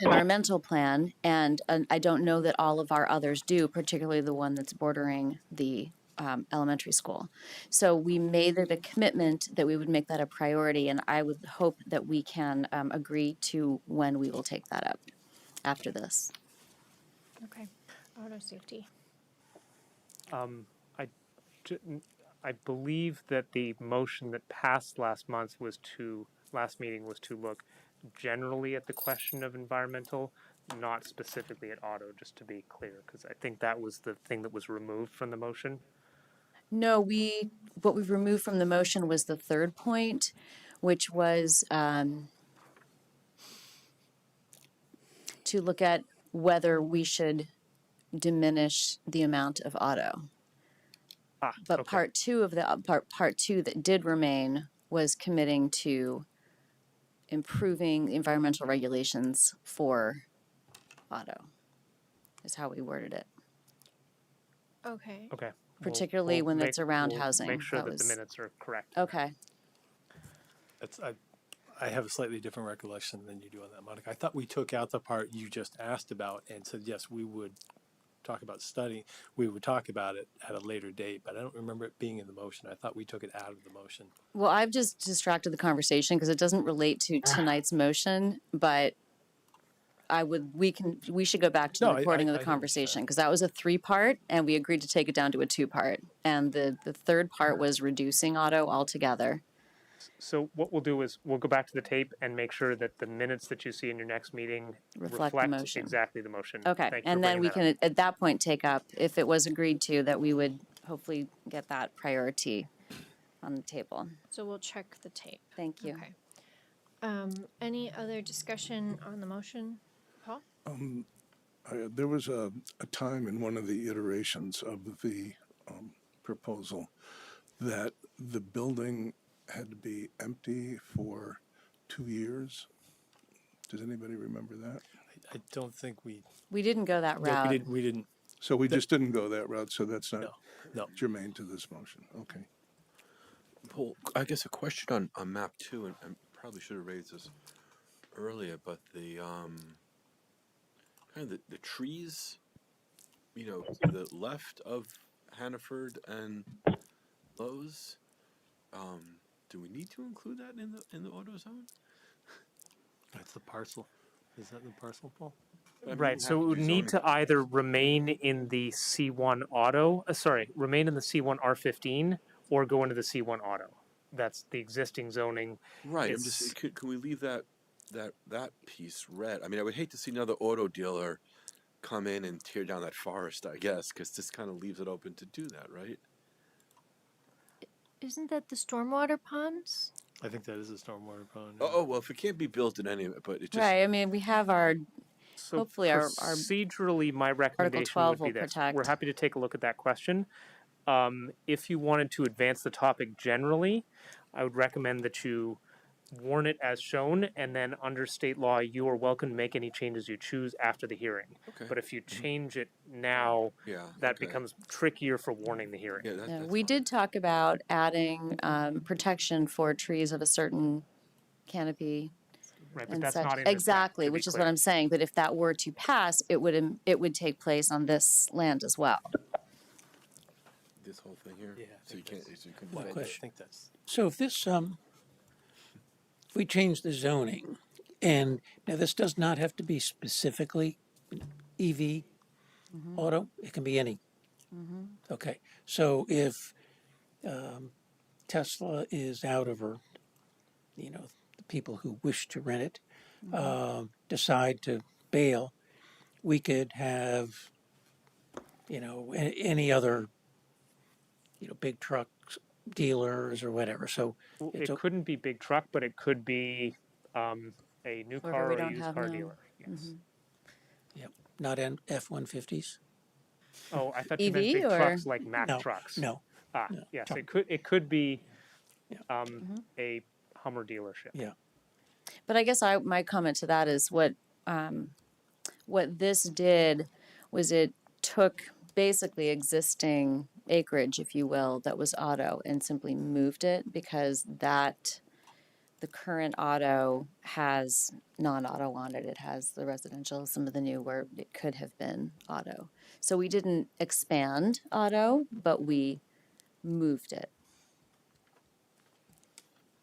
environmental plan, and I don't know that all of our others do, particularly the one that's bordering the elementary school. So we made it a commitment that we would make that a priority, and I would hope that we can agree to when we will take that up after this. Okay, auto safety. I believe that the motion that passed last meeting was to look generally at the question of environmental, not specifically at auto, just to be clear, because I think that was the thing that was removed from the motion. No, what we've removed from the motion was the third point, which was to look at whether we should diminish the amount of auto. But okay. part two of the part two that did remain was committing to improving environmental regulations for auto, is how we worded it. Okay. Okay. Particularly when it's around housing. Make sure That that the was- minutes are correct. Okay. I have a slightly different recollection than you do on that, Monica. I thought we took out the part you just asked about and said, yes, we would talk about study. We would talk about it at a later date, but I don't remember it being in the motion. I thought we took it out of the motion. Well, I've just distracted the conversation because it doesn't relate to tonight's motion, but we should go back to the recording of the conversation because that was a 3-part and we agreed to take it down to a 2-part. And the third part was reducing auto altogether. So what we'll do is we'll go back to the tape and make sure that the minutes that you see in your next meeting Reflect the motion. exactly the motion. Okay, Thank you and for then we bringing that can, at that point, take up, if it was agreed to, that we would hopefully get that priority on the table. So we'll check the tape. Thank you. Okay. Any other discussion on the motion, Paul? There was a time in one of the iterations of the proposal that the building had to be empty for 2 years. Does anybody remember that? I don't think we didn't go that route. No, we didn't. So we just didn't go that route, so that's not No. germane to this motion. Okay. Well, I guess a question on map 2, and I probably should have raised this earlier, but the kind of the trees, to the left of Hannaford and Lowe's, do we need to include that in the auto zone? That's the parcel. Is that the parcel, Paul? Right, so it would need to either remain in the C1 remain in the C1 R15 or go into the C1 auto. That's the existing zoning. Right. I'm just. Can we leave that piece red? I mean, I would hate to see another auto dealer come in and tear down that forest, I guess, because this kind of leaves it open to do that, right? Isn't that the stormwater ponds? I think that is a stormwater pond. Oh, well, if it can't be built in any of it, but it just. Right, I mean, we have hopefully our procedurally, my recommendation 12 would be will this. protect. We're happy to take a look at that question. If you wanted to advance the topic generally, I would recommend that you warn it as shown, and then under state law, you are welcome to make any changes you choose after the hearing. Okay. But if you change it now, Yeah. that okay. becomes trickier for warning the hearing. Yeah, Yeah, that's we fine. did talk about adding protection for trees of a certain canopy Right, but and that's such. not in this draft, Exactly, to be which is clear. what I'm saying. But if that were to pass, it would take place on this land as well. This whole thing here. Yeah, So you can't. So you couldn't. One I question. think that's. So if this, if we change the zoning, and now this does not have to be specifically EV auto, it can be any. Okay, so if Tesla is out of her, you know, the people who wish to rent it decide to bail, we could have, you know, any other, you know, big truck dealers or whatever. So Well, it's it couldn't be big truck, but it could be a new Wherever car we or a don't used have car now. dealer. Yes. yep, not F-150s. Oh, I thought you meant EV big or- trucks like Mack No, trucks. no. Ah, no, yes, truck. it could be Yeah. a Hummer dealership. Yeah. But I guess my comment to that is what this did was it took basically existing acreage, if you will, that was auto and simply moved it because the current auto has non-auto on it. It has the residential, some of the new where it could have been auto. So we didn't expand auto, but we moved it.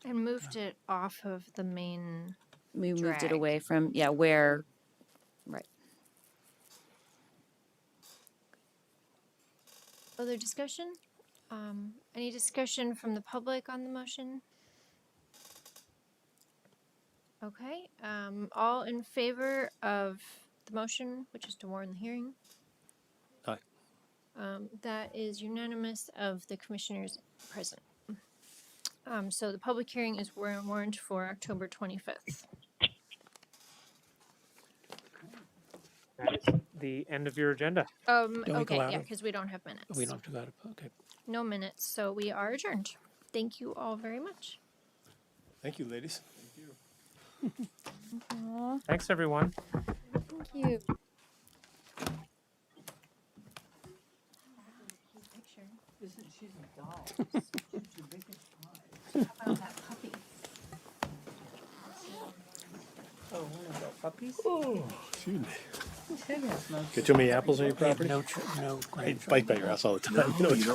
And moved it off of the main. We moved it Drag. away from, where, right. Other discussion? Any discussion from the public on the motion? Okay, all in favor of the motion, which is to warn the hearing? Aye. That is unanimous of the commissioners present. So the public hearing is warned for October 25th. That is the end of your agenda. Don't we go Okay, out yeah, of- because we don't have minutes. We don't have to go to, okay. No minutes, so we are adjourned. Thank you all very much. Thank you, ladies. Thanks, everyone. Thank you. Isn't she a doll? She's the biggest pie. How about that puppy? Oh, one of the puppies? Oh, excuse me. Ted has no. Get too many apples on your We have property? no I bike by your house all the time. You know, it's